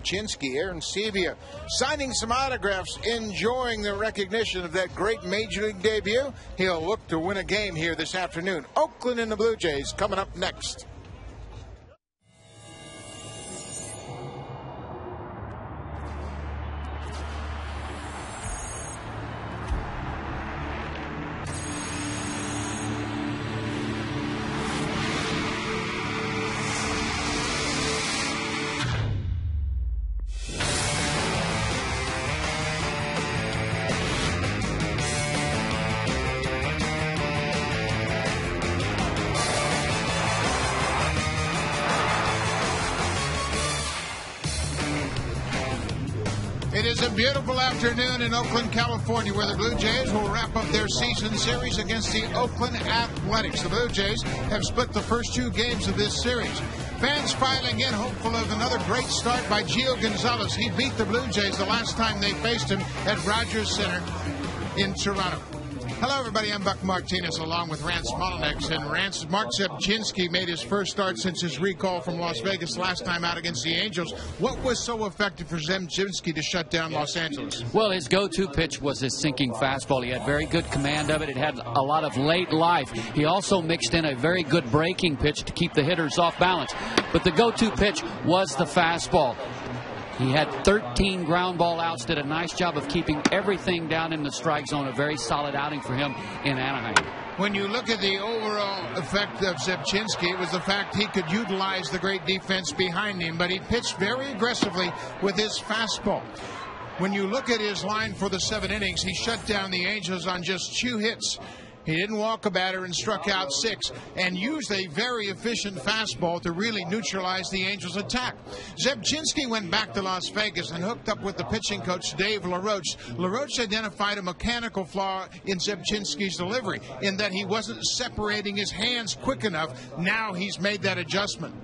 Chinsky, Aaron Sevilla, signing some autographs, enjoying the recognition of that great Major League debut. He'll look to win a game here this afternoon. Oakland and the Blue Jays coming up next. It is a beautiful afternoon in Oakland, California, where the Blue Jays will wrap up their season series against the Oakland Athletics. The Blue Jays have split the first 2 games of this series. Fans filing in, hopeful of another great start by Gio Gonzalez. He beat the Blue Jays the last time they faced him at Rogers Center in Toronto. Hello, everybody. I'm Buck Martinez, along with Rance Molyneux. And Mark Zebchinski made his first start since his recall from Las Vegas last time out against the Angels. What was so effective for Zebchinski to shut down Los Angeles? Well, his go-to pitch was his sinking fastball. He had very good command of it. It had a lot of late life. He also mixed in a very good breaking pitch to keep the hitters off balance. But the go-to pitch was the fastball. He had 13 ground ball outs, did a nice job of keeping everything down in the strike zone. A very solid outing for him in Anaheim. When you look at the overall effect of Zebchinski, it was the fact he could utilize the great defense behind him, but he pitched very aggressively with his fastball. When you look at his line for the 7 innings, he shut down the Angels on just 2 hits. He didn't walk a batter and struck out 6, and used a very efficient fastball to really neutralize the Angels' attack. Zebchinski went back to Las Vegas and hooked up with the pitching coach, Dave LaRoche. LaRoche identified a mechanical flaw in Zebchinski's delivery, in that he wasn't separating his hands quick enough. Now he's made that adjustment.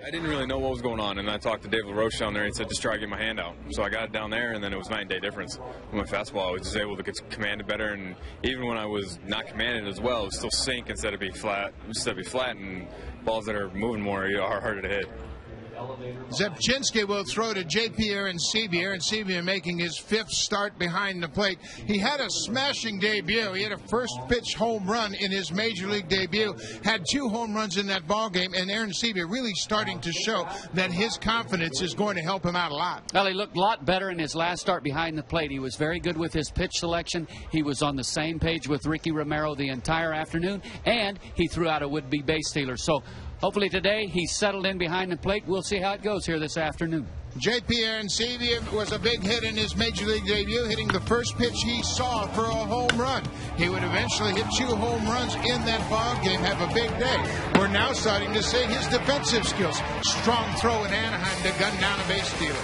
I didn't really know what was going on, and I talked to Dave LaRoche down there. He said, just try to get my hand out. So I got it down there, and then it was night and day difference. With my fastball, I was just able to get commanded better, and even when I was not commanded as well, it was still sink instead of be flat. And balls that are moving more are harder to hit. Zebchinski will throw to J.P. Arancibia making his 5th start behind the plate. He had a smashing debut. He had a first-pitch home run in his Major League debut, had 2 home runs in that ball game, and Arancibia really starting to show that his confidence is going to help him out a lot. Well, he looked a lot better in his last start behind the plate. He was very good with his pitch selection. He was on the same page with Ricky Romero the entire afternoon, and he threw out a would-be base stealer. So hopefully today he's settled in behind the plate. We'll see how it goes here this afternoon. J.P. Arancibia was a big hit in his Major League debut, hitting the first pitch he saw for a home run. He would eventually hit 2 home runs in that ball game, have a big day. We're now starting to see his defensive skills. Strong throw in Anaheim to gun down a base stealer.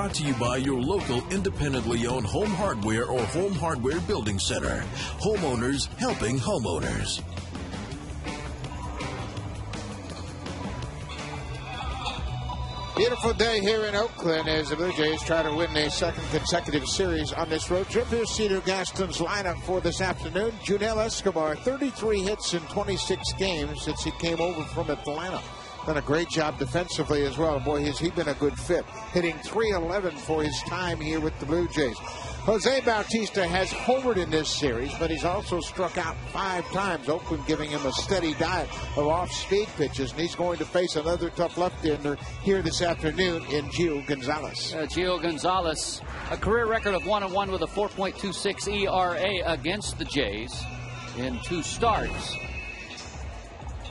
brought to you by your local independently owned home hardware or home hardware building center. Homeowners helping homeowners. Beautiful day here in Oakland as the Blue Jays try to win a second consecutive series on this road trip. Here's Cedar Gaston's lineup for this afternoon. Junel Escobar, 33 hits in 26 games since he came over from Atlanta. Done a great job defensively as well. Boy, has he been a good fit. Hitting .311 for his time here with the Blue Jays. Jose Bautista has homered in this series, but he's also struck out 5 times. Oakland giving him a steady diet of off-speed pitches, and he's going to face another tough left-hander here this afternoon in Gio Gonzalez. Gio Gonzalez, a career record of 1-1 with a 4.26 ERA against the Jays in 2 starts.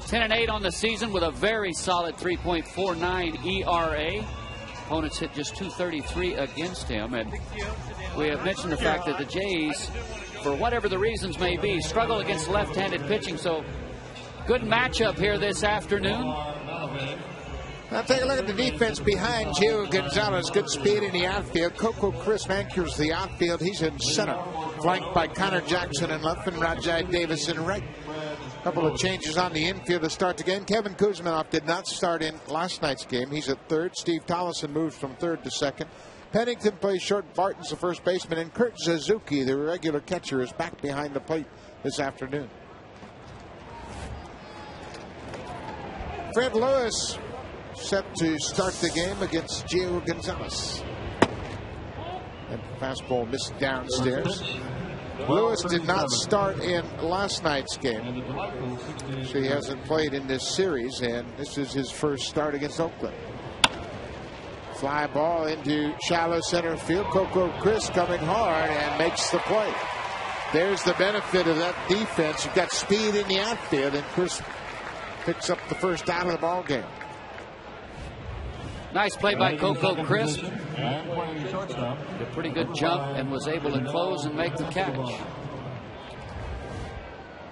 10-8 on the season with a very solid 3.49 ERA. Opponents hit just .233 against him, and we have mentioned the fact that the Jays, for whatever the reasons may be, struggle against left-handed pitching. So, good matchup here this afternoon. Now take a look at the defense behind Gio Gonzalez. Good speed in the outfield. Coco Crisp anchors the outfield. He's in center, flanked by Connor Jackson in left and Rajai Davis in right. Couple of changes on the infield to start the game. Kevin Kuzminoff did not start in last night's game. He's at third. Steve Tollison moves from third to second. Pennington plays short. Barton's the first baseman. And Kurt Suzuki, the regular catcher, is back behind the plate this afternoon. Fred Lewis set to start the game against Gio Gonzalez. And fastball missed downstairs. Lewis did not start in last night's game, so he hasn't played in this series, and this is his first start against Oakland. Fly ball into shallow center field. Coco Crisp coming hard and makes the play. There's the benefit of that defense. You've got speed in the outfield, and Crisp picks up the first out of the ball game. Nice play by Coco Crisp. A pretty good jump and was able to close and make the catch.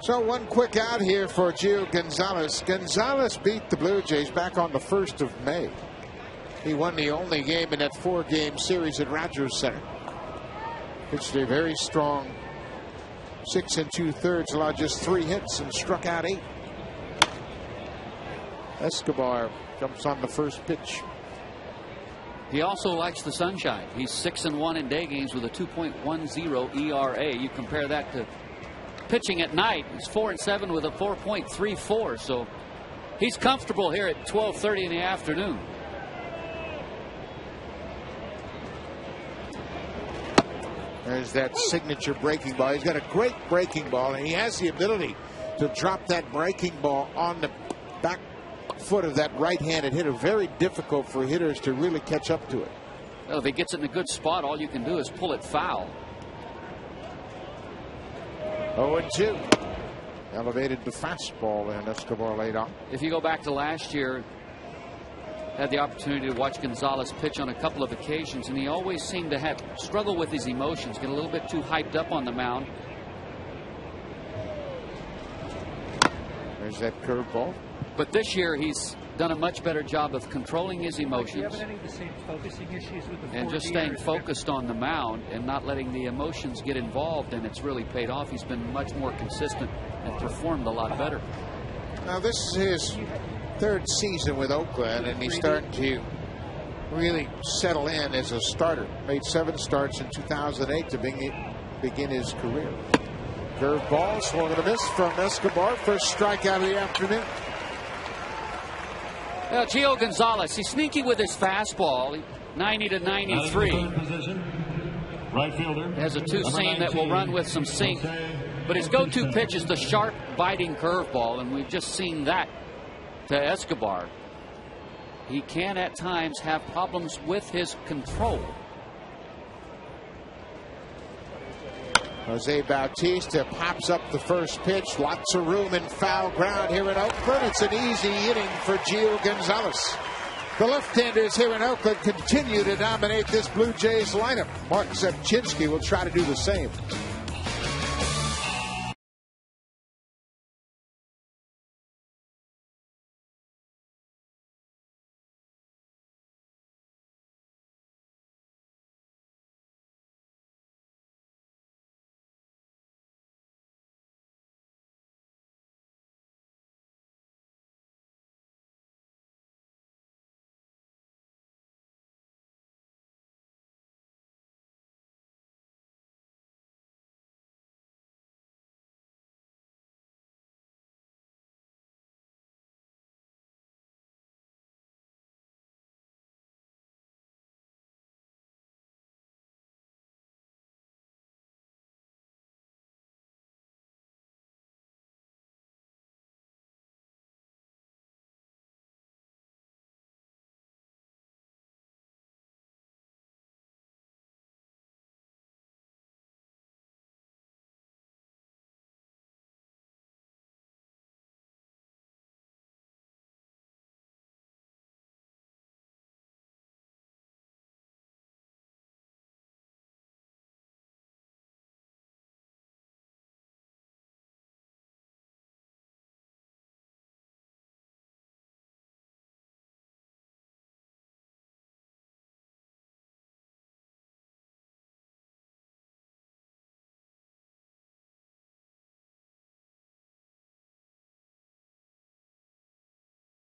So one quick out here for Gio Gonzalez. Gonzalez beat the Blue Jays back on the 1st of May. He won the only game in that 4-game series at Rogers Center. Pitched a very strong 6 2/3, allowed just 3 hits and struck out 8. Escobar jumps on the first pitch. He also likes the sunshine. He's 6-1 in day games with a 2.10 ERA. You compare that to pitching at night. He's 4-7 with a 4.34. So he's comfortable here at 12:30 in the afternoon. There's that signature breaking ball. He's got a great breaking ball, and he has the ability to drop that breaking ball on the back foot of that right-handed hitter. Very difficult for hitters to really catch up to it. Well, if he gets it in a good spot, all you can do is pull it foul. 0-2. Elevated the fastball, and Escobar laid off. If you go back to last year, had the opportunity to watch Gonzalez pitch on a couple of occasions, and he always seemed to struggle with his emotions, get a little bit too hyped up on the mound. There's that curveball. But this year he's done a much better job of controlling his emotions and just staying focused on the mound and not letting the emotions get involved, and it's really paid off. He's been much more consistent and performed a lot better. Now this is his 3rd season with Oakland, and he's starting to really settle in as a starter. Made 7 starts in 2008 to begin his career. Curveball, swung and a miss from Escobar. First strikeout of the afternoon. Well, Gio Gonzalez, he's sneaky with his fastball, 90 to 93. Right fielder. Has a 2-seam that will run with some sink. But his go-to pitch is the sharp, biting curveball, and we've just seen that to Escobar. He can at times have problems with his control. Jose Bautista pops up the first pitch. Lots of room and foul ground here in Oakland. It's an easy inning for Gio Gonzalez. The left-handers here in Oakland continue to dominate this Blue Jays lineup. Mark Zepchinski will try to do the same.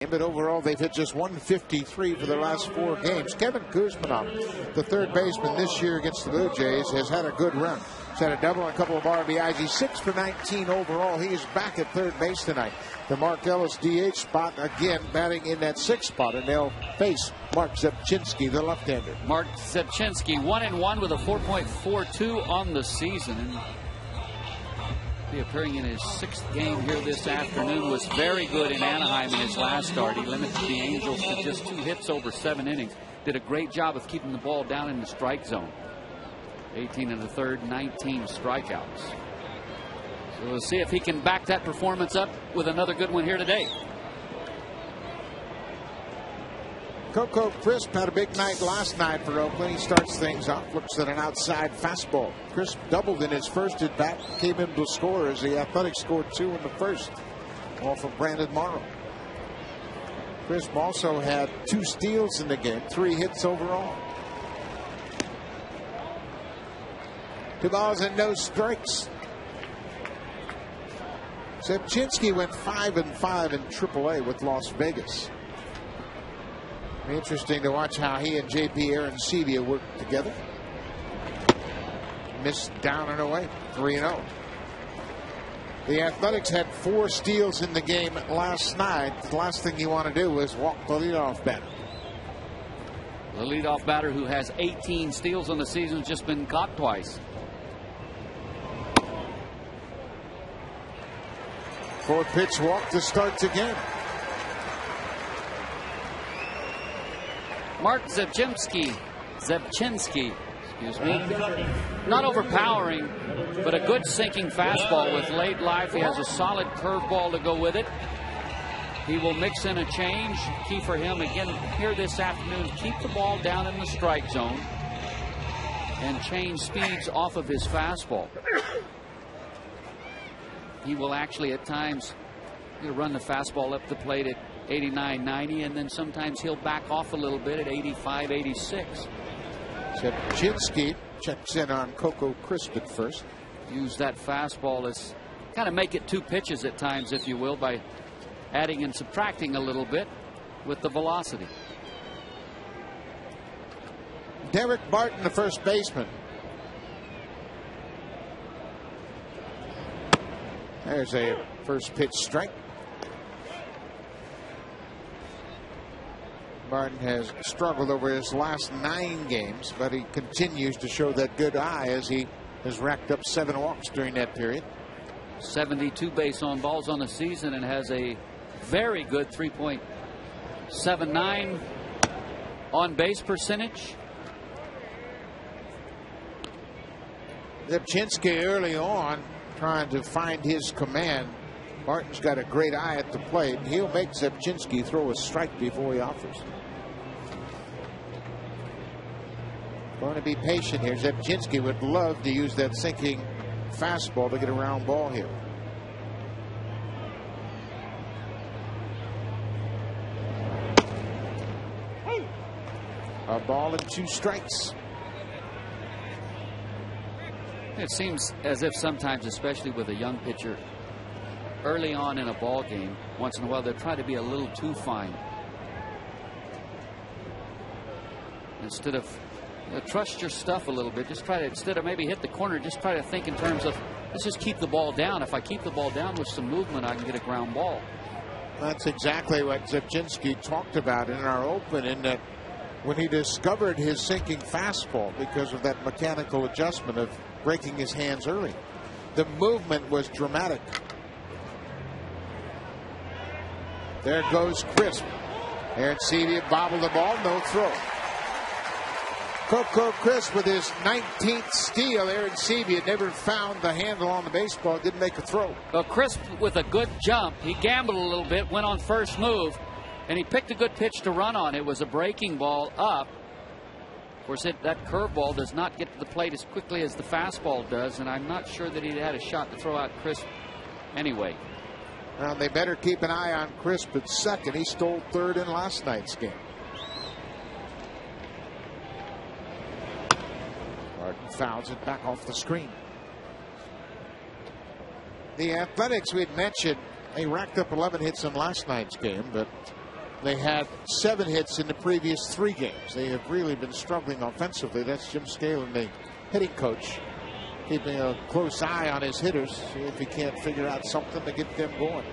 But overall, they've hit just 153 for their last 4 games. Kevin Kuzmanov, the third baseman this year against the Blue Jays, has had a good run. He's had a double and a couple of RBIs. He's 6 for 19 overall. He is back at third base tonight. The Mark Ellis DH spot, again, batting in that 6th spot, and they'll face Mark Zepchinski, the left-hander. Mark Zepchinski, 1-1 with a 4.42 on the season. And be appearing in his 6th game here this afternoon. Was very good in Anaheim in his last start. He limited the Angels to just 2 hits over 7 innings. Did a great job of keeping the ball down in the strike zone. 18 1/3, 19 strikeouts. So we'll see if he can back that performance up with another good one here today. Coco Crisp had a big night last night for Oakland. He starts things off, looks at an outside fastball. Crisp doubled in his first at bat, came in to score as the Athletics scored 2 in the first, all from Brandon Morrow. Crisp also had 2 steals in the game, 3 hits overall. 2 balls and no strikes. Zepchinski went 5-5 in AAA with Las Vegas. Interesting to watch how he and JP Arencibia work together. Missed down and away, 3-0. The Athletics had 4 steals in the game last night. The last thing you want to do is walk the leadoff batter. The leadoff batter, who has 18 steals on the season, has just been caught twice. 4-pitch walk to start the game. Mark Zepchinski, excuse me, not overpowering, but a good sinking fastball with late life. He has a solid curveball to go with it. He will mix in a change. Key for him again here this afternoon, keep the ball down in the strike zone and change speeds off of his fastball. He will actually at times run the fastball up the plate at 89, 90, and then sometimes he'll back off a little bit at 85, 86. Zepchinski checks in on Coco Crisp at first. Use that fastball as kind of make it 2 pitches at times, if you will, by adding and subtracting a little bit with the velocity. Derek Barton, the first baseman. There's a first pitch strike. Barton has struggled over his last 9 games, but he continues to show that good eye as he has racked up 7 walks during that period. 72 base on balls on the season and has a very good 3.79 on base percentage. Zepchinski early on trying to find his command. Barton's got a great eye at the plate. He'll make Zepchinski throw a strike before he offers. Going to be patient here. Zepchinski would love to use that sinking fastball to get a round ball here. A ball and 2 strikes. It seems as if sometimes, especially with a young pitcher, early on in a ball game, once in a while, they'll try to be a little too fine. Instead of trust your stuff a little bit. Just try to, instead of maybe hit the corner, just try to think in terms of, let's just keep the ball down. If I keep the ball down with some movement, I can get a ground ball. That's exactly what Zepchinski talked about in our open, in that when he discovered his sinking fastball because of that mechanical adjustment of breaking his hands early, the movement was dramatic. There goes Crisp. Arencibia bobbled the ball, no throw. Coco Crisp with his 19th steal. Arencibia never found the handle on the baseball, didn't make a throw. Well, Crisp with a good jump. He gambled a little bit, went on first move, and he picked a good pitch to run on. It was a breaking ball up. Of course, that curveball does not get to the plate as quickly as the fastball does, and I'm not sure that he had a shot to throw out Crisp anyway. Well, they better keep an eye on Crisp at second. He stole third in last night's game. Barton fouls it back off the screen. The Athletics, we had mentioned, they racked up 11 hits in last night's game, but They had 7 hits in the previous 3 games. They have really been struggling offensively. That's Jim Scalen, the hitting coach, keeping a close eye on his hitters, see if he can't figure out something to get them going.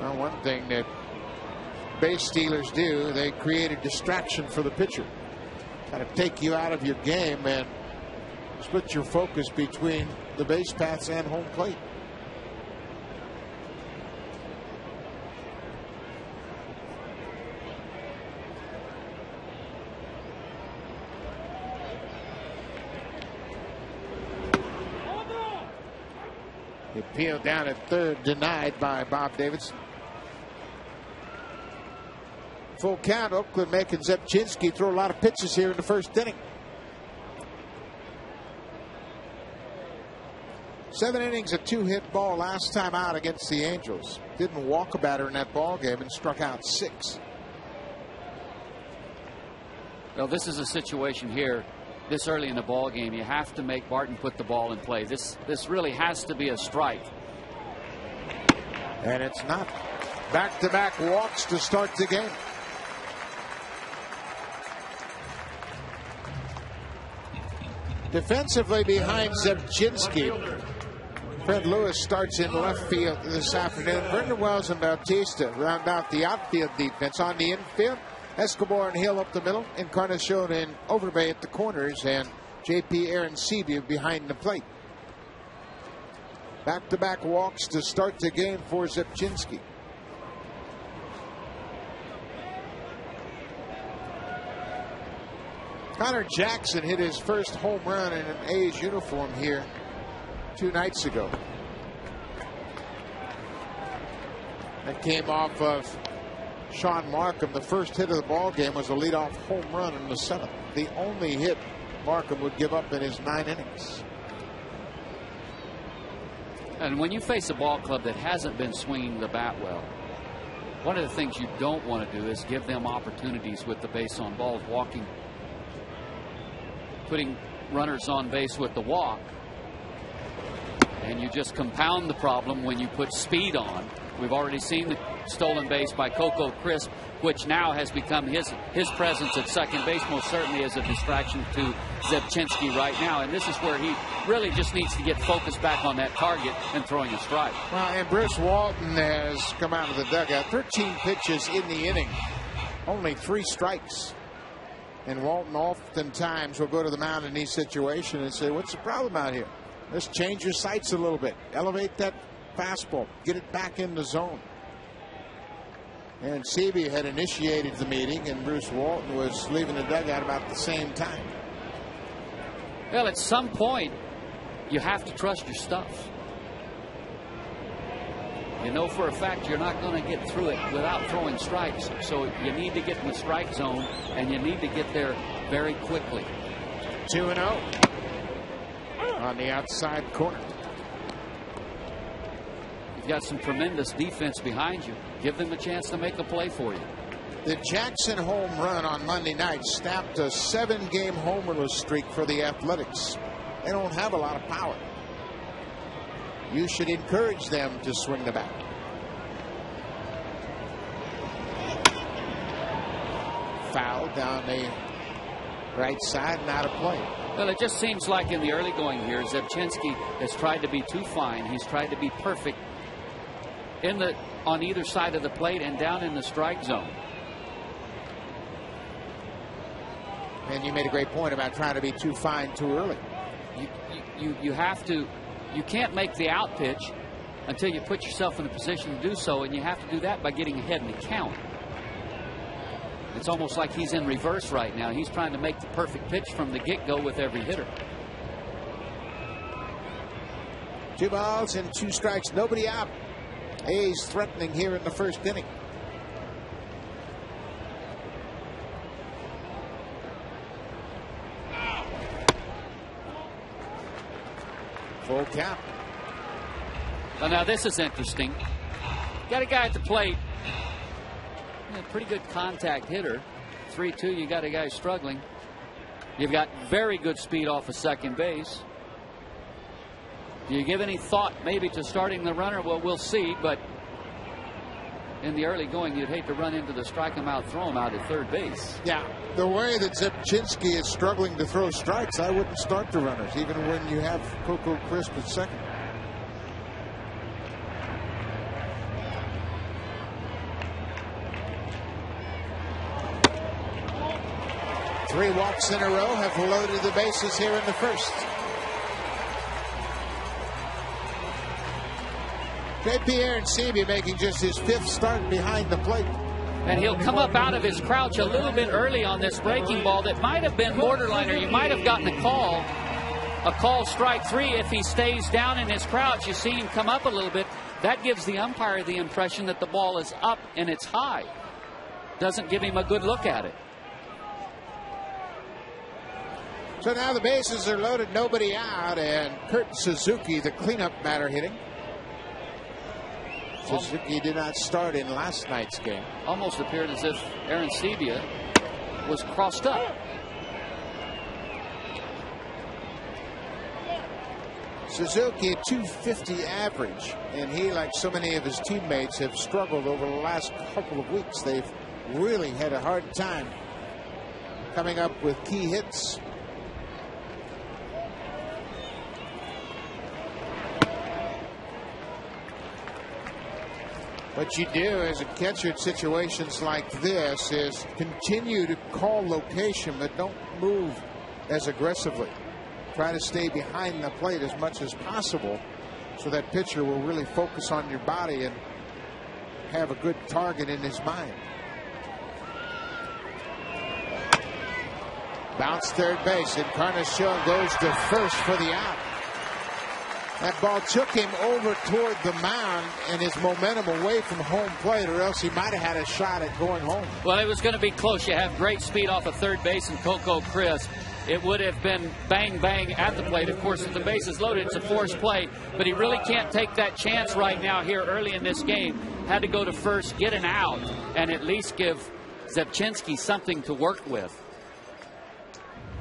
Well, one thing that base stealers do, they create a distraction for the pitcher. Kind of take you out of your game and split your focus between the base paths and home plate. The appeal down at third, denied by Bob Davidson. Full count. Oakland making Zebchinski throw a lot of pitches here in the first inning. 7 innings, a 2-hit ball last time out against the Angels. Didn't walk a batter in that ball game and struck out 6. Well, this is a situation here this early in the ball game. You have to make Barton put the ball in play. This really has to be a strike. And it's not. Back-to-back walks to start the game. Defensively behind Zebchinski, Fred Lewis starts in left field this afternoon. Brendan Wells and Bautista round out the outfield defense. On the infield, Escobar and Hill up the middle, Encarnacion and Overbay at the corners, and J.P. Arencibia behind the plate. Back-to-back walks to start the game for Zebchinski. Connor Jackson hit his first home run in an A's uniform here 2 nights ago. That came off of Sean Markham. The first hit of the ball game was a leadoff home run in the 7th. The only hit Markham would give up in his 9 innings. And when you face a ball club that hasn't been swinging the bat well, one of the things you don't want to do is give them opportunities with the base on balls, putting runners on base with the walk. And you just compound the problem when you put speed on. We've already seen the stolen base by Coco Crisp, which now has become his presence at second base most certainly as a distraction to Zebchinski right now. And this is where he really just needs to get focused back on that target and throwing a strike. Well, and Bruce Walton has come out of the dugout. 13 pitches in the inning, only 3 strikes. And Walton oftentimes will go to the mound in these situations and say, what's the problem out here? Let's change your sights a little bit. Elevate that fastball. Get it back in the zone. And Seavey had initiated the meeting, and Bruce Walton was leaving the dugout about the same time. Well, at some point, you have to trust your stuff. You know for a fact you're not going to get through it without throwing strikes. So you need to get in the strike zone, and you need to get there very quickly. 2-0 on the outside corner. You've got some tremendous defense behind you. Give them a chance to make a play for you. The Jackson home run on Monday night snapped a 7-game homerless streak for the Athletics. They don't have a lot of power. You should encourage them to swing the bat. Foul down the right side and out of play. Well, it just seems like in the early going here, Zebchinski has tried to be too fine. He's tried to be perfect on either side of the plate and down in the strike zone. And you made a great point about trying to be too fine too early. You have to. You can't make the out pitch until you put yourself in a position to do so, and you have to do that by getting ahead in the count. It's almost like he's in reverse right now. He's trying to make the perfect pitch from the get-go with every hitter. 2 balls and 2 strikes, nobody out. A's threatening here in the first inning. Full count. Well, now this is interesting. Got a guy at the plate. A pretty good contact hitter. 3-2, you got a guy struggling. You've got very good speed off of second base. Do you give any thought maybe to starting the runner? Well, we'll see, but in the early going, you'd hate to run into the strike him out, throw him out at third base. Yeah, the way that Zepchinski is struggling to throw strikes, I wouldn't start the runners, even when you have Coco Crisp at second. Three walks in a row have loaded the bases here in the first. J.P. Aronsebi making just his 5th start behind the plate. And he'll come up out of his crouch a little bit early on this breaking ball that might have been borderline, or you might have gotten a call strike 3 if he stays down in his crouch. You see him come up a little bit. That gives the umpire the impression that the ball is up and it's high. Doesn't give him a good look at it. So now the bases are loaded, nobody out, and Kurt Suzuki, the cleanup batter, hitting. Suzuki did not start in last night's game. Almost appeared as if Aronsebi was crossed up. Suzuki, 250 average, and he, like so many of his teammates, have struggled over the last couple of weeks. They've really had a hard time coming up with key hits. What you do as a catcher in situations like this is continue to call location, but don't move as aggressively. Try to stay behind the plate as much as possible so that pitcher will really focus on your body and have a good target in his mind. Bounce third base. Encarnacion goes to first for the out. That ball took him over toward the mound and his momentum away from home plate, or else he might have had a shot at going home. Well, it was going to be close. You have great speed off of third base and Coco Crisp. It would have been bang, bang at the plate. Of course, if the base is loaded, it's a forced play. But he really can't take that chance right now here early in this game. Had to go to first, get an out, and at least give Zepchinski something to work with.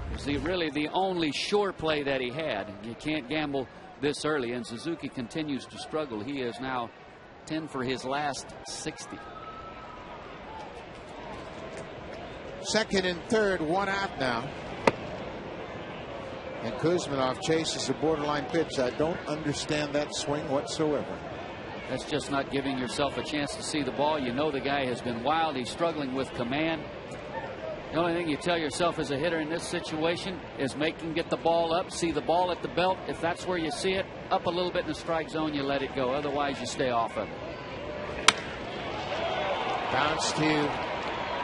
It was really the only sure play that he had. You can't gamble this early, and Suzuki continues to struggle. He is now 10 for his last 60. Second and third, one out now. And Kuzminov chases a borderline pitch. I don't understand that swing whatsoever. That's just not giving yourself a chance to see the ball. You know the guy has been wild. He's struggling with command. The only thing you tell yourself as a hitter in this situation is get the ball up, see the ball at the belt. If that's where you see it, up a little bit in the strike zone, you let it go. Otherwise, you stay off of it. Bounce to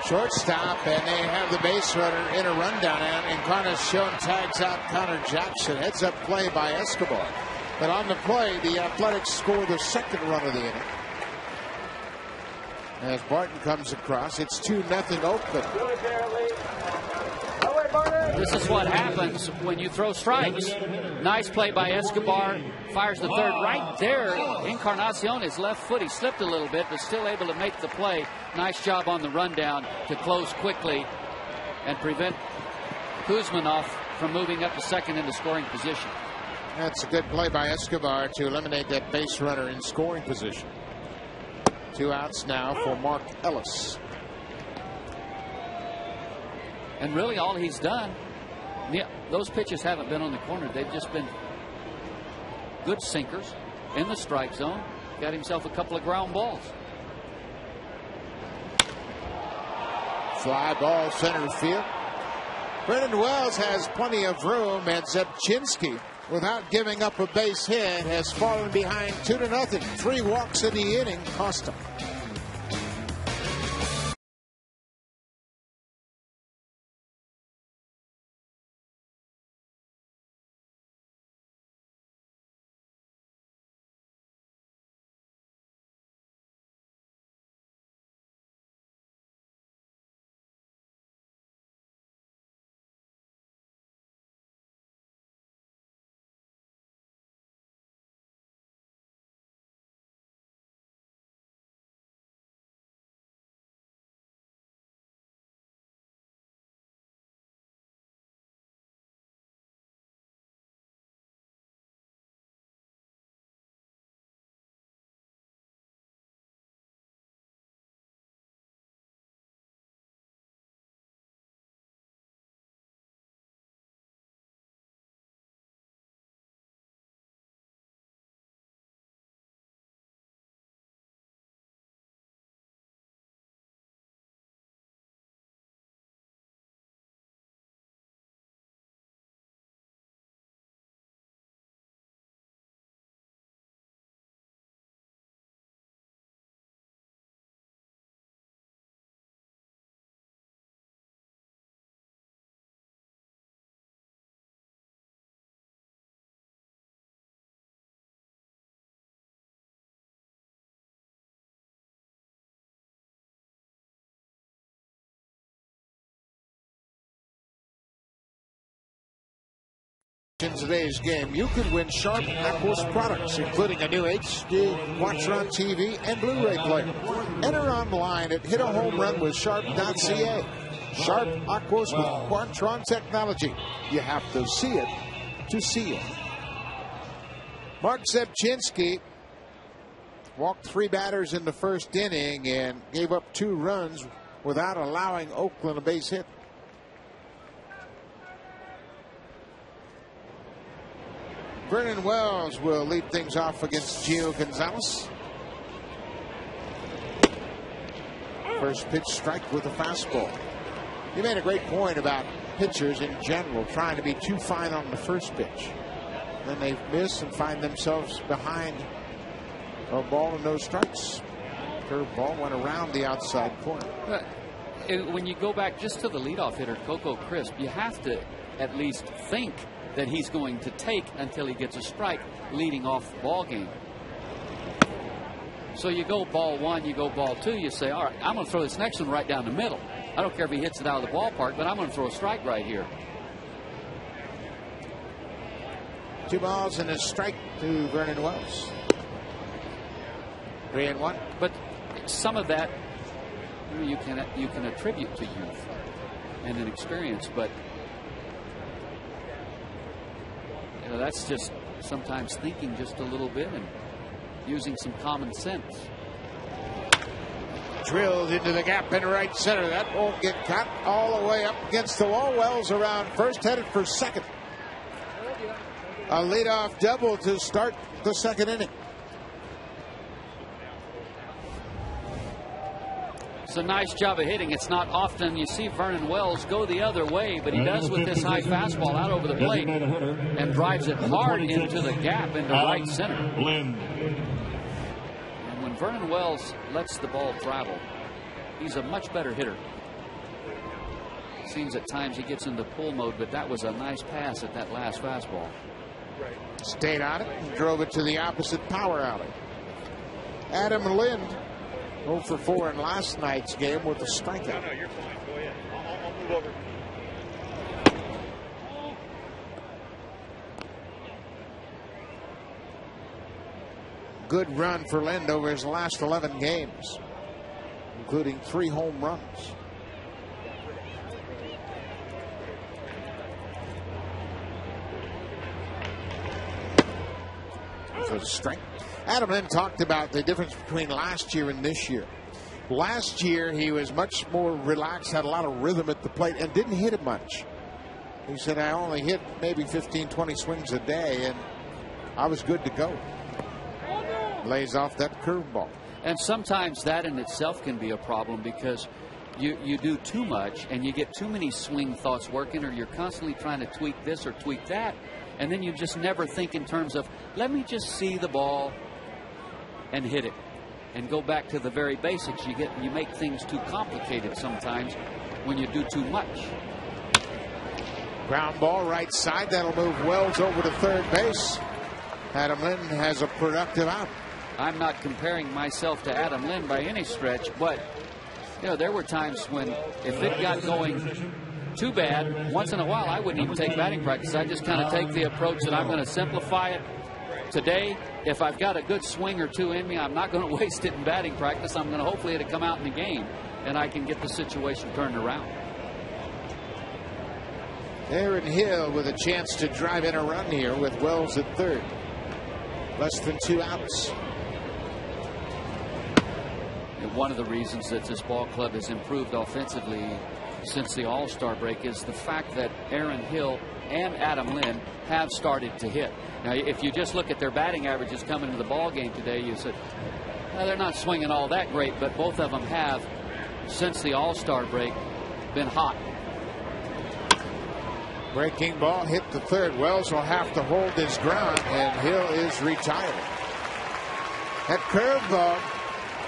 shortstop, and they have the base runner in a rundown. And Encarnacion tags out Connor Jackson. Heads up play by Escobar. But on the play, the Athletics score the second run of the inning. As Barton comes across, it's 2-0 Oakland. This is what happens when you throw strikes. Nice play by Escobar. Fires the third right there. Encarnacion, his left foot, he slipped a little bit, but still able to make the play. Nice job on the rundown to close quickly and prevent Kuzminov from moving up to second in the scoring position. That's a good play by Escobar to eliminate that base runner in scoring position. 2 outs now for Mark Ellis. And really all he's done, yeah, those pitches haven't been on the corner. They've just been good sinkers in the strike zone. Got himself a couple of ground balls. Fly ball center field. Brendan Wells has plenty of room, and Zepchinski, without giving up a base hit, has fallen behind 2-0. 3 walks in the inning cost him. In today's game, you could win Sharp Aquos products, including a new HD Quadron TV and Blu-ray player. Enter online at hitahomerunwithsharp.ca. Sharp Aquos with Quadron technology. You have to see it to see it. Mark Zebchinski walked 3 batters in the first inning and gave up 2 runs without allowing Oakland a base hit. Vernon Wells will lead things off against Gio Gonzalez. First pitch strike with a fastball. You made a great point about pitchers in general trying to be too fine on the first pitch. Then they miss and find themselves behind a ball and no strikes. Curveball went around the outside corner. When you go back just to the leadoff hitter, Coco Crisp, you have to at least think that he's going to take until he gets a strike leading off the ball game. So you go ball 1, you go ball 2, you say, all right, I'm going to throw this next one right down the middle. I don't care if he hits it out of the ballpark, but I'm going to throw a strike right here. 2 balls and a strike to Vernon Wells. 3-1. But some of that you can attribute to youth and inexperience, but that's just sometimes thinking just a little bit and using some common sense. Drilled into the gap in right center. That won't get caught. All the way up against the wall. Wells around first, headed for second. A leadoff double to start the second inning. It's a nice job of hitting. It's not often you see Vernon Wells go the other way, but he does with this high fastball out over the plate and drives it hard into the gap into right center. And when Vernon Wells lets the ball travel, he's a much better hitter. Seems at times he gets into pull mode, but that was a nice pass at that last fastball. Stayed on it and drove it to the opposite power alley. Adam Lind 0 for 4 in last night's game with a strikeout. No, you're fine. Go ahead. I'll move over. Good run for Lind over his last 11 games, including 3 home runs. For the strike. Adam Lind talked about the difference between last year and this year. Last year, he was much more relaxed, had a lot of rhythm at the plate, and didn't hit it much. He said, I only hit maybe 15, 20 swings a day, and I was good to go. Lays off that curveball. And sometimes that in itself can be a problem because you do too much and you get too many swing thoughts working, or you're constantly trying to tweak this or tweak that, and then you just never think in terms of, let me just see the ball and hit it and go back to the very basics. You make things too complicated sometimes when you do too much. Ground ball right side. That'll move Wells over to third base. Adam Lind has a productive out. I'm not comparing myself to Adam Lind by any stretch, but there were times when if it got going too bad, once in a while I wouldn't even take batting practice. I just kind of take the approach that I'm going to simplify it. Today, if I've got a good swing or two in me, I'm not going to waste it in batting practice. I'm going to hopefully it'll come out in the game and I can get the situation turned around. Aaron Hill with a chance to drive in a run here with Wells at third. Less than 2 outs. And one of the reasons that this ball club has improved offensively since the All-Star break is the fact that Aaron Hill and Adam Lind have started to hit. Now, if you just look at their batting averages coming into the ball game today, you said, well, they're not swinging all that great, but both of them have, since the All-Star break, been hot. Breaking ball hit to third. Wells will have to hold his ground, and Hill is retired. That curveball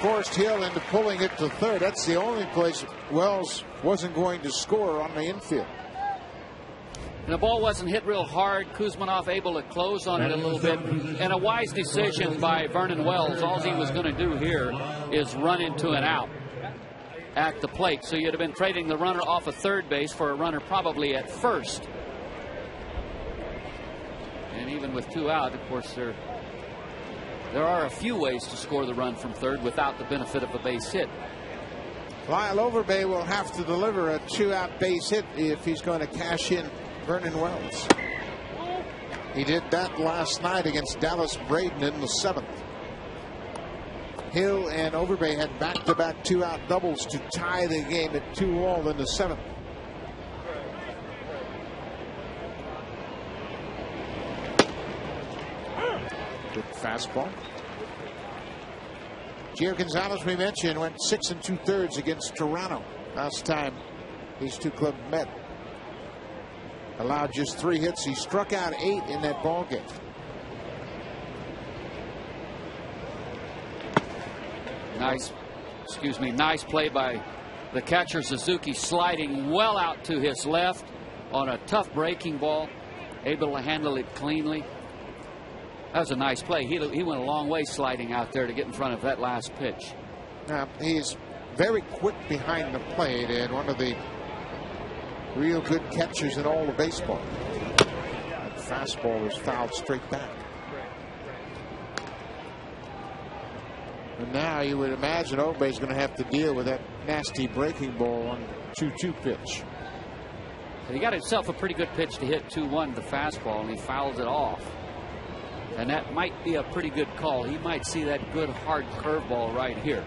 forced Hill into pulling it to third. That's the only place Wells wasn't going to score on the infield. And the ball wasn't hit real hard. Kuzmanov able to close on it a little bit. And a wise decision by Vernon Wells. All he was going to do here is run into an out at the plate. So you'd have been trading the runner off of third base for a runner probably at first. And even with 2 out, of course, there are a few ways to score the run from third without the benefit of a base hit. Lyle Overbay will have to deliver a 2-out base hit if he's going to cash in Vernon Wells. He did that last night against Dallas Braden in the 7th. Hill and Overbay had back-to-back 2-out doubles to tie the game at 2-all in the 7th. Good fastball. Gio Gonzalez, we mentioned, went 6 2/3 against Toronto last time these two clubs met. Allowed just 3 hits. He struck out 8 in that ball game. Nice play by the catcher Suzuki, sliding well out to his left on a tough breaking ball, able to handle it cleanly. That was a nice play. He went a long way sliding out there to get in front of that last pitch. He's very quick behind the plate and one of the real good catchers in all of baseball. That fastball was fouled straight back. And now you would imagine Oakland's going to have to deal with that nasty breaking ball on 2-2 pitch. He got himself a pretty good pitch to hit 2-1, the fastball, and he fouls it off. And that might be a pretty good call. He might see that good hard curveball right here.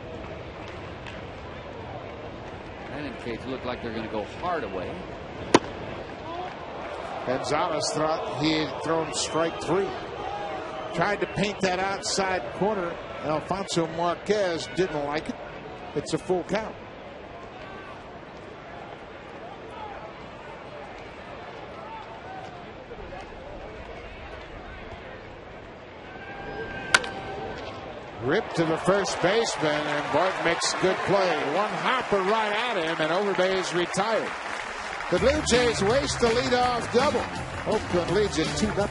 That indicates it looked like they're going to go hard away. Gonzalez thought he had thrown strike 3. Tried to paint that outside corner. Alfonso Marquez didn't like it. It's a full count. Ripped to the first baseman, and Bart makes good play. One hopper right at him, and Overbay is retired. The Blue Jays waste the leadoff double. Oakland leads it 2-0.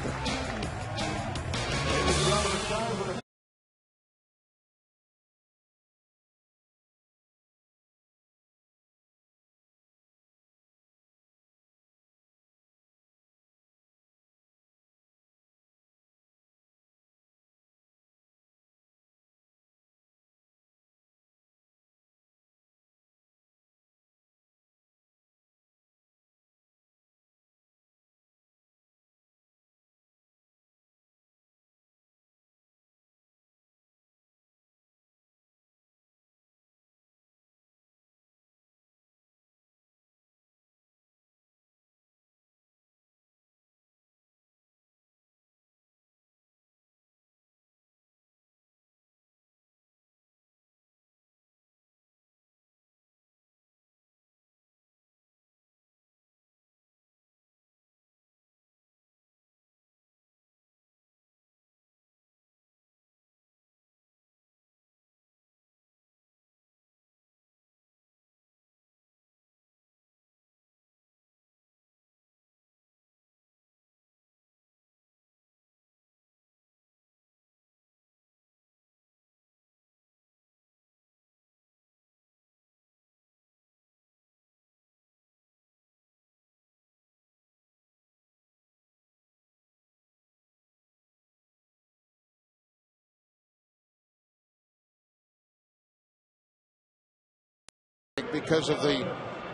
Because of the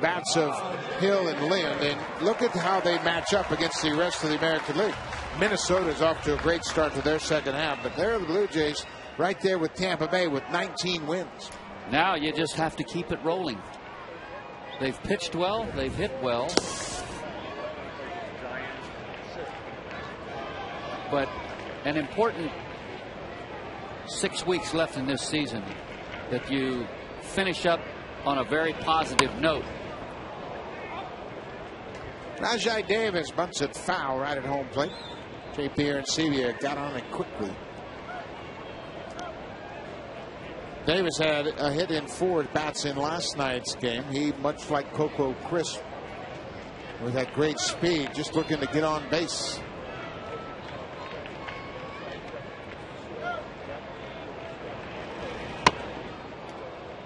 bats of Hill and Lind, and look at how they match up against the rest of the American League. Minnesota's off to a great start to their second half, but there are the Blue Jays right there with Tampa Bay with 19 wins. Now you just have to keep it rolling. They've pitched well, they've hit well, but an important 6 weeks left in this season that you finish up on a very positive note. Rajai Davis bunts it foul right at home plate. JP Arancibia got on it quickly. Davis had a hit in 4 at bats in last night's game. He, much like Coco Crisp, with that great speed, just looking to get on base.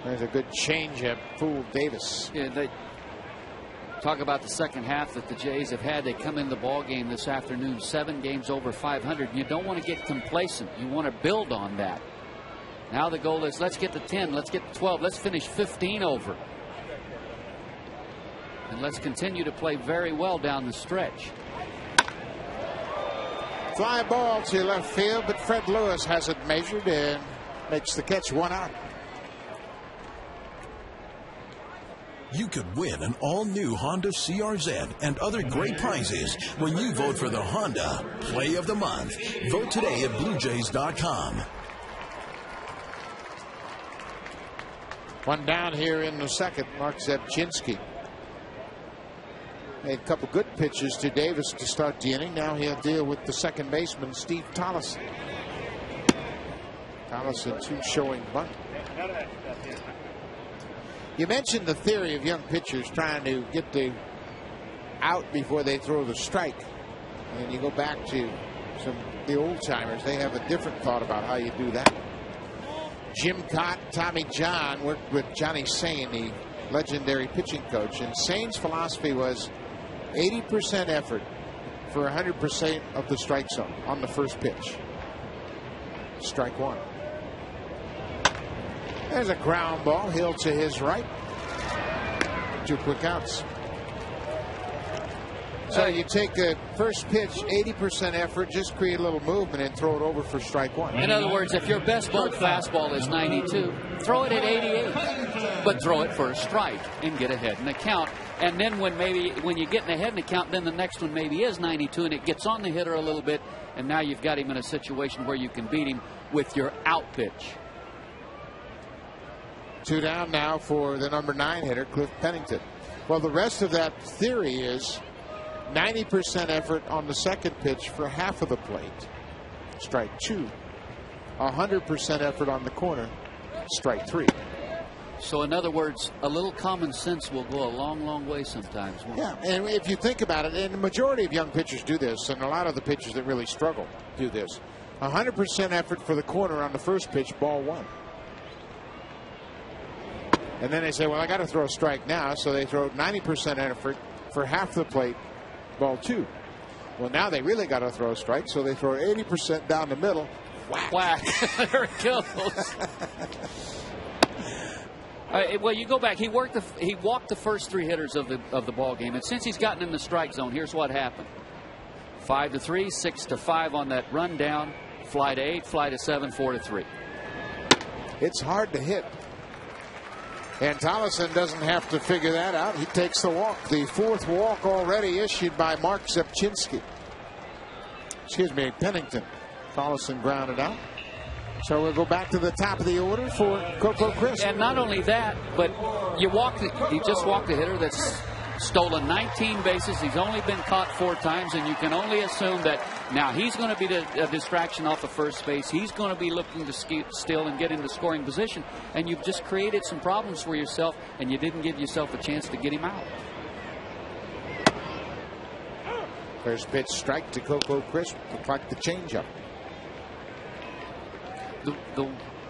There's a good changeup, fooled Davis. Yeah, Talk about the second half that the Jays have had. They come in the ball game this afternoon, 7 games over 500. You don't want to get complacent. You want to build on that. Now the goal is let's get to 10, let's get to 12, let's finish 15 over. And let's continue to play very well down the stretch. Fly ball to left field, but Fred Lewis has it measured and makes the catch. 1 out. You could win an all-new Honda CRZ and other great prizes when you vote for the Honda Play of the Month. Vote today at BlueJays.com. 1 down here in the second. Mark Zebchinski made a couple good pitches to Davis to start the inning. Now he'll deal with the second baseman, Steve Tollison. Tollison, 2 showing bunt. You mentioned the theory of young pitchers trying to get the out before they throw the strike. And you go back to the old timers, they have a different thought about how you do that. Jim Cott, Tommy John worked with Johnny Sain, the legendary pitching coach. And Sain's philosophy was 80% effort for 100% of the strike zone on the first pitch. Strike 1. There's a ground ball. Hill to his right. 2 quick outs. So you take a first pitch, 80% effort, just create a little movement and throw it over for strike 1. In other words, if your best ball fastball is 92, throw it at 88. But throw it for a strike and get ahead in the count. And then when you get ahead in the count, then the next one maybe is 92 and it gets on the hitter a little bit. And now you've got him in a situation where you can beat him with your out pitch. 2 down now for the number 9 hitter, Cliff Pennington. Well, the rest of that theory is 90% effort on the second pitch for half of the plate. Strike 2. 100% effort on the corner. Strike 3. So in other words, a little common sense will go a long, long way sometimes. Yeah, and if you think about it, and the majority of young pitchers do this, and a lot of the pitchers that really struggle do this. 100% effort for the corner on the first pitch, ball 1. And then they say, well, I got to throw a strike now, so they throw 90% effort for half the plate, ball 2. Well, now they really got to throw a strike, so they throw 80% down the middle. Whack. Whack. There it goes. Well, you go back. He walked the first 3 hitters of the ball game, and since he's gotten in the strike zone, here's what happened: 5-3, 6-5 on that run down, fly to 8, fly to 7, 4-3. It's hard to hit. And Tollison doesn't have to figure that out. He takes the walk. The 4th walk already issued by Mark Zebchinski. Excuse me, Pennington. Tollison grounded out. So we'll go back to the top of the order for Coco Crisp. And not only that, but he just walked a hitter that's stolen 19 bases. He's only been caught 4 times, and you can only assume that now he's going to be a distraction off of first base. He's going to be looking to steal and get into scoring position, and you've just created some problems for yourself, and you didn't give yourself a chance to get him out. First pitch strike to Coco Crisp. Looked like the changeup.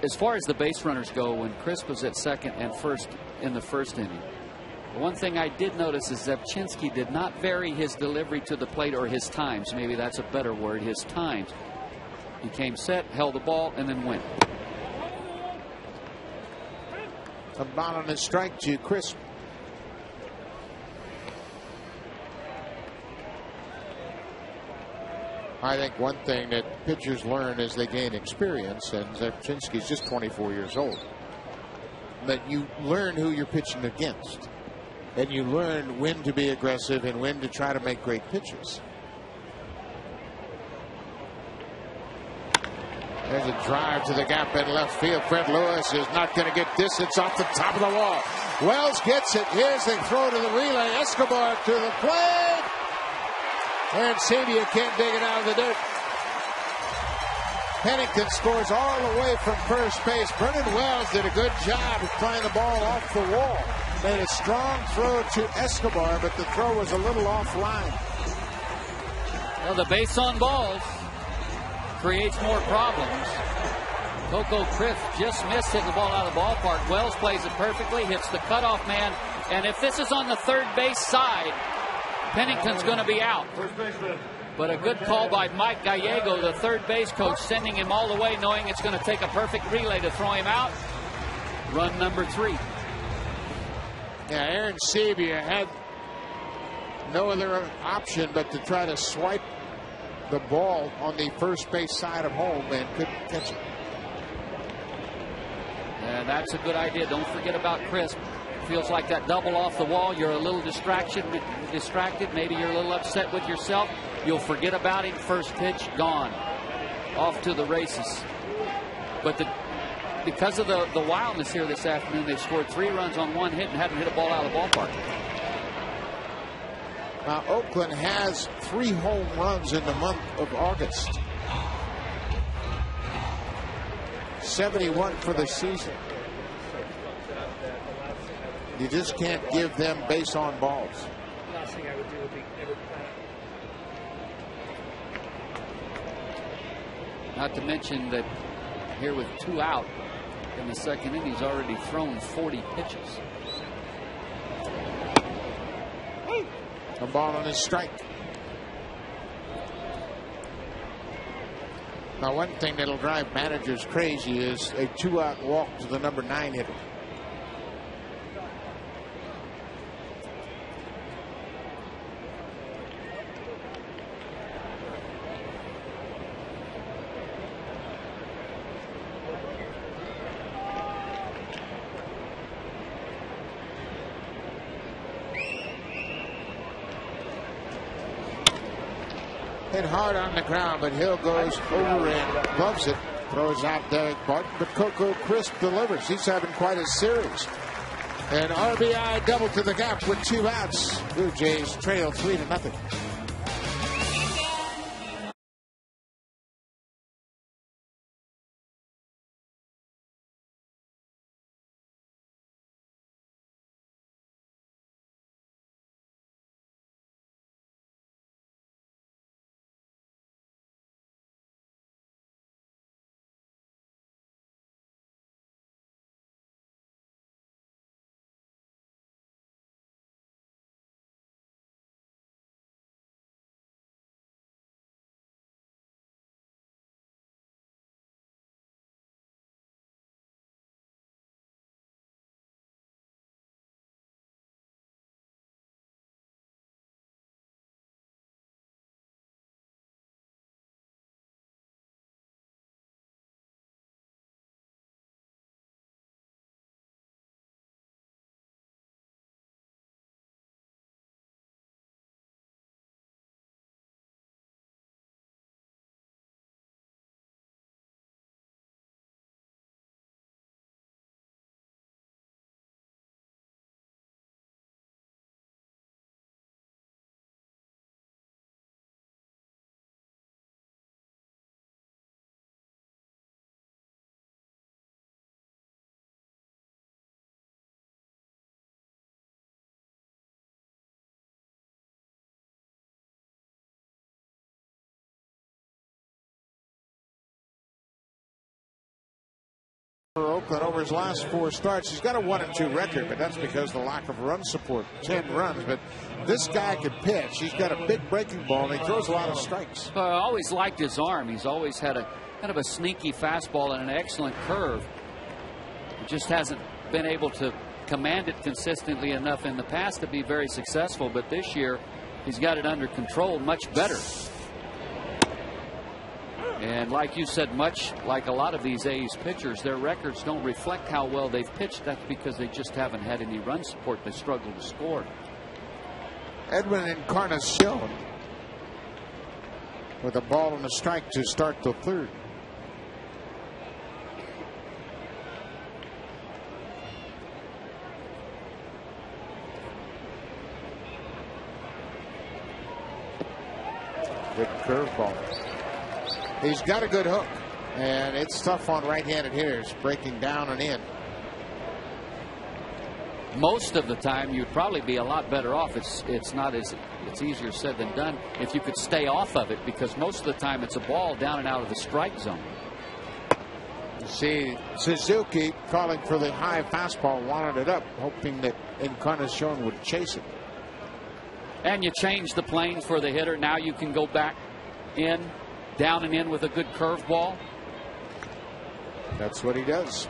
As far as the base runners go, when Crisp was at second and first in the first inning, one thing I did notice is Zebchinski did not vary his delivery to the plate, or his times. Maybe that's a better word, his times. He came set, held the ball, and then went. A ball on his strike to Crisp. I think one thing that pitchers learn as they gain experience, and Zebchinski's just 24 years old, that you learn who you're pitching against. And you learn when to be aggressive and when to try to make great pitches. There's a drive to the gap in left field. Fred Lewis is not going to get this. It's off the top of the wall. Wells gets it. Here's the throw to the relay. Escobar to the plate. And Sabia can't dig it out of the dirt. Pennington scores all the way from first base. Brennan Wells did a good job of playing the ball off the wall. Made a strong throw to Escobar, but the throw was a little offline. Well, the base on balls creates more problems. Coco Crisp just missed hitting the ball out of the ballpark. Wells plays it perfectly, hits the cutoff man And if this is on the third base side, Pennington's going to be out. But a good call by Mike Gallego, the third base coach, sending him all the way, knowing it's going to take a perfect relay to throw him out. Run number 3. Yeah, Aaron Sabia had no other option but to try to swipe the ball on the first base side of home and couldn't catch it. And that's a good idea. Don't forget about Crisp. Feels like that double off the wall. You're a little distracted. Maybe you're a little upset with yourself. You'll forget about him. First pitch, gone. Off to the races. But because of the wildness here this afternoon, they've scored 3 runs on 1 hit and haven't hit a ball out of the ballpark. Now, Oakland has 3 home runs in the month of August. 71 for the season. You just can't give them base on balls. Last thing I would do would be ever Not to mention that here with 2 out in the second inning, he's already thrown 40 pitches. A ball on his strike. Now, one thing that'll drive managers crazy is a 2-out walk to the number 9 hitter. Hit hard on the ground, but Hill goes over and gloves it. Throws out Derek Barton, but Coco Crisp delivers. He's having quite a series. An RBI double to the gap with 2 outs. Blue Jays trail 3-0. For Oakland over his last 4 starts, he's got a 1-2 record, but that's because of the lack of run support. 10 runs, but this guy could pitch. He's got a big breaking ball, and he throws a lot of strikes. I always liked his arm. He's always had a kind of a sneaky fastball and an excellent curve. He just hasn't been able to command it consistently enough in the past to be very successful, but this year he's got it under control much better. And like you said, much like a lot of these A's pitchers, their records don't reflect how well they've pitched. That's because they just haven't had any run support. They struggle to score. Edwin Encarnacion with a ball and a strike to start the 3rd. Good curveball. He's got a good hook, and it's tough on right-handed hitters, breaking down and in. Most of the time, you'd probably be a lot better off. It's easier said than done if you could stay off of it, because most of the time it's a ball down and out of the strike zone. See Suzuki calling for the high fastball, wanted it up, hoping that Encarnacion would chase it. And you change the planes for the hitter. Now you can go back in, down and in with a good curveball. That's what he does.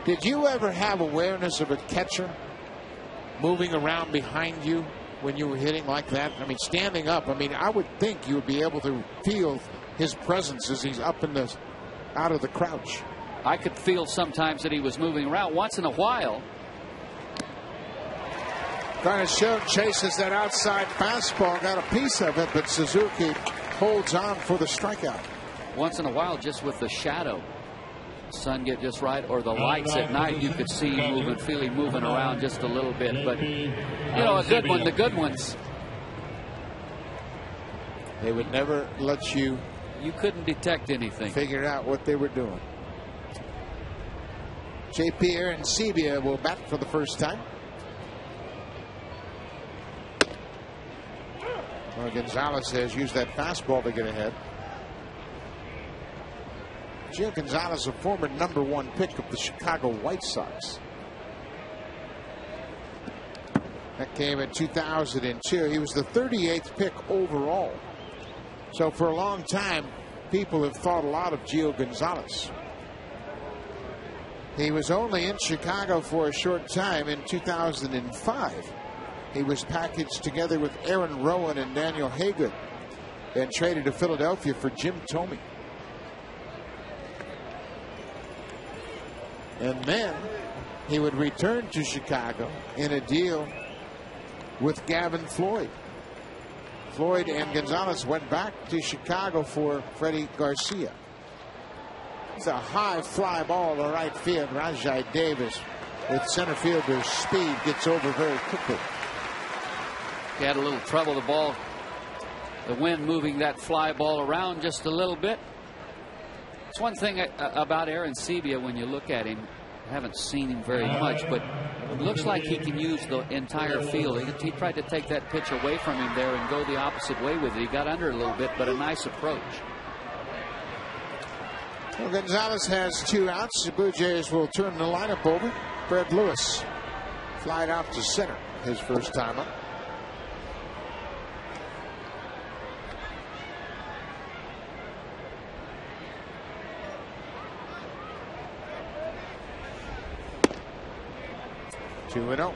Did you ever have awareness of a catcher moving around behind you when you were hitting like that? I mean, standing up. I mean, I would think you would be able to feel his presence as he's up in the out of the crouch. I could feel sometimes that he was moving around once in a while. Encarnacion chases that outside fastball, got a piece of it, but Suzuki holds on for the strikeout. Once in a while, just with the shadow, sun get just right, or the lights at night, you could see him moving, feel him moving around just a little bit. But you know, a good one, the good ones, they would never let you couldn't detect anything, figure out what they were doing. JP Arencibia will bat for the first time. Well, Gonzalez has used that fastball to get ahead. Gio Gonzalez, a former #1 pick of the Chicago White Sox. That came in 2002. He was the 38th pick overall. So for a long time, people have thought a lot of Gio Gonzalez. He was only in Chicago for a short time in 2005. He was packaged together with Aaron Rowan and Daniel Haygood and traded to Philadelphia for Jim Thome. And then he would return to Chicago in a deal with Gavin Floyd. Floyd and Gonzalez went back to Chicago for Freddie Garcia. It's a high fly ball to right field. Rajai Davis, with center fielder's speed, gets over very quickly. he had a little trouble. The ball, the wind moving that fly ball around just a little bit. It's one thing about Arencibia when you look at him. I haven't seen him very much, but it looks like he can use the entire field. He tried to take that pitch away from him there and go the opposite way with it. He got under a little bit, but a nice approach. Well, Gonzalez has 2 outs. The Blue Jays will turn the lineup over. Fred Lewis flied out to center his first time up. Two and 0.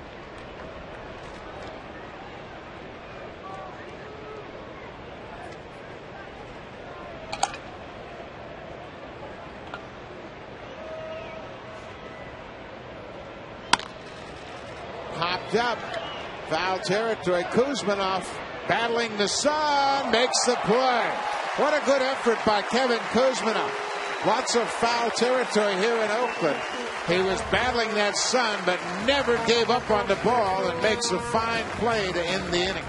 Popped up. Foul territory. Kuzmanov battling the sun. Makes the play. What a good effort by Kevin Kuzmanov. Lots of foul territory here in Oakland. He was battling that sun, but never gave up on the ball and makes a fine play to end the inning.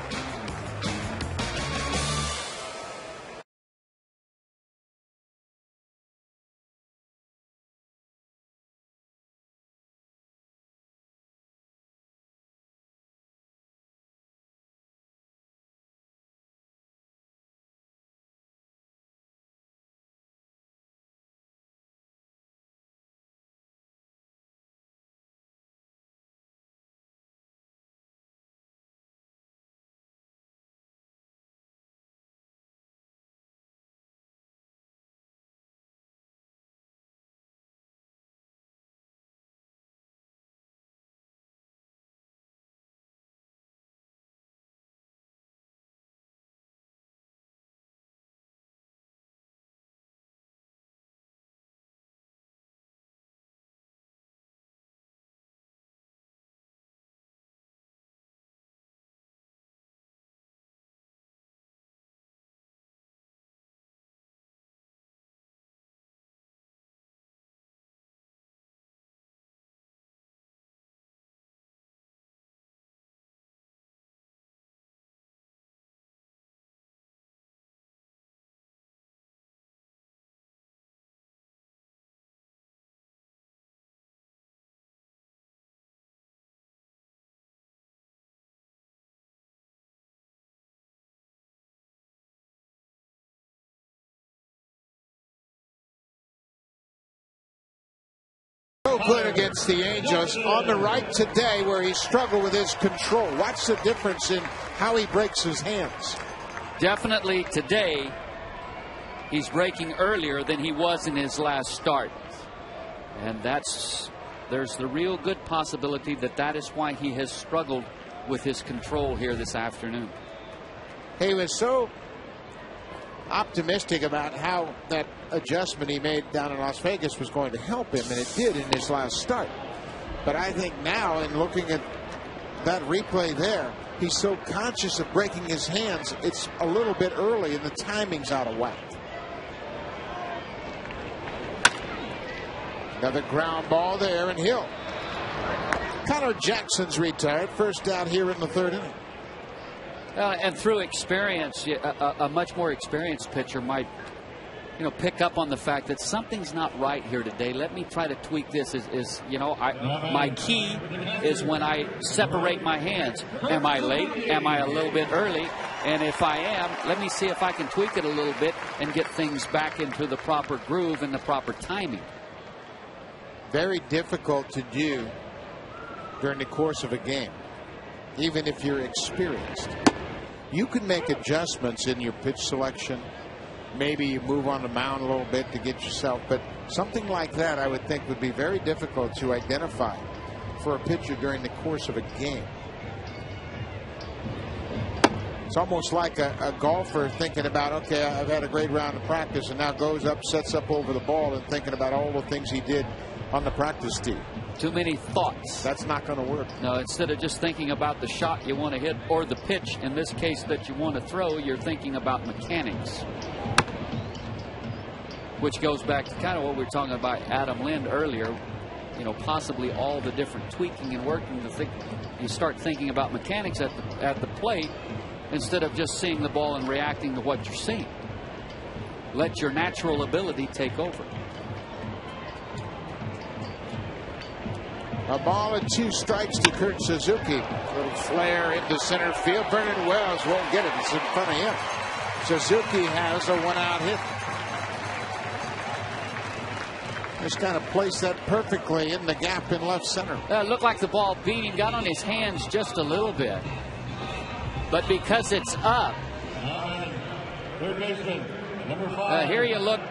good against the Angels. On the right today where he struggled with his control. Watch the difference in how he breaks his hands. Definitely today, he's breaking earlier than he was in his last start. And there's the real good possibility that is why he has struggled with his control here this afternoon. He was so optimistic about how that adjustment he made down in Las Vegas was going to help him, and it did in his last start. But I think now, in looking at that replay there, he's so conscious of breaking his hands, it's a little bit early and the timing's out of whack. Another ground ball there, and Hill. Connor Jackson's retired. First out here in the third inning. And through experience, a much more experienced pitcher might, pick up on the fact that something's not right here today. Let me try to tweak this. My key is when I separate my hands. Am I late? Am I a little bit early? And if I am, let me see if I can tweak it a little bit and get things back into the proper groove and the proper timing. Very difficult to do during the course of a game, even if you're experienced. You can make adjustments in your pitch selection. Maybe you move on the mound a little bit to get yourself, but something like that I would think would be very difficult to identify for a pitcher during the course of a game. It's almost like a golfer thinking about, okay, I've had a great round of practice, and now goes up, sets up over the ball and thinking about all the things he did on the practice tee. Too many thoughts. That's not going to work. No, instead of just thinking about the shot you want to hit or the pitch, in this case, that you want to throw, you're thinking about mechanics. Which goes back to kind of what we were talking about Adam Lind earlier. Possibly all the different tweaking and working. You start thinking about mechanics at the plate instead of just seeing the ball and reacting to what you're seeing. Let your natural ability take over. A ball and 2 strikes to Kurt Suzuki. Little flare into center field. Vernon Wells won't get it. It's in front of him. Suzuki has a 1-out hit. Just kind of placed that perfectly in the gap in left center. It looked like the ball beat him, got on his hands just a little bit. But because it's up, Third baseman, number 5. here you look.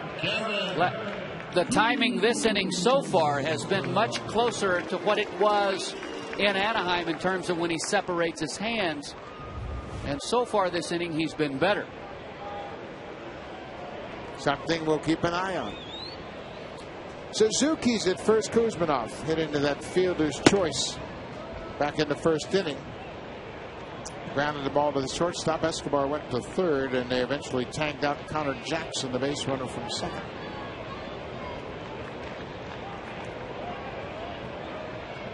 The timing this inning so far has been much closer to what it was in Anaheim in terms of when he separates his hands. And so far this inning, he's been better. Something we'll keep an eye on. Suzuki's at first. Kuzmanov hit into that fielder's choice back in the first inning. Grounded the ball to the shortstop. Escobar went to third, and they eventually tagged out Connor Jackson, the base runner, from second.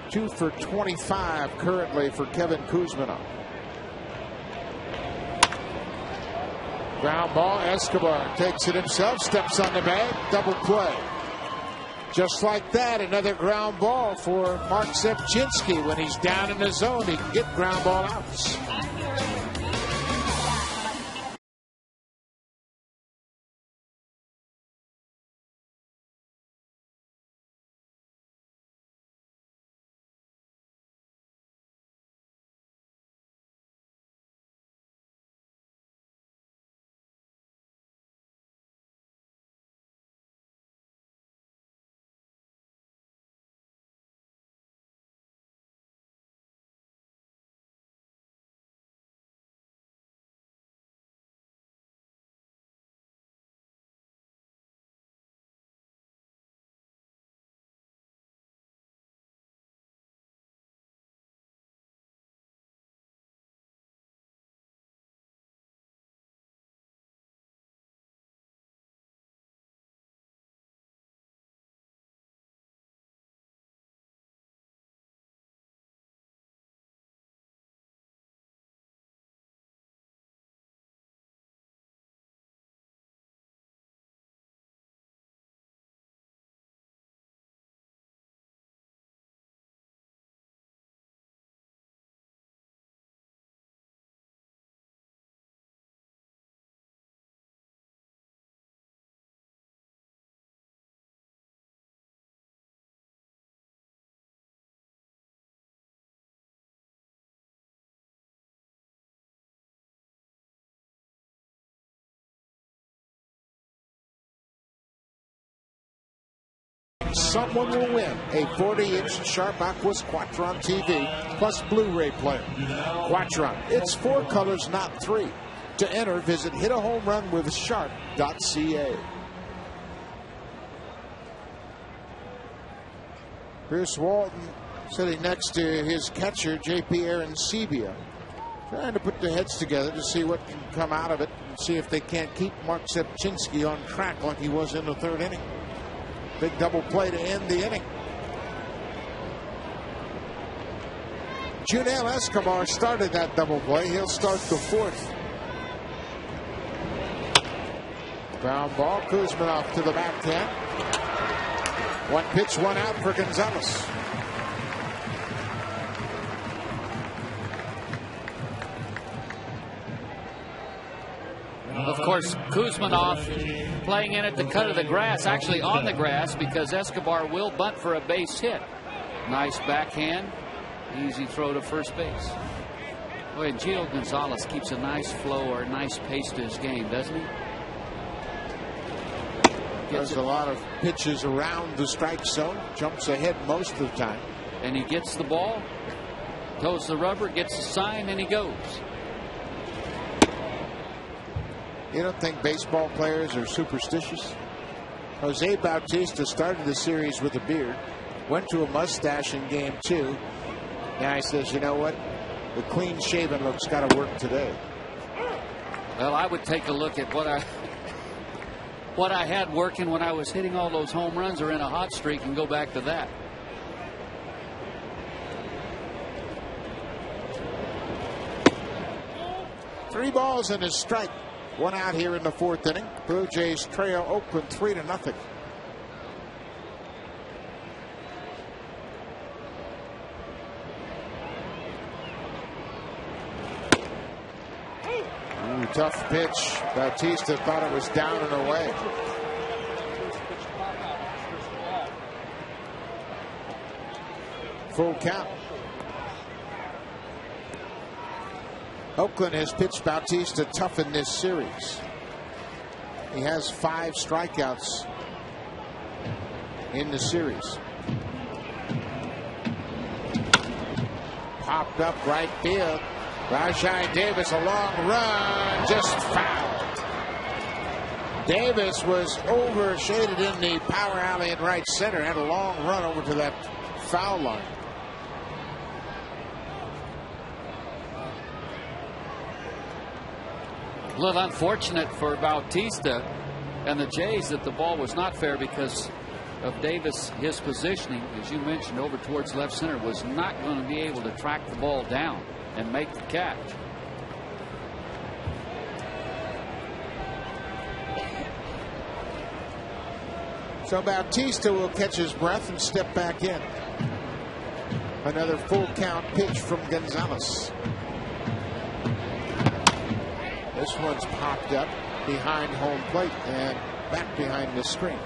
Two for 25 currently for Kevin Kuzmanov. Ground ball. Escobar takes it himself, steps on the bag, double play. Just like that, another ground ball for Mark Zepchinski. When he's down in the zone, he can get ground ball outs. someone will win a 40-inch Sharp Aquas Quatron TV plus Blu-ray player. Quatron, it's 4 colors, not 3. To enter, visit hitahomerunwithsharp.ca. Bruce Walton sitting next to his catcher, J.P. Arancibia, trying to put their heads together to see what can come out of it and see if they can't keep Mark Sepchinski on track like he was in the 3rd inning. Big double play to end the inning. Junel Escobar started that double play. He'll start the 4th. Ground ball. Kuzmanov to the backhand. 1 pitch, 1 out for Gonzalez. Of course, Kuzmanov playing in at the cut of the grass, actually on the grass, because Escobar will bunt for a base hit. Nice backhand. Easy throw to first base. Boy, Gio Gonzalez keeps a nice flow or a nice pace to his game, doesn't he? Does a lot of pitches around the strike zone. Jumps ahead most of the time. And he gets the ball, toes the rubber, gets the sign, and he goes. You don't think baseball players are superstitious? Jose Bautista started the series with a beard, went to a mustache in game 2. Now he says, you know what? The clean shaven look's got to work today. Well, I would take a look at what I had working when I was hitting all those home runs or in a hot streak and go back to that. Three balls and a strike. 1 out here in the 4th inning. Blue Jays trail Oakland 3-0. Tough pitch. Bautista thought it was down and away. Full count. Oakland has pitched Bautista tough in this series. He has 5 strikeouts in the series. Popped up right field. Rajai Davis, a long run, just fouled. Davis was overshaded in the power alley in right center, had a long run over to that foul line. A little unfortunate for Bautista and the Jays that the ball was not fair because of Davis. His positioning, as you mentioned, over towards left center, was not going to be able to track the ball down and make the catch. So Bautista will catch his breath and step back in. Another full count pitch from Gonzalez. This one's popped up behind home plate and back behind the screen.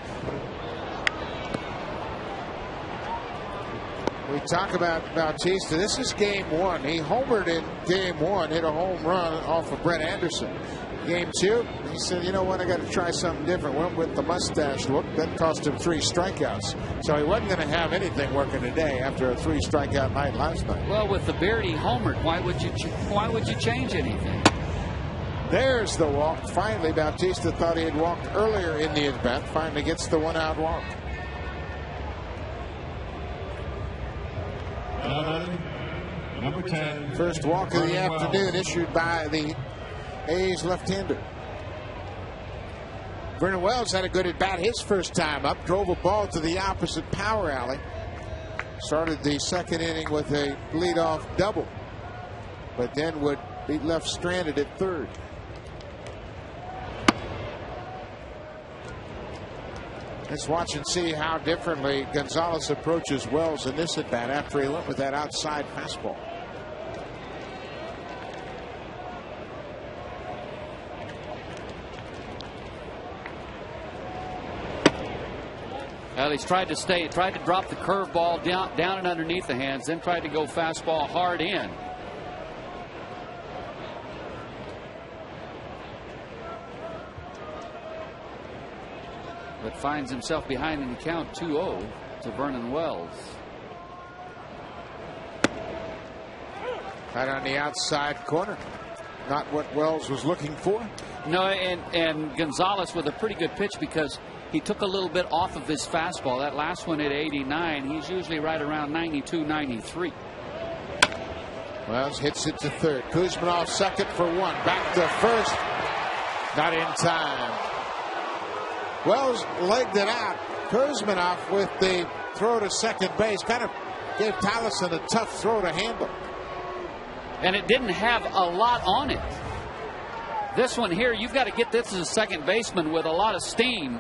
We talk about Bautista. This is game 1. He homered in game 1, hit a home run off of Brett Anderson. Game 2, he said, you know what, I got to try something different. Went with the mustache look. That cost him 3 strikeouts. So he wasn't going to have anything working today after a 3 strikeout night last night. Well, with the beard he homered. Why would you change anything? There's the walk. Finally, Bautista thought he had walked earlier in the at-bat. Finally gets the 1-out walk. Number 10. First walk of the afternoon issued by the A's left-hander. Vernon Wells had a good at-bat his first time up. Drove a ball to the opposite power alley. Started the 2nd inning with a leadoff double. But then would be left stranded at 3rd. Let's watch and see how differently Gonzalez approaches Wells in this at-bat after he went with that outside fastball. Well, he's tried to drop the curveball down and underneath the hands, then tried to go fastball hard in. but finds himself behind in the count 2-0 to Vernon Wells. Right on the outside corner. Not what Wells was looking for. No, and Gonzalez with a pretty good pitch because he took a little bit off of his fastball. That last one at 89, he's usually right around 92, 93. Wells hits it to third. Kuzmanov second for one. Back to first. Not in time. Wells legged it out. Kuzmanov with the throw to second base kind of gave Tolleson a tough throw to handle. And it didn't have a lot on it. This one here, you've got to get this as a second baseman with a lot of steam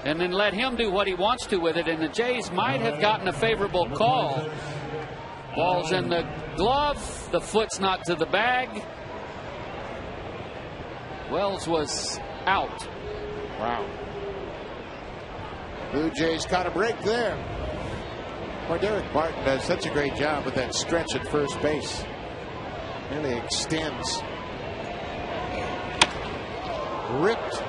and then let him do what he wants to with it. And the Jays might have gotten a favorable call. Ball's in the glove. The foot's not to the bag. Wells was out. Wow. Blue Jays caught a break there. Boy, Derek Barton does such a great job with that stretch at first base. Really extends. Ripped.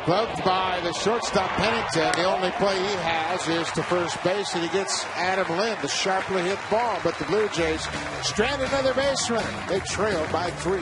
Gloved by the shortstop Pennington. The only play he has is to first base, and he gets Adam Lind, a sharply hit ball. But the Blue Jays strand another base runner. They trail by 3.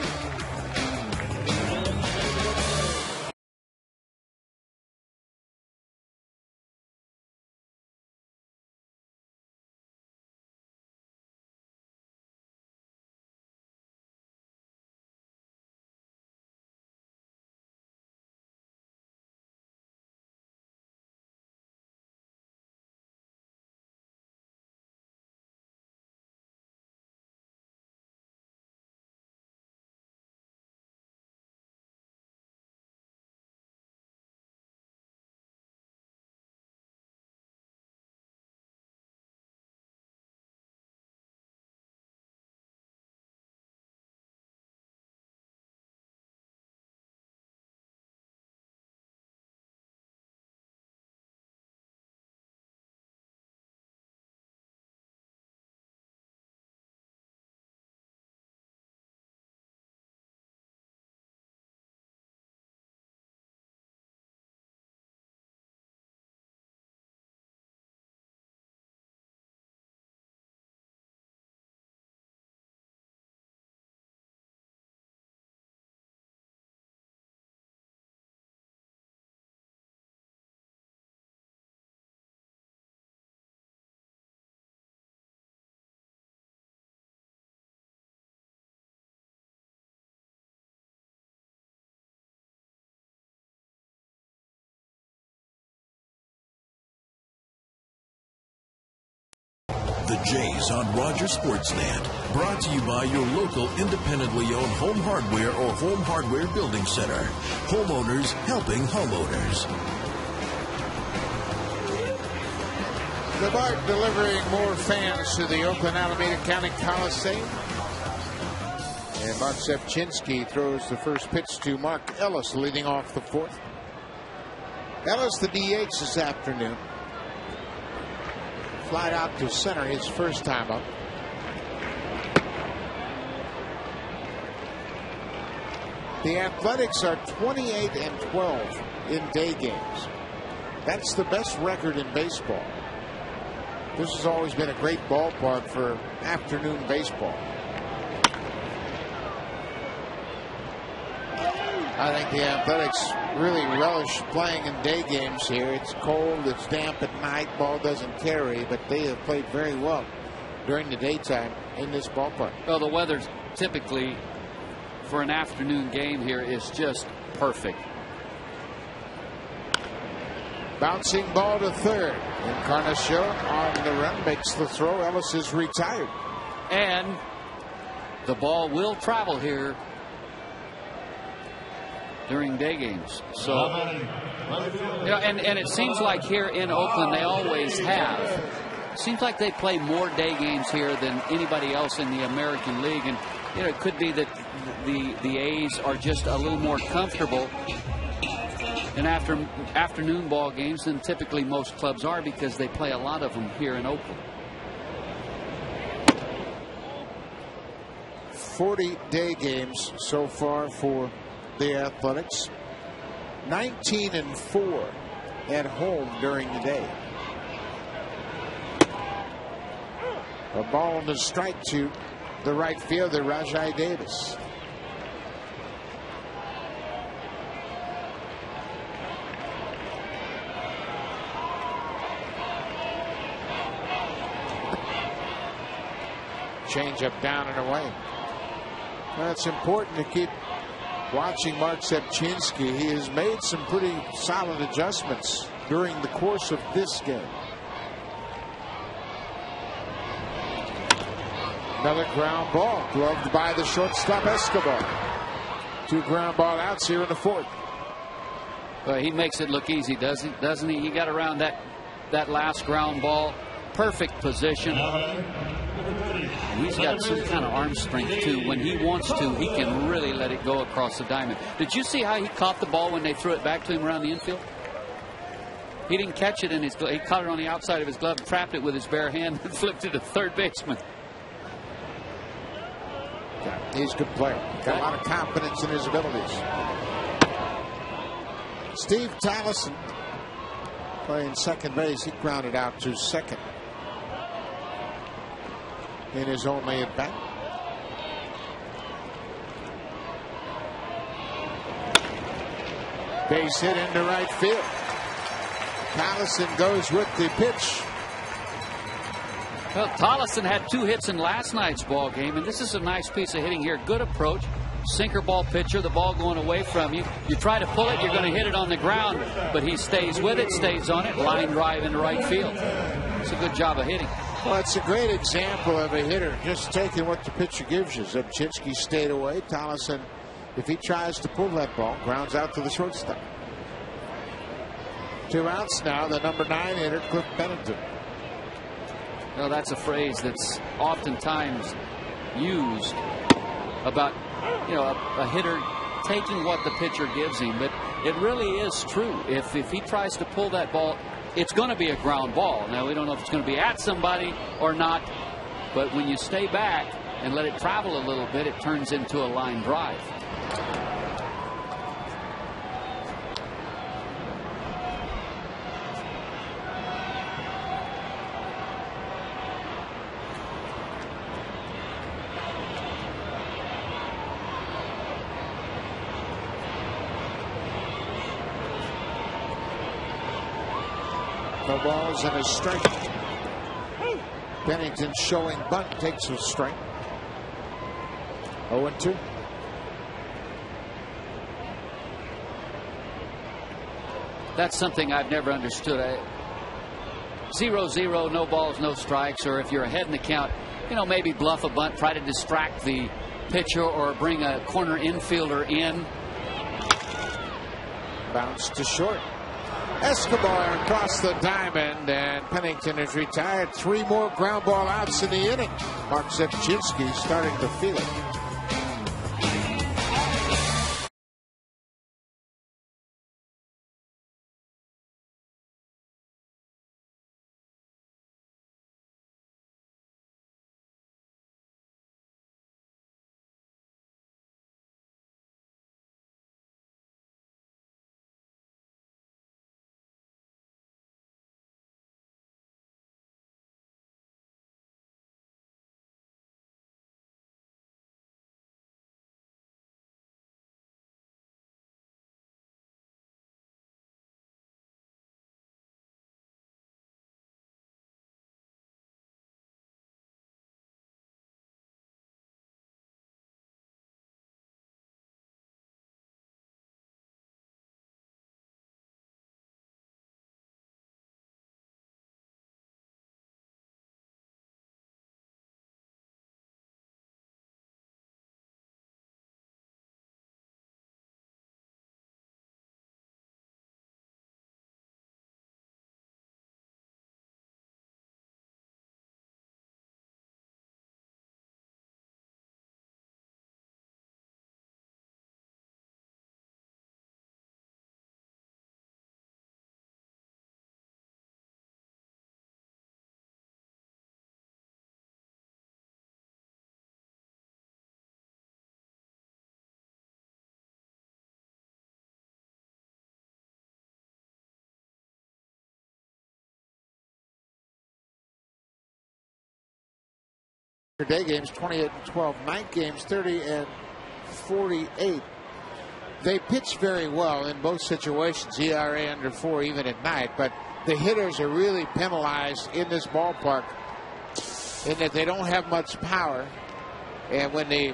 The Jays on Rogers Sportsnet. Brought to you by your local independently owned home hardware or home hardware building center. Homeowners helping homeowners. The Bart delivering more fans to the Oakland Alameda County Coliseum. And Mark Sepchinski throws the first pitch to Mark Ellis, leading off the fourth. Ellis, the DH this afternoon. Flied out to center his first time up. The Athletics are 28-12 in day games. That's the best record in baseball. This has always been a great ballpark for afternoon baseball. I think the Athletics really relish playing in day games here. It's cold, it's damp at night, ball doesn't carry, but they have played very well during the daytime in this ballpark. Well, the weather typically for an afternoon game here is just perfect. Bouncing ball to third. Encarnacion on the run makes the throw. Ellis is retired. And the ball will travel here during day games. So, you know, and it seems like here in Oakland they always have. Seems like they play more day games here than anybody else in the American League. And, you know, it could be that the A's are just a little more comfortable in afternoon ball games than typically most clubs are, because they play a lot of them here in Oakland. 40 day games so far for the Athletics. 19-4 at home during the day. A ball on the strike to the right fielder, Rajai Davis. Change up, down and away. Well, it's important to keep watching Mark Sepchinski. He has made some pretty solid adjustments during the course of this game. Another ground ball, gloved by the shortstop Escobar. 2 ground ball outs here in the 4th. Well, he makes it look easy, doesn't he? He got around that last ground ball, perfect position. And he's got some kind of arm strength too. When he wants to, he can really let it go across the diamond. Did you see how he caught the ball when they threw it back to him around the infield? He didn't catch it in his glove. He caught it on the outside of his glove, trapped it with his bare hand, and flipped it to third baseman. He's a good player. Got a lot of confidence in his abilities. Steve Tallison playing second base. He grounded out to second in his only at bat. Base hit into right field. Tallison goes with the pitch. Well, Tallison had 2 hits in last night's ball game, and this is a nice piece of hitting here. Good approach, sinker ball pitcher, the ball going away from you. You try to pull it, you're going to hit it on the ground, but he stays with it, stays on it, line drive into right field. It's a good job of hitting. Well, it's a great example of a hitter just taking what the pitcher gives you. Zebchinski stayed away. Tallison, if he tries to pull that ball, grounds out to the shortstop. 2 outs now. The number 9 hitter, Cliff Pennington. Well, that's a phrase that's oftentimes used about, a hitter taking what the pitcher gives him, but it really is true. If he tries to pull that ball, it's going to be a ground ball. Now, we don't know if it's going to be at somebody or not, but when you stay back and let it travel a little bit, it turns into a line drive. No balls and a strike. Pennington showing bunt, takes a strike. 0-2. That's something I've never understood. 0-0, no balls, no strikes, or if you're ahead in the count, maybe bluff a bunt, try to distract the pitcher or bring a corner infielder in. Bounce to short. Escobar across the diamond, and Pennington is retired. 3 more ground ball outs in the inning. Mark Zebchinski starting to feel it. Day games 28-12, night games 30-48. They pitch very well in both situations, ERA under 4 even at night, but the hitters are really penalized in this ballpark in that they don't have much power, and when the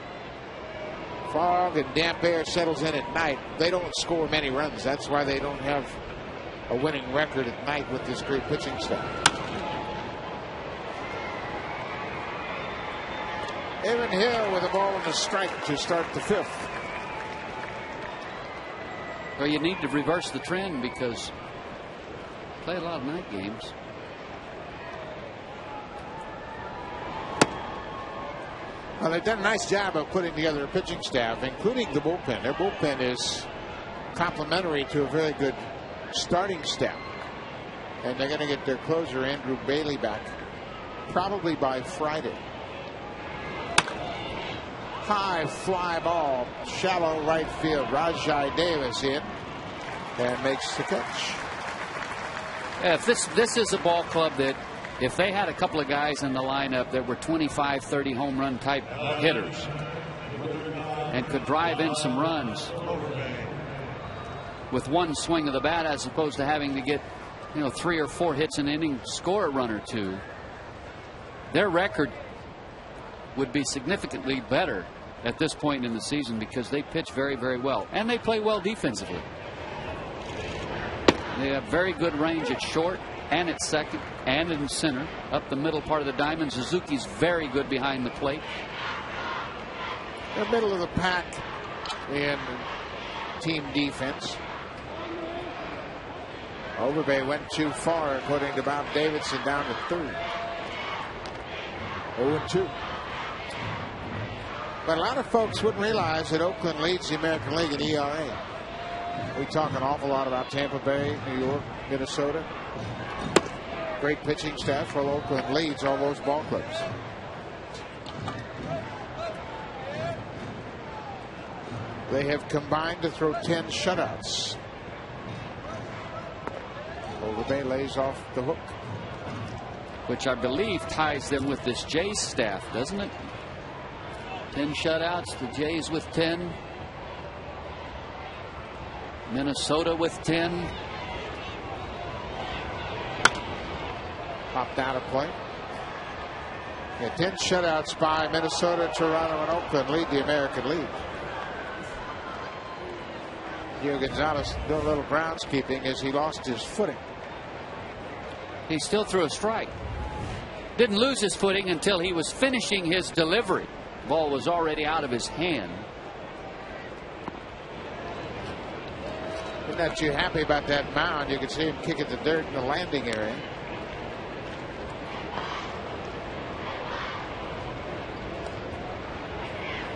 fog and damp air settles in at night, they don't score many runs. That's why they don't have a winning record at night with this great pitching staff. Evan Hill with a ball and a strike to start the 5th. Well, you need to reverse the trend because play a lot of night games. Well, they've done a nice job of putting together a pitching staff, including the bullpen. Their bullpen is complementary to a very good starting staff. And they're going to get their closer, Andrew Bailey, back probably by Friday. High fly ball, shallow right field. Rajai Davis in and makes the catch. Yeah, if this is a ball club that if they had a couple of guys in the lineup that were 25, 30 home run type hitters and could drive in some runs with one swing of the bat as opposed to having to get 3 or 4 hits an inning, score a run or two, their record would be significantly better at this point in the season because they pitch very, very well and they play well defensively. They have very good range at short and at second and in center. Up the middle part of the diamond, Suzuki's very good behind the plate. The middle of the pack in team defense. Overbay went too far, according to Bob Davidson, down to 3rd. 0-2. But a lot of folks wouldn't realize that Oakland leads the American League in ERA. We talk an awful lot about Tampa Bay, New York, Minnesota. Great pitching staff. Well, Oakland leads all those ball clubs. They have combined to throw 10 shutouts. Overbay lays off the hook, which I believe ties them with this Jays staff, doesn't it? 10 shutouts, the Jays with 10, Minnesota with 10. Popped out of play. Yeah, 10 shutouts by Minnesota, Toronto, and Oakland lead the American League. Gio Gonzalez doing a little groundskeeping as he lost his footing. He still threw a strike. Didn't lose his footing until he was finishing his delivery. Ball was already out of his hand. Isn't that too happy about that mound? You can see him kicking the dirt in the landing area.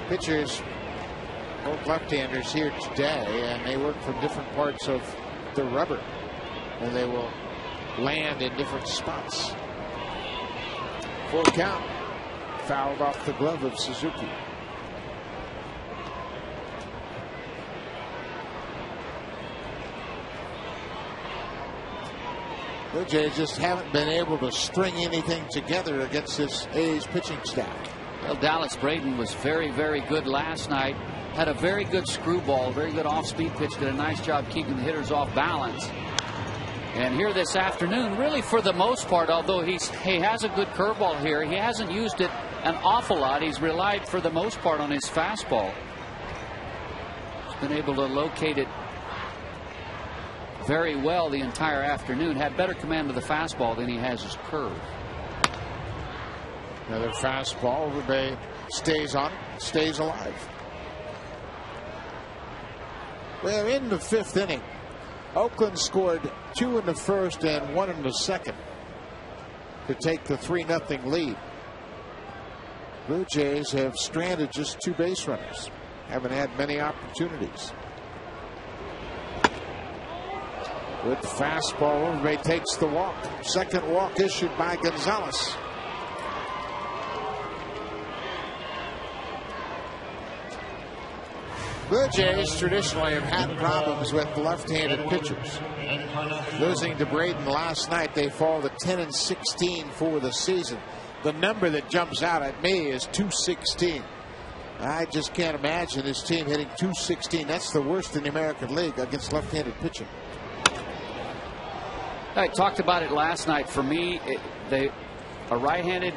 Pitchers, both left-handers here today, and they work from different parts of the rubber, and they will land in different spots. Full count. Fouled off the glove of Suzuki. Blue Jays just haven't been able to string anything together against this A's pitching staff. Well, Dallas Braden was very, very good last night. Had a very good screwball, very good off-speed pitch. Did a nice job keeping the hitters off balance. And here this afternoon, really for the most part, although he has a good curveball here, he hasn't used it an awful lot. He's relied for the most part on his fastball. He's been able to locate it very well the entire afternoon. Had better command of the fastball than he has his curve. Another fastball. Overbay stays on it, stays alive. We're in the 5th inning. Oakland scored 2 in the first and 1 in the second to take the 3-0 lead. Blue Jays have stranded just 2 base runners. Haven't had many opportunities. With the fastball, Overbay takes the walk. Second walk issued by Gonzalez. Blue Jays traditionally have had problems with left-handed pitchers. Losing to Braden last night, they fall to 10-16 for the season. The number that jumps out at me is 216. I just can't imagine this team hitting 216. That's the worst in the American League against left-handed pitching. I talked about it last night. For me, a right-handed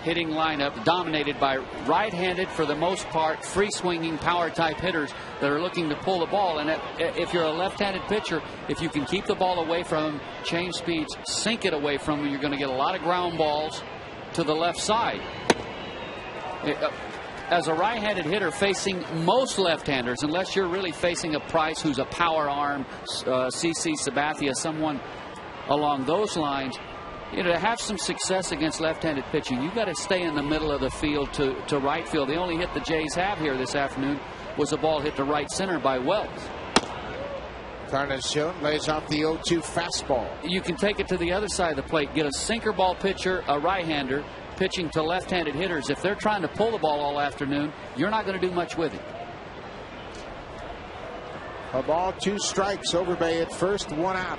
hitting lineup dominated by right-handed, for the most part, free-swinging power-type hitters that are looking to pull the ball. And if you're a left-handed pitcher, if you can keep the ball away from him, change speeds, sink it away from him, you're going to get a lot of ground balls to the left side. As a right-handed hitter facing most left-handers, unless you're really facing a Price who's a power arm, CC Sabathia, someone along those lines, to have some success against left-handed pitching, you've got to stay in the middle of the field to right field. The only hit the Jays have here this afternoon was a ball hit to right center by Wells. Encarnacion lays off the 0-2 fastball. You can take it to the other side of the plate, get a sinker ball pitcher, a right-hander, pitching to left-handed hitters. If they're trying to pull the ball all afternoon, you're not going to do much with it. A ball, 2 strikes. Overbay at first, 1 out.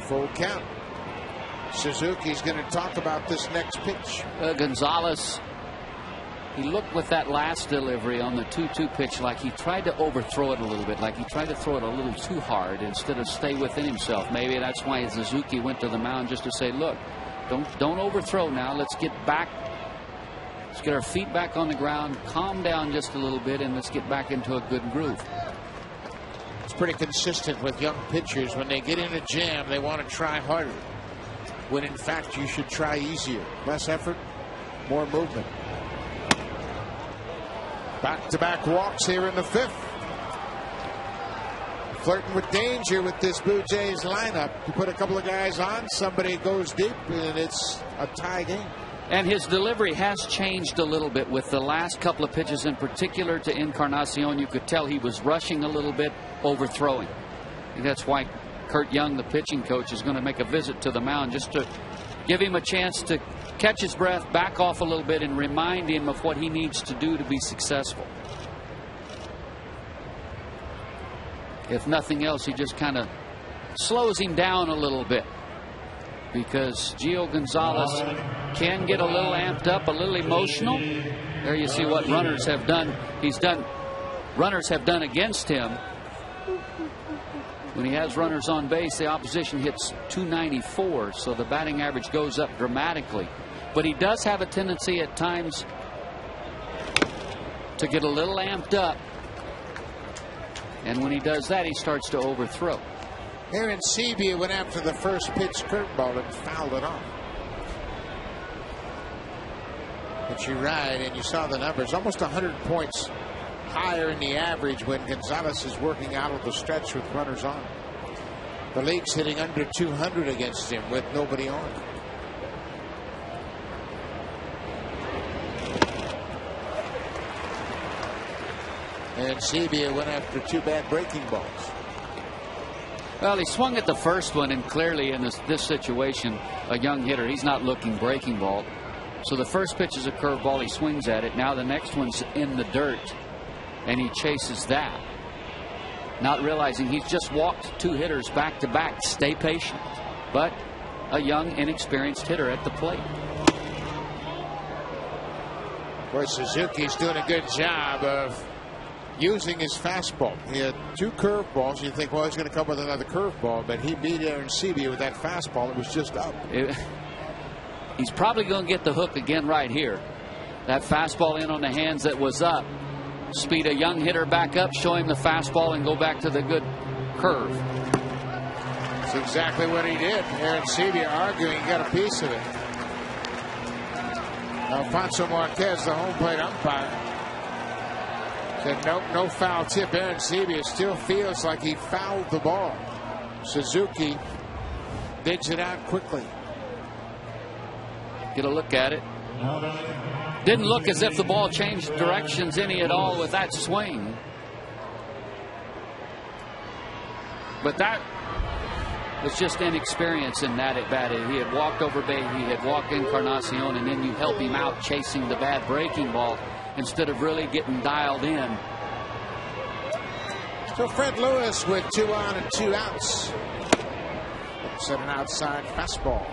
Full count. Suzuki's going to talk about this next pitch. Gonzalez, he looked with that last delivery on the 2-2 pitch like he tried to overthrow it a little bit, like he tried to throw it a little too hard instead of stay within himself. Maybe that's why Suzuki went to the mound, just to say, look, don't overthrow now. Let's get back. Let's get our feet back on the ground, calm down just a little bit, and let's get back into a good groove. It's pretty consistent with young pitchers. When they get in a jam, they want to try harder, when in fact you should try easier. Less effort, more movement. Back-to-back walks here in the 5th. Flirting with danger with this Blue Jays lineup. You put a couple of guys on, somebody goes deep, and it's a tie game. And his delivery has changed a little bit with the last couple of pitches, in particular to Encarnacion. You could tell he was rushing a little bit, overthrowing. And that's why Kurt Young, the pitching coach, is going to make a visit to the mound just to give him a chance to catch his breath, back off a little bit, and remind him of what he needs to do to be successful. If nothing else, he just kind of slows him down a little bit, because Gio Gonzalez can get a little amped up, a little emotional. There you see what runners have done. Runners have done against him. When he has runners on base, the opposition hits .294, so the batting average goes up dramatically. But he does have a tendency at times to get a little amped up, and when he does that, he starts to overthrow. Aaron Sebia went after the first pitch curveball and fouled it off. But you're right, and you saw the numbers. Almost 100 points higher in the average when Gonzalez is working out of the stretch with runners on. The league's hitting under 200 against him with nobody on. And Sebia went after 2 bad breaking balls. Well, he swung at the first one, and clearly in this situation, a young hitter, he's not looking breaking ball. So the first pitch is a curveball. He swings at it. Now the next one's in the dirt, and he chases that, not realizing he's just walked 2 hitters back to back. Stay patient. But a young, inexperienced hitter at the plate. Boy, Suzuki's doing a good job of using his fastball. He had 2 curveballs. You think, well, he's going to come with another curveball, but he beat Aaron Sebia with that fastball. It was just up. He's probably going to get the hook again right here. That fastball in on the hands that was up. Speed a young hitter back up, show him the fastball, and go back to the good curve. That's exactly what he did. Aaron Sebia arguing, he got a piece of it. Alfonso Marquez, the home plate umpire, said nope, no foul tip. Aaron Sebia still feels like he fouled the ball. Suzuki digs it out quickly. Get a look at it. Didn't look as if the ball changed directions any at all with that swing. But that was just inexperience in that at bat. He had walked over Bay, he had walked Encarnacion, and then you help him out chasing the bad breaking ball instead of really getting dialed in. So Fred Lewis with 2 on and 2 outs. Looks at an outside fastball.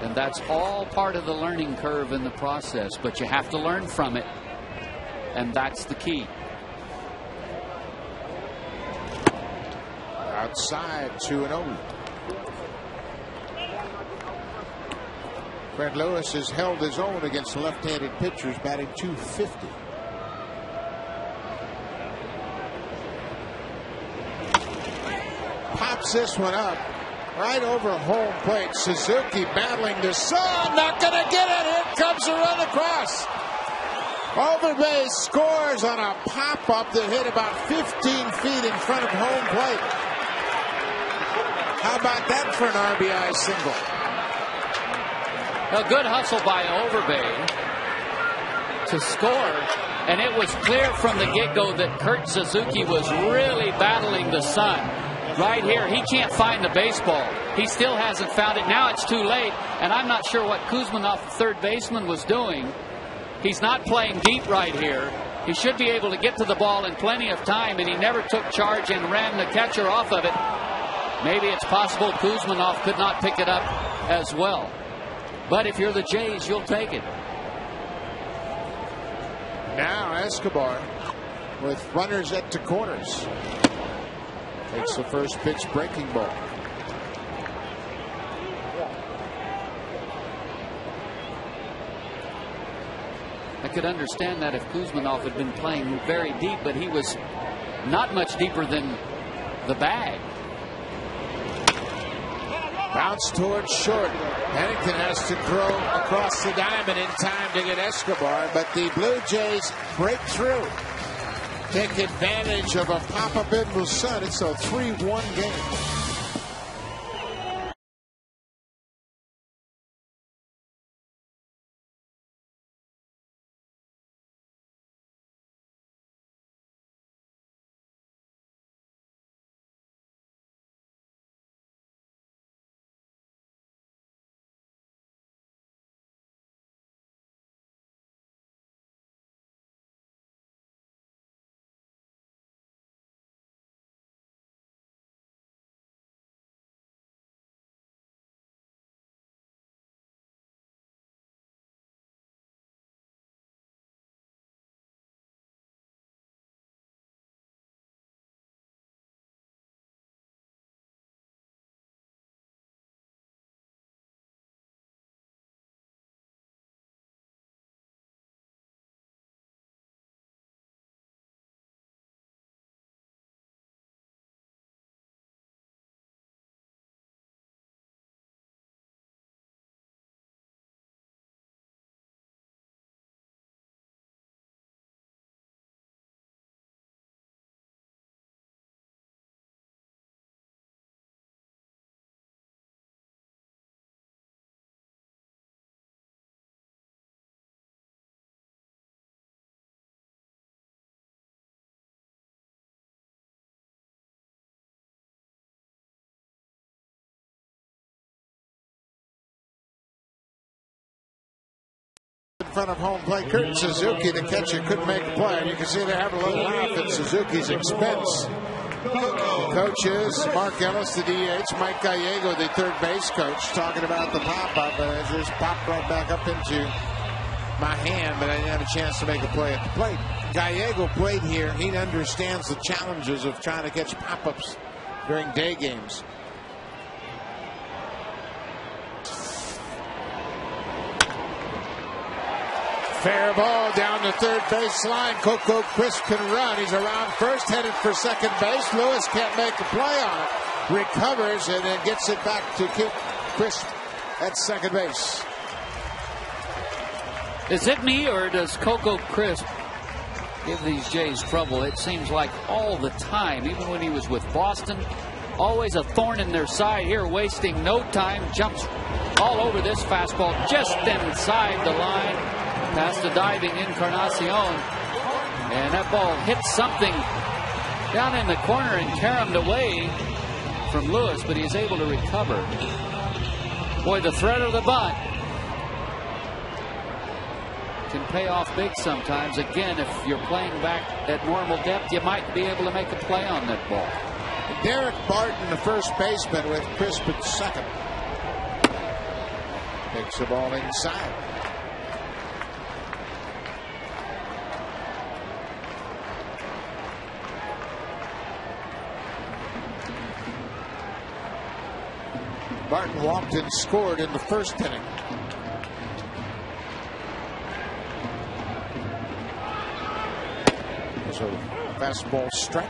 And that's all part of the learning curve in the process, but you have to learn from it, and that's the key. Outside, 2-0. Fred Lewis has held his own against left-handed pitchers, batting .250. Pops this one up right over home plate. Suzuki battling the sun, not going to get it. Here comes a run across. Overbay scores on a pop-up that hit about 15 feet in front of home plate. How about that for an RBI single? A good hustle by Overbay to score, and it was clear from the get-go that Kurt Suzuki was really battling the sun. Right here, he can't find the baseball. He still hasn't found it. Now it's too late, and I'm not sure what Kuzmanov, the third baseman, was doing. He's not playing deep right here. He should be able to get to the ball in plenty of time, and he never took charge and ran the catcher off of it. Maybe it's possible Kuzmanov could not pick it up as well. But if you're the Jays, you'll take it. Now Escobar with runners at the corners. Takes the first pitch breaking ball. I could understand that if Kuzmanov had been playing very deep, but he was not much deeper than the bag. Bounce towards short. Pennington has to throw across the diamond in time to get Escobar, but the Blue Jays break through. Take advantage of a pop-up in the sun. It's a 3-1 game. In front of home plate, Kurt Suzuki, the catcher, couldn't make a play. You can see they have a little laugh at Suzuki's expense. The coaches, Mark Ellis, the DH, Mike Gallego, the third base coach, talking about the pop-up. And it just popped right back up into my hand, but I didn't have a chance to make a play at the plate. Gallego played here. He understands the challenges of trying to catch pop-ups during day games. Fair ball down the third baseline. Coco Crisp can run. He's around first, headed for second base. Lewis can't make a play on it. Recovers and then gets it back to Crisp at second base. Is it me, or does Coco Crisp give these Jays trouble? It seems like all the time, even when he was with Boston, always a thorn in their side. Here, wasting no time, jumps all over this fastball just inside the line. Past the diving Encarnacion, and that ball hit something down in the corner and caromed away from Lewis, but he's able to recover. Boy, the threat of the bunt can pay off big sometimes. Again, if you're playing back at normal depth, you might be able to make a play on that ball. Derek Barton, the first baseman, with Crisp at second. Takes the ball inside. Barton walked and scored in the first inning. There's a fastball strike.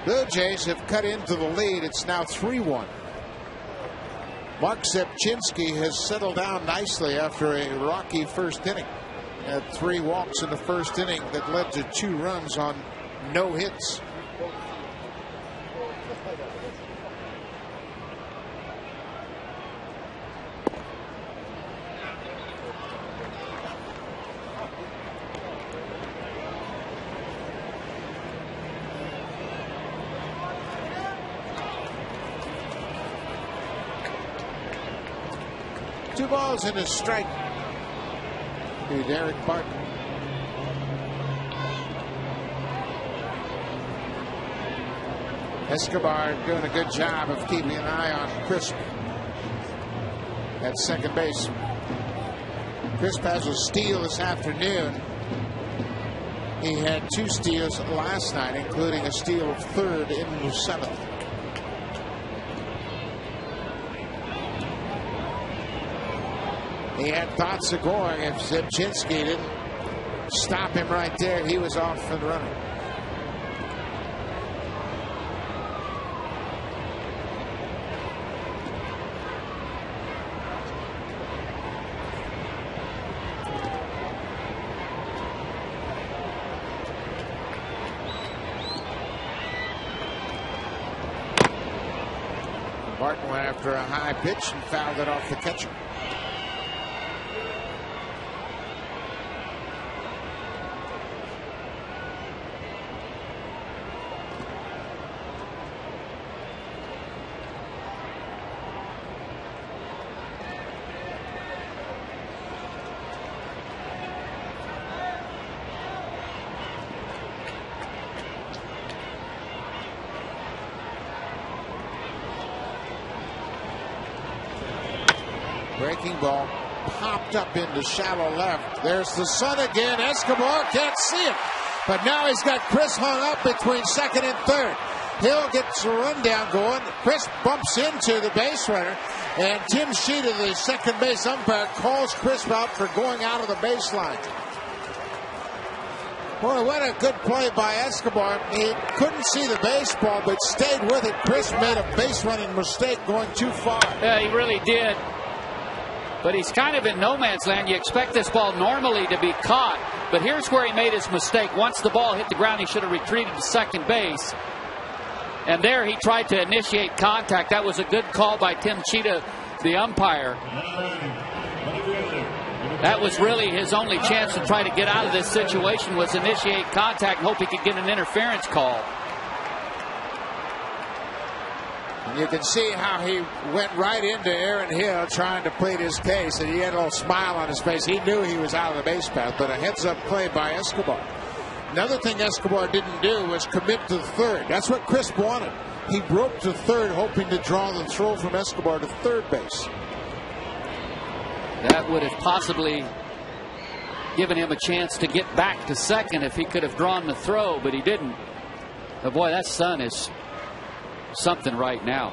Blue Jays have cut into the lead. It's now 3-1. Mark Zepchinski has settled down nicely after a rocky first inning. Had 3 walks in the first inning that led to 2 runs on no hits. Two balls and a strike to Derek Barton. Escobar doing a good job of keeping an eye on Crisp at second base. Crisp has a steal this afternoon. He had 2 steals last night, including a steal of third in the 7th. He had thoughts of going. If Zepchinski didn't stop him right there, he was off and running. Barton went after a high pitch and fouled it off the catcher. Breaking ball popped up into shallow left. There's the sun again. Escobar can't see it, but now he's got Chris hung up between second and third. Hill gets a rundown going. Chris bumps into the base runner, and Tim Sheeta, the second base umpire, calls Chris out for going out of the baseline. Boy, what a good play by Escobar. He couldn't see the baseball, but stayed with it. Chris made a base running mistake going too far. Yeah, he really did. But he's kind of in no man's land. You expect this ball normally to be caught, but here's where he made his mistake. Once the ball hit the ground, he should have retreated to second base. And there he tried to initiate contact. That was a good call by Tim Cheetah, the umpire. That was really his only chance to try to get out of this situation, was initiate contact and hope he could get an interference call. You can see how he went right into Aaron Hill trying to plead his case, and he had a little smile on his face. He knew he was out of the base path, but a heads-up play by Escobar. Another thing Escobar didn't do was commit to third. That's what Chris wanted. He broke to third, hoping to draw the throw from Escobar to third base. That would have possibly given him a chance to get back to second if he could have drawn the throw, but he didn't. But boy, that sun is something right now.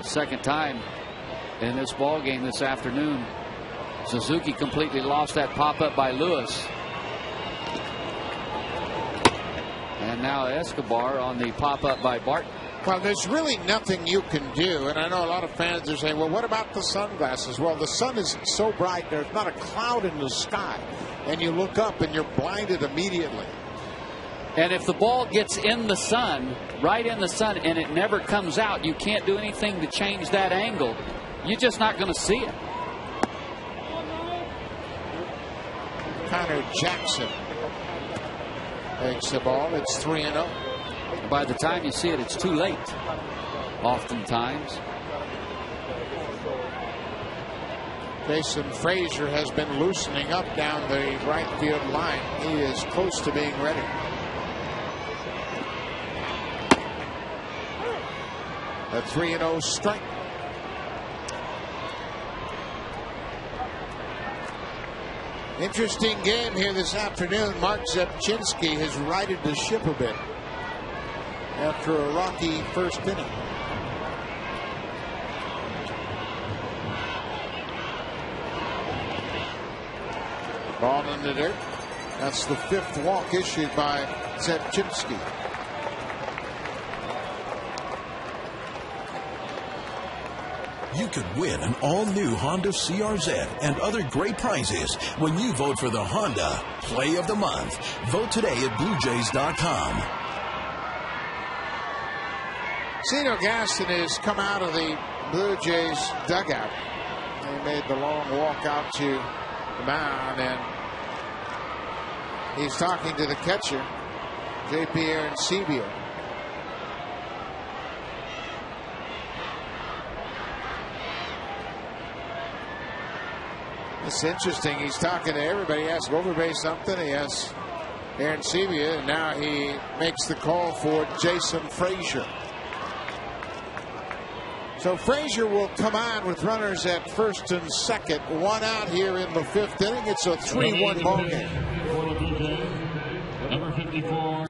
Second time in this ball game this afternoon. Suzuki completely lost that pop-up by Lewis. And now Escobar on the pop-up by Barton. Well, there's really nothing you can do. And I know a lot of fans are saying, well, what about the sunglasses? Well, the sun is so bright, there's not a cloud in the sky. And you look up and you're blinded immediately. And if the ball gets in the sun, right in the sun, and it never comes out, you can't do anything to change that angle. You're just not going to see it. Connor Jackson takes the ball. It's 3-0. by the time you see it, it's too late. Oftentimes. Jason Frazier has been loosening up down the right field line. He is close to being ready. A 3-0 strike. Interesting game here this afternoon. Mark Zepchinski has righted the ship a bit after a rocky first inning. Ball in the dirt. That's the 5th walk issued by Zepchinski. You could win an all-new Honda CRZ and other great prizes when you vote for the Honda Play of the Month. Vote today at BlueJays.com. Cito Gaston has come out of the Blue Jays dugout. He made the long walk out to the mound, and he's talking to the catcher, J.P. Arencibia. It's interesting. He's talking to everybody. He asks Overbay something. He asks Arencibia, and now he makes the call for Jason Frazier. So Frazier will come on with runners at first and second. 1 out here in the 5th inning. It's a 3-1 ball game. Number 54.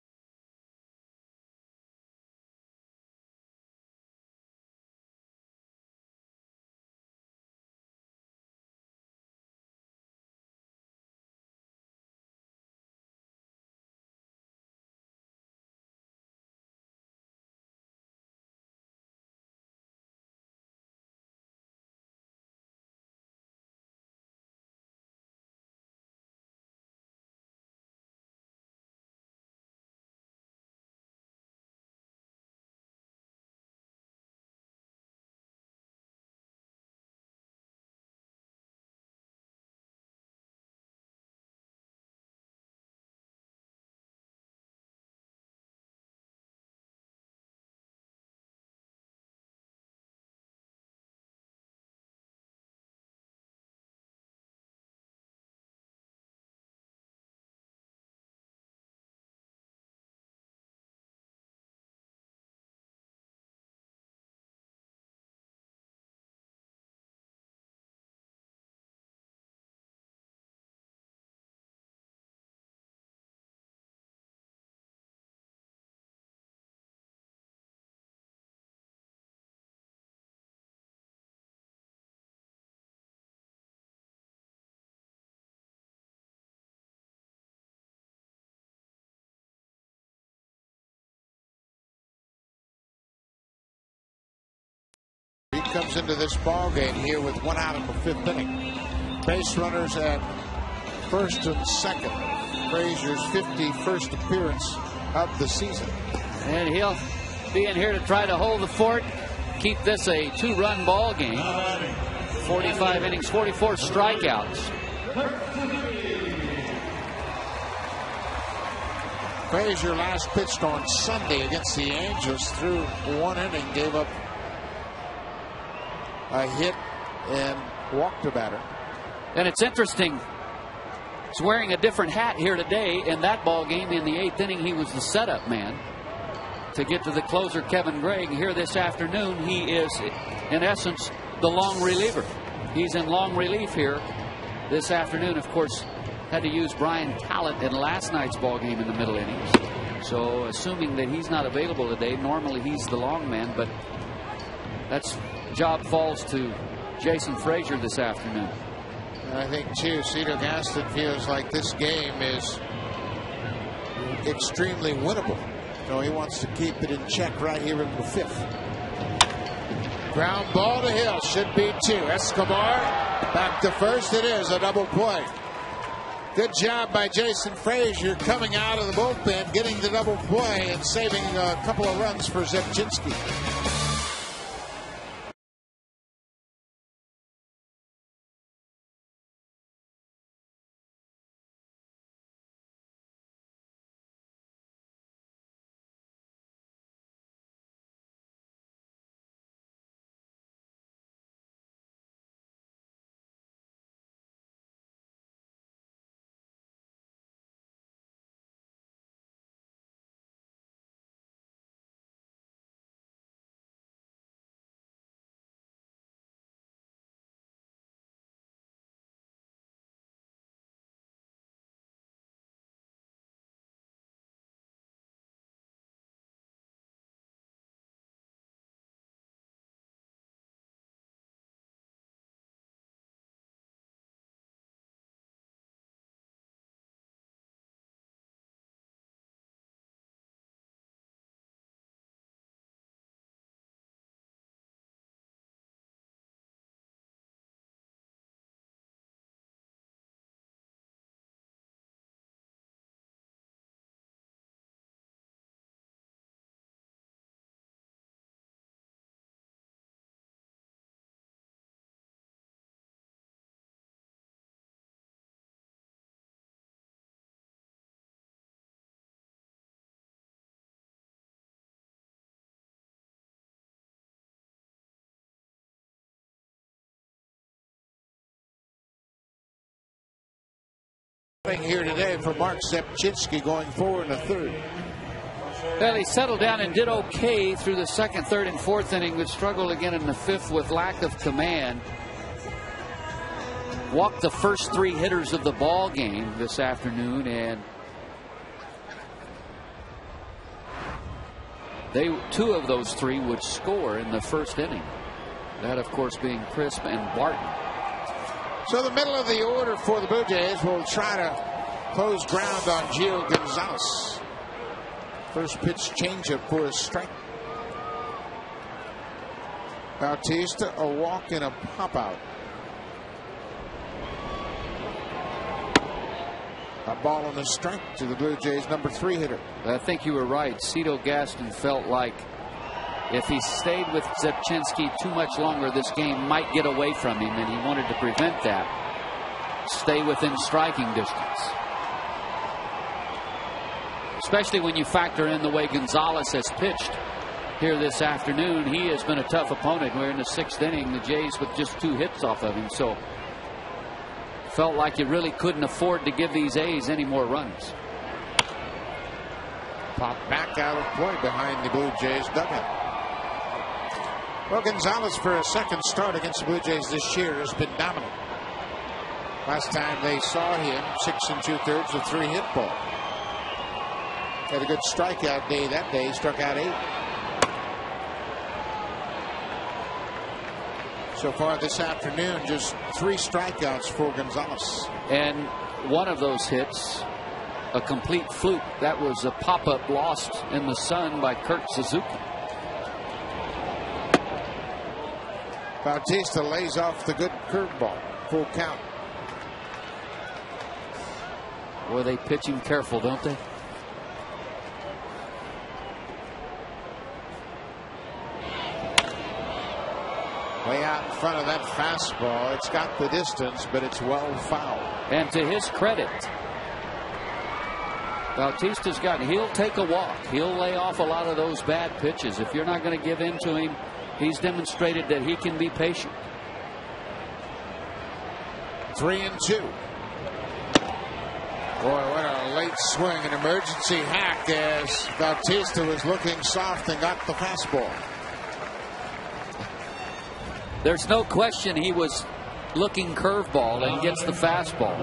He comes into this ball game here with 1 out in the 5th inning. Base runners at first and second. Frazier's 51st appearance of the season. And he'll be in here to try to hold the fort, keep this a 2-run ball game. 45 innings, 44 strikeouts. Frazier last pitched on Sunday against the Angels, through 1 inning, gave up a hit and walked a batter. And it's interesting, he's wearing a different hat here today. In that ball game in the 8th inning, he was the setup man to get to the closer, Kevin Gregg. Here this afternoon, he is in essence the long reliever. He's in long relief here this afternoon. Of course, had to use Brian Talent in last night's ball game in the middle innings. So assuming that he's not available today, normally he's the long man, but that's job falls to Jason Frazier this afternoon. I think too, Cito Gaston feels like this game is extremely winnable. So he wants to keep it in check right here in the 5th. Ground ball to Hill, should be 2. Escobar back to first. It is a double play. Good job by Jason Frazier coming out of the bullpen, getting the double play and saving a couple of runs for Zepchinski. Here today for Mark Zepchinski going forward in the third. Well, he settled down and did okay through the second, third, and fourth inning, but struggled again in the fifth with lack of command. Walked the first 3 hitters of the ball game this afternoon, and 2 of those 3 would score in the first inning. That, of course, being Crisp and Barton. So the middle of the order for the Blue Jays will try to close ground on Gio Gonzalez. First pitch changeup for a strike. Bautista, a walk and a pop out. A ball and a strike to the Blue Jays number 3 hitter. I think you were right. Cito Gaston felt like if he stayed with Zepchinski too much longer, this game might get away from him, and he wanted to prevent that. Stay within striking distance. Especially when you factor in the way Gonzalez has pitched here this afternoon. He has been a tough opponent. We're in the 6th inning. The Jays with just 2 hits off of him. So felt like you really couldn't afford to give these A's any more runs. Pop back out of play behind the Blue Jays dugout. Well, Gonzalez, for a second start against the Blue Jays this year, has been dominant. Last time they saw him, 6 2/3 with 3 hit ball. Had a good strikeout day that day. He struck out 8. So far this afternoon, just 3 strikeouts for Gonzalez. And one of those hits, a complete fluke. That was a pop-up lost in the sun by Kurt Suzuki. Bautista lays off the good curveball. Full count. Boy, they pitch him careful, don't they? Way out in front of that fastball. It's got the distance, but it's well fouled. And to his credit, Bautista's he'll take a walk. He'll lay off a lot of those bad pitches. If you're not going to give in to him, he's demonstrated that he can be patient. 3-2. Boy, what a late swing, an emergency hack as Bautista was looking soft and got the fastball. There's no question he was looking curveball and gets the fastball.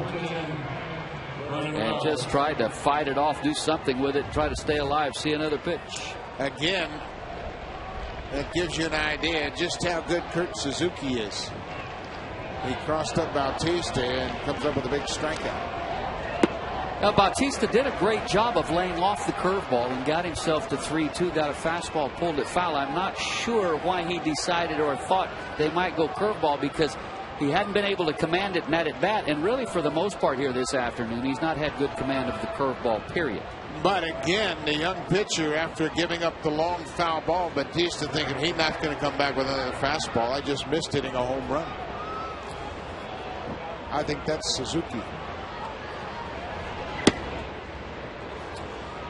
And just tried to fight it off, do something with it, try to stay alive, see another pitch. Again, that gives you an idea just how good Kurt Suzuki is. He crossed up Bautista and comes up with a big strikeout. Now, Bautista did a great job of laying off the curveball and got himself to 3-2, got a fastball, pulled it foul. I'm not sure why he decided or thought they might go curveball, because he hadn't been able to command it in that at bat. And really, for the most part here this afternoon, he's not had good command of the curveball, period. But again, the young pitcher, after giving up the long foul ball, Bautista thinking he's not going to come back with another fastball. I just missed hitting a home run. I think that's Suzuki.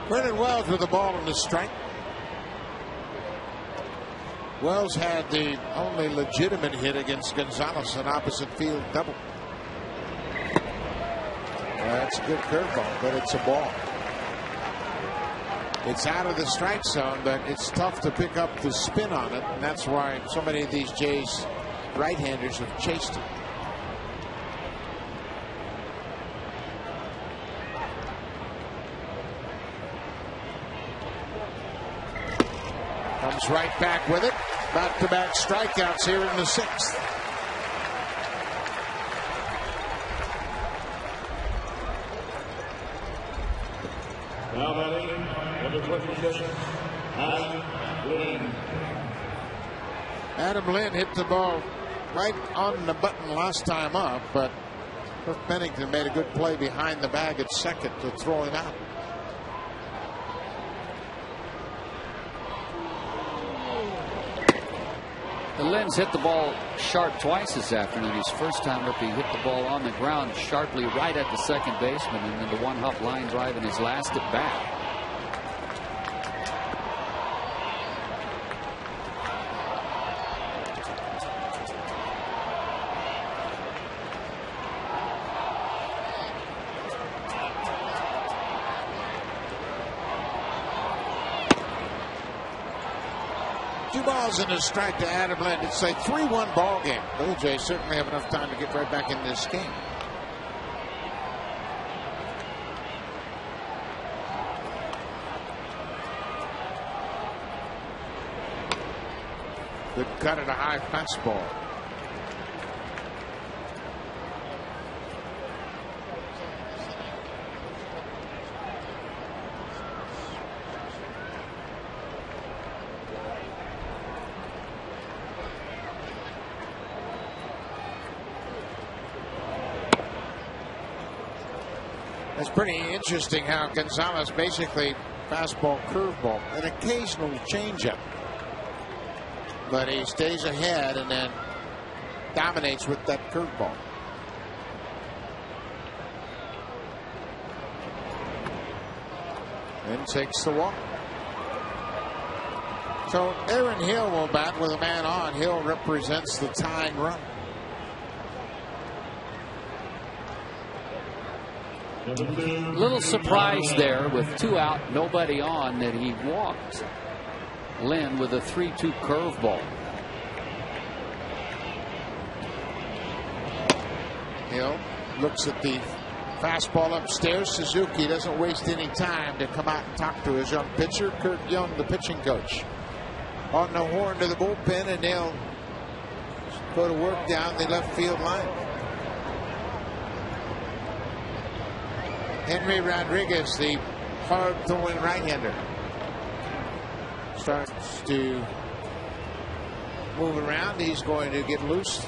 Brennan Wells with the ball and the strike. Wells had the only legitimate hit against Gonzalez, an opposite field double. That's a good curveball, but it's a ball. It's out of the strike zone, but it's tough to pick up the spin on it, and that's why so many of these Jays right-handers have chased it. Comes right back with it. Back-to-back strikeouts here in the 6th. Now batting, number 26, Adam Lynn. Adam Lynn hit the ball right on the button last time up, but Cliff Bennington made a good play behind the bag at second to throw him out. Lynn's hit the ball sharp twice this afternoon. His first time up, he hit the ball on the ground sharply right at the second baseman, and then the one-hop line drive in his last at bat. 2 balls and a strike to Adam Lind. It's a 3-1 ball game. Blue Jays certainly have enough time to get right back in this game. Good cut at a high fastball. It's pretty interesting how Gonzalez basically fastball, curveball, an occasional changeup. But he stays ahead and then dominates with that curveball. And takes the walk. So Aaron Hill will bat with a man on. Hill represents the tying run. Little surprise there with 2 out, nobody on, that he walked Lind with a 3-2 curveball. Hill looks at the fastball upstairs. Suzuki doesn't waste any time to come out and talk to his young pitcher. Kurt Young, the pitching coach, on the horn to the bullpen, and they'll go to work down the left field line. Henry Rodriguez, the hard-throwing right-hander, starts to move around. He's going to get loose.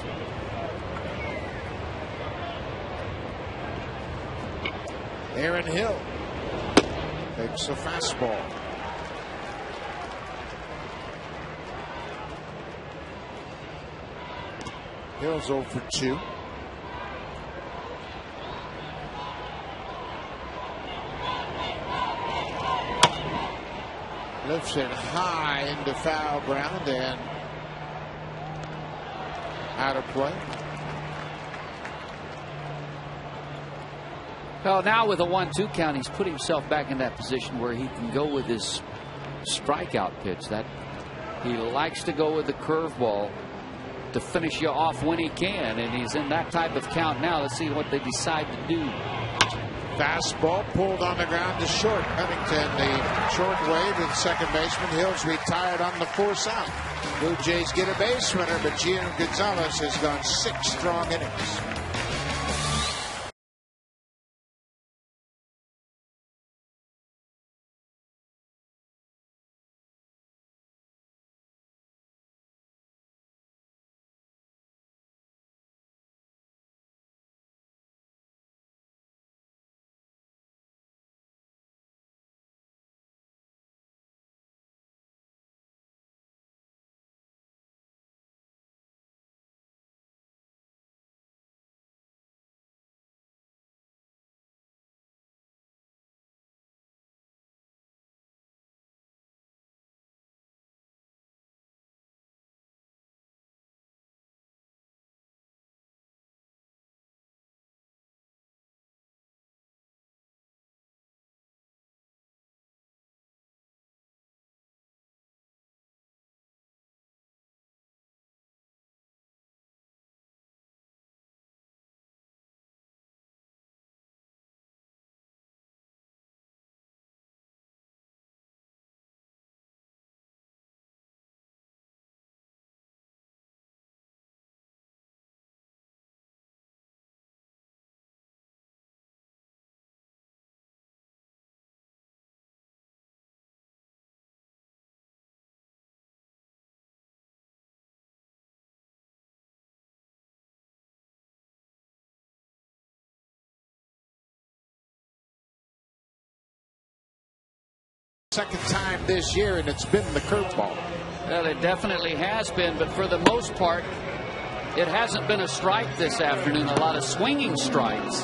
Aaron Hill takes a fastball. Hill's 0 for 2. Lifts it high into foul ground and out of play. Well, now with a 1-2 count, he's put himself back in that position where he can go with his strikeout pitch. That he likes to go with the curveball to finish you off when he can, and he's in that type of count now. Let's see what they decide to do. Fastball pulled on the ground to short. Huntington, the short wave at second baseman. Hill's retired on the force out. Blue Jays get a base runner, but Gio Gonzalez has gone 6 strong innings. Second time this year, and it's been the curveball. Well, it definitely has been, but for the most part, it hasn't been a strike this afternoon. A lot of swinging strikes,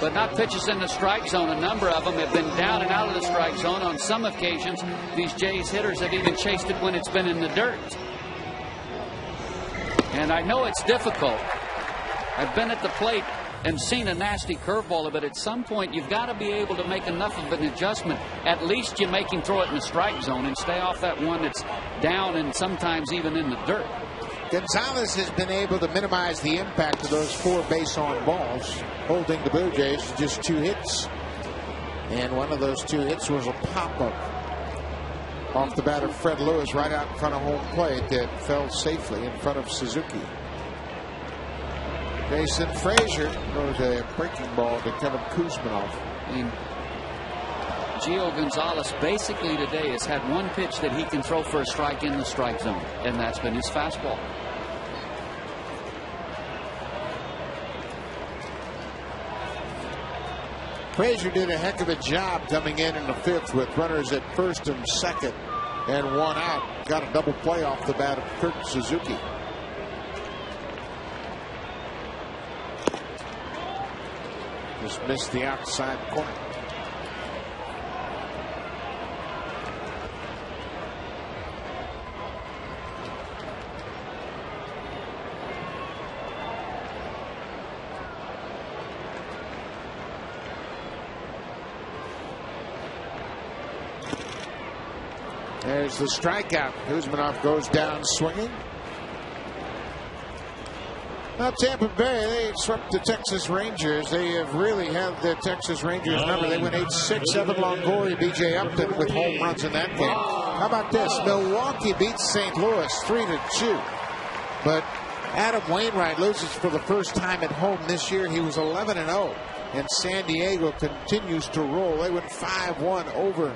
but not pitches in the strike zone. A number of them have been down and out of the strike zone. On some occasions, these Jays hitters have even chased it when it's been in the dirt. And I know it's difficult. I've been at the plate and seen a nasty curveball, but at some point you've got to be able to make enough of an adjustment. At least you make him throw it in the strike zone and stay off that one that's down and sometimes even in the dirt. Gonzalez has been able to minimize the impact of those 4 base-on balls, holding the Blue Jays to just 2 hits. And one of those 2 hits was a pop-up off the bat of Fred Lewis right out in front of home plate that fell safely in front of Suzuki. Jason Frazier throws a breaking ball to Kevin Kuzminoff. Gio Gonzalez basically today has had one pitch that he can throw for a strike in the strike zone, and that's been his fastball. Frazier did a heck of a job coming in the 5th with runners at first and second and 1 out. Got a double play off the bat of Kurt Suzuki. Just missed the outside corner. There's the strikeout. Kuzminoff goes down swinging. Now Tampa Bay, they swept the Texas Rangers. They have really had the Texas Rangers number. They went 8-6. Evan Longoria, B.J. Upton with home runs in that game. How about this? Milwaukee beats St. Louis 3-2. But Adam Wainwright loses for the first time at home this year. He was 11-0. And San Diego continues to roll. They went 5-1 over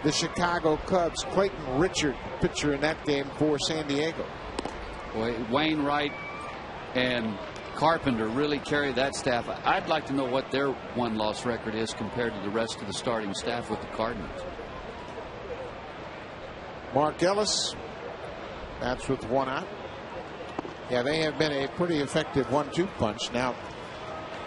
the Chicago Cubs. Clayton Richard, pitcher in that game for San Diego. Boy, Wainwright and Carpenter really carry that staff. I'd like to know what their one-loss record is compared to the rest of the starting staff with the Cardinals. Mark Ellis, that's with 1 out. Yeah, they have been a pretty effective 1-2 punch. Now,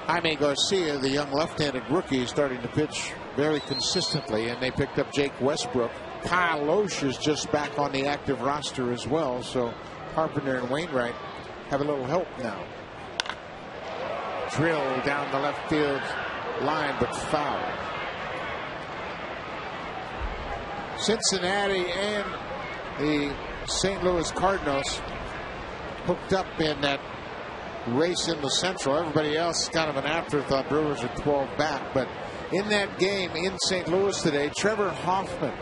Jaime Garcia, the young left-handed rookie, is starting to pitch very consistently, and they picked up Jake Westbrook. Kyle Loesch is just back on the active roster as well, so Carpenter and Wainwright have a little help now. Drill down the left field line, but foul. Cincinnati and the St. Louis Cardinals hooked up in that race in the Central. Everybody else kind of an afterthought. Brewers are 12 back, but in that game in St. Louis today, Trevor Hoffman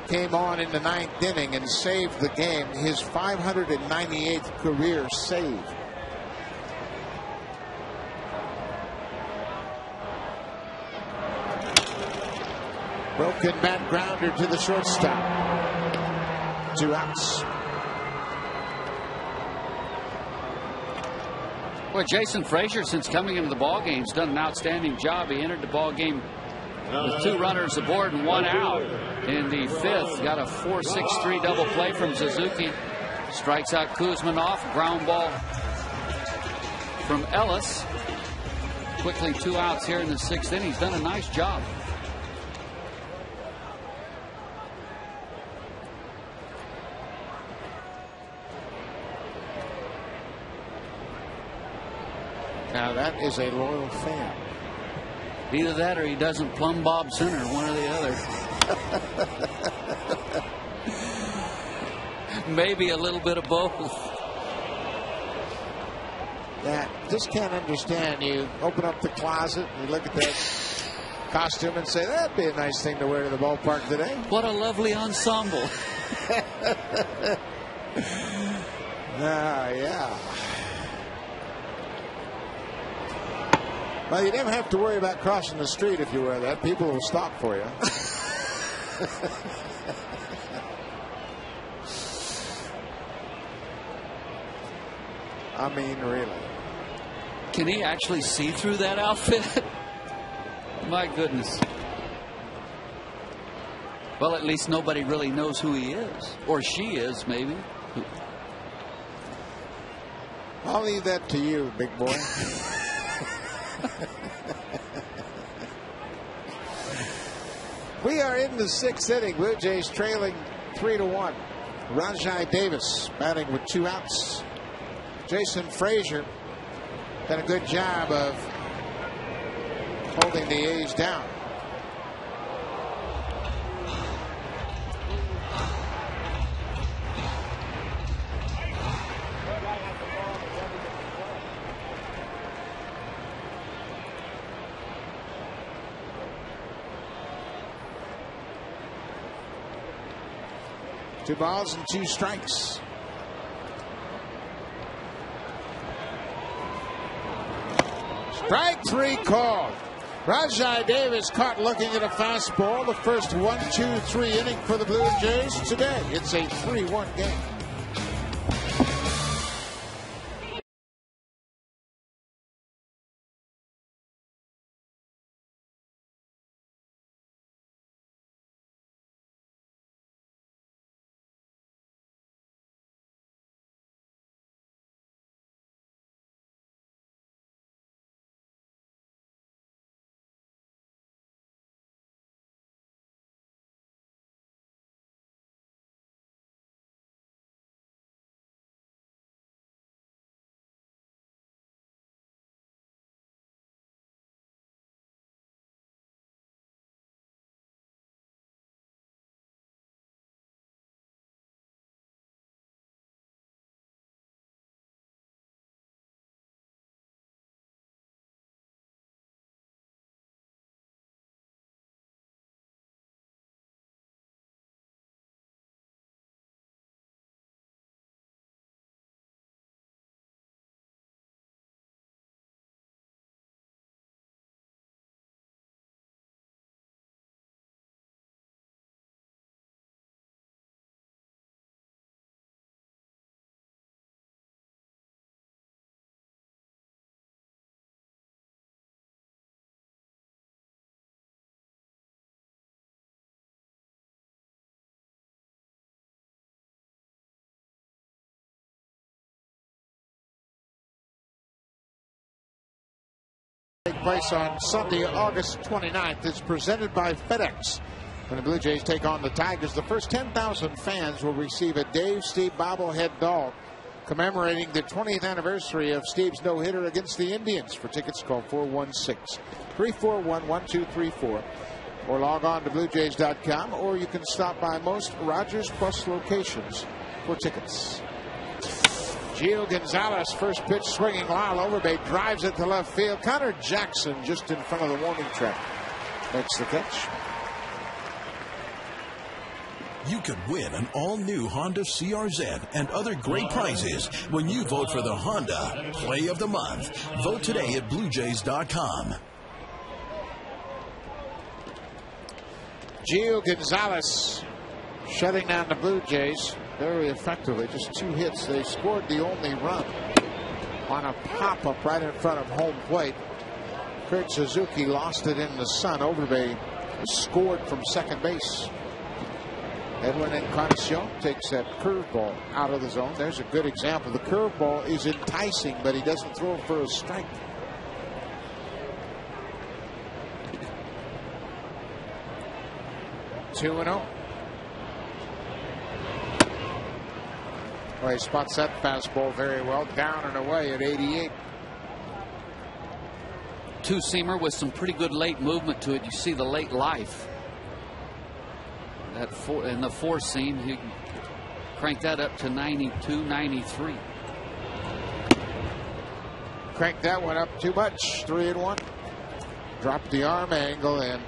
came on in the 9th inning and saved the game, his 598th career save. Broken bat grounder to the shortstop. 2 outs. Well, Jason Frazier, since coming into the ball game, has done an outstanding job. He entered the ball game with 2 runners aboard and 1 out in the 5th. Got a 4-6-3 double play from Suzuki. Strikes out Kuzminoff. Ground ball from Ellis. Quickly 2 outs here in the 6th inning. He's done a nice job. Now that is a loyal fan. Either that or he doesn't plumb Bob Center, one or the other. Maybe a little bit of both. Yeah, just can't understand. You open up the closet, you look at that costume and say, that'd be a nice thing to wear to the ballpark today. What a lovely ensemble. Yeah. Well, you never have to worry about crossing the street if you wear that. People will stop for you. I mean, really. Can he actually see through that outfit? My goodness. Well, at least nobody really knows who he is. Or she is, maybe. I'll leave that to you, big boy. We are in the 6th inning. Blue Jays trailing 3-1. Rajai Davis batting with 2 outs. Jason Frazier done a good job of holding the A's down. Two balls and 2 strikes. Strike 3 called. Rajai Davis caught looking at a fastball. The first 1-2-3 inning for the Blue Jays today. It's a 3-1 game. Take place on Sunday, August 29th. It's presented by FedEx. When the Blue Jays take on the Tigers, the first 10,000 fans will receive a Dave Steve bobblehead doll commemorating the 20th anniversary of Steve's no-hitter against the Indians. For tickets, call 416-341-1234 or log on to BlueJays.com, or you can stop by most Rogers Plus locations for tickets. Gio Gonzalez, first pitch swinging Lyle Overbay, drives it to left field. Connor Jackson just in front of the warning track makes the catch. You could win an all-new Honda CRZ and other great prizes when you vote for the Honda Play of the Month. Vote today at BlueJays.com. Gio Gonzalez shutting down the Blue Jays very effectively. Just 2 hits. They scored the only run on a pop-up right in front of home plate. Kurt Suzuki lost it in the sun. Overbay scored from second base. Edwin Encarnacion takes that curveball out of the zone. There's a good example. The curveball is enticing, but he doesn't throw it for a strike. Two and 0. Well, he spots that fastball very well. Down and away at 88. Two-seamer with some pretty good late movement to it. You see the late life. In the 4-seam, he cranked that up to 92, 93. Cranked that one up too much. 3-1. Dropped the arm angle and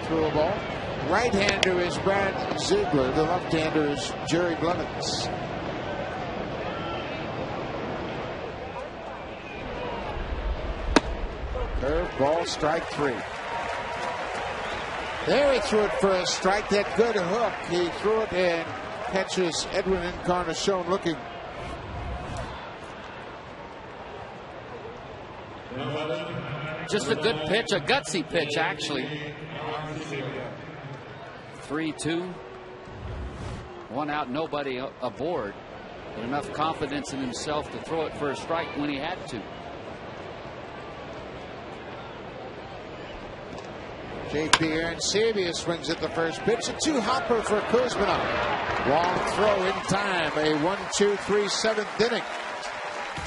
threw a ball. Right-hander is Brad Ziegler. The left-hander is Jerry Blevins. Curveball, strike 3. There he threw it for a strike. That good hook. He threw it and catches Edwin Encarnacion looking. Just a good pitch, a gutsy pitch, actually. 3-2. 1 out, nobody aboard. But enough confidence in himself to throw it for a strike when he had to. JP Arancibia swings at the first pitch. A 2-hopper for Kuzminov. Long throw in time. A 1-2-3 7th inning.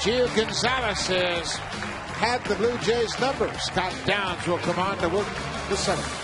Gio Gonzalez has had the Blue Jays number. Scott Downs will come on to work the seventh.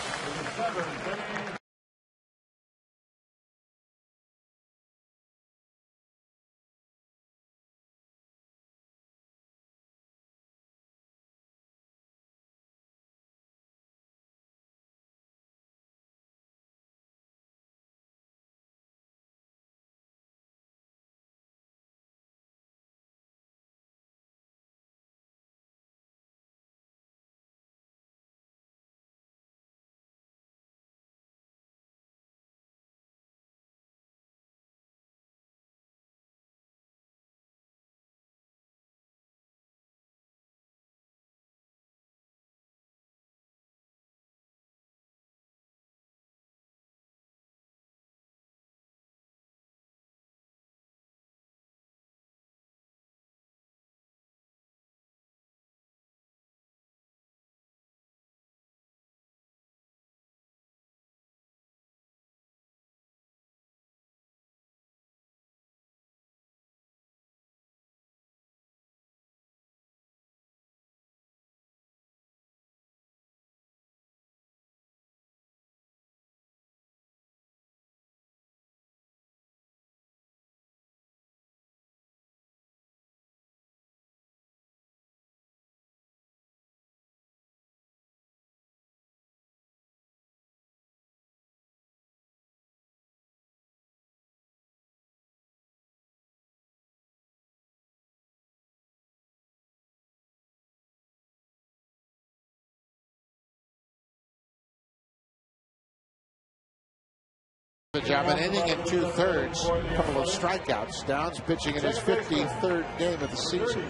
Job an inning and 2/3, a couple of strikeouts. Downs pitching in his 53rd game of the season.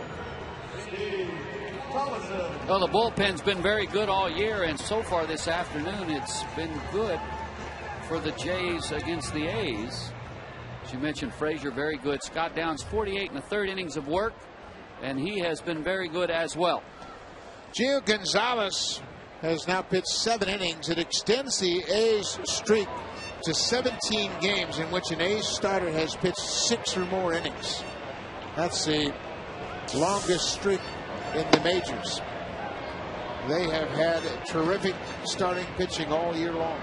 Well, the bullpen's been very good all year, and so far this afternoon it's been good for the Jays against the A's. As you mentioned, Frazier very good. Scott Downs 48 1/3 innings of work, and he has been very good as well. Gio Gonzalez has now pitched 7 innings. It extends the A's streak to 17 games in which an A's starter has pitched 6 or more innings. That's the longest streak in the majors. They have had terrific starting pitching all year long.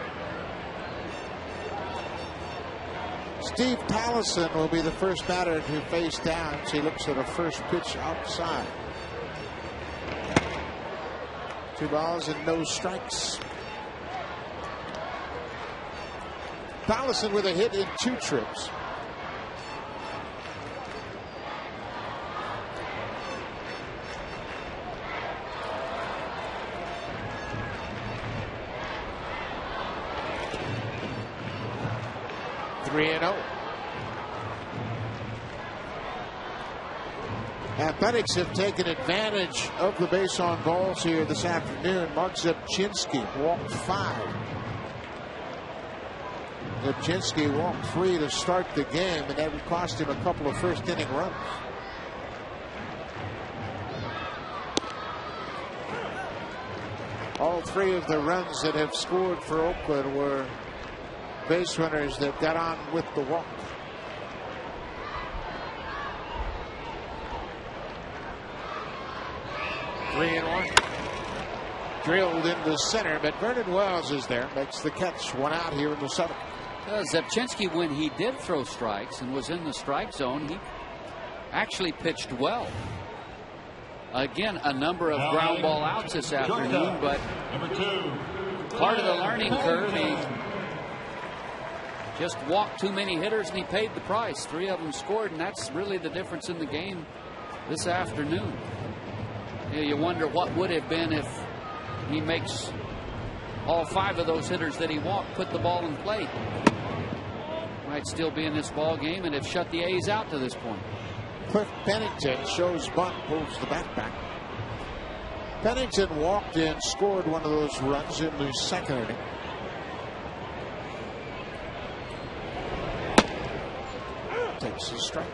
Steve Tallison will be the first batter to face Downs. He looks at a first pitch outside. 2 balls and no strikes. Tallison with a hit in 2 trips. (3-0). Athletics have taken advantage of the base on balls here this afternoon. Mark Zepchinski walked 5. Zepchinski walked 3 to start the game, and that would cost him a couple of first inning runs. All 3 of the runs that have scored for Oakland were base runners that got on with the walk. Three and 1. Drilled into center, but Vernon Wells is there. Makes the catch. 1 out here in the 7th. Zepchinski, when he did throw strikes and was in the strike zone, he actually pitched well. Again, a number of ground ball outs this afternoon, but part of the learning curve, he just walked too many hitters and he paid the price. 3 of them scored, and that's really the difference in the game this afternoon. You wonder what would have been if he makes all 5 of those hitters that he walked put the ball in play. Might still be in this ball game and have shut the A's out to this point. Cliff Pennington shows bunt, pulls the bat back. Pennington walked in, scored one of those runs in the 2nd inning. Takes the strike.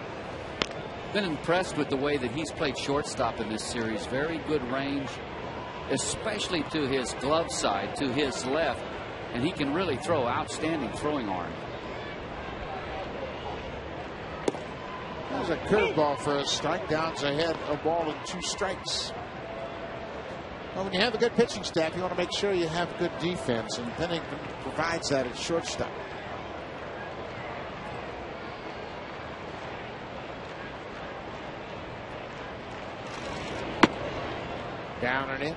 Been impressed with the way that he's played shortstop in this series. Very good range, especially to his glove side, to his left, and he can really throw. Outstanding throwing arm. There's a curveball for a strike. Downs ahead, a ball and 2 strikes. Well, when you have a good pitching staff, you want to make sure you have good defense, and Pennington provides that at shortstop. Down and in.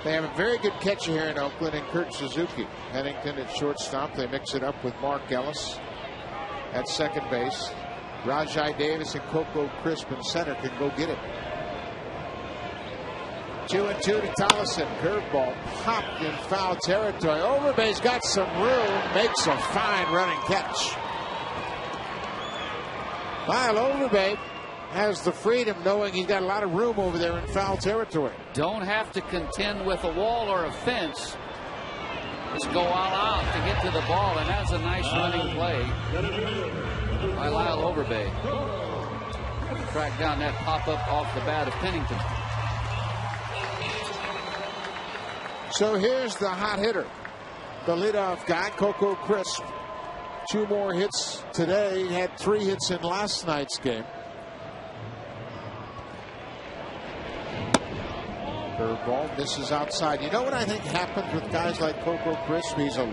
They have a very good catcher here in Oakland in Kurt Suzuki. Pennington at shortstop. They mix it up with Mark Ellis at second base. Rajai Davis and Coco Crisp in center can go get it. 2-2 to Tollison. Curveball popped in foul territory. Overbay's got some room. Makes a fine running catch. Lyle Overbay has the freedom knowing he's got a lot of room over there in foul territory. Don't have to contend with a wall or a fence. Just go all out to get to the ball, and that's a nice running play by Lyle Overbay. Track down that pop-up off the bat of Pennington. So here's the hot hitter, the leadoff guy, Coco Crisp. 2 more hits today. He had 3 hits in last night's game. Curveball misses outside. You know what I think happens with guys like Coco Crisp? He's a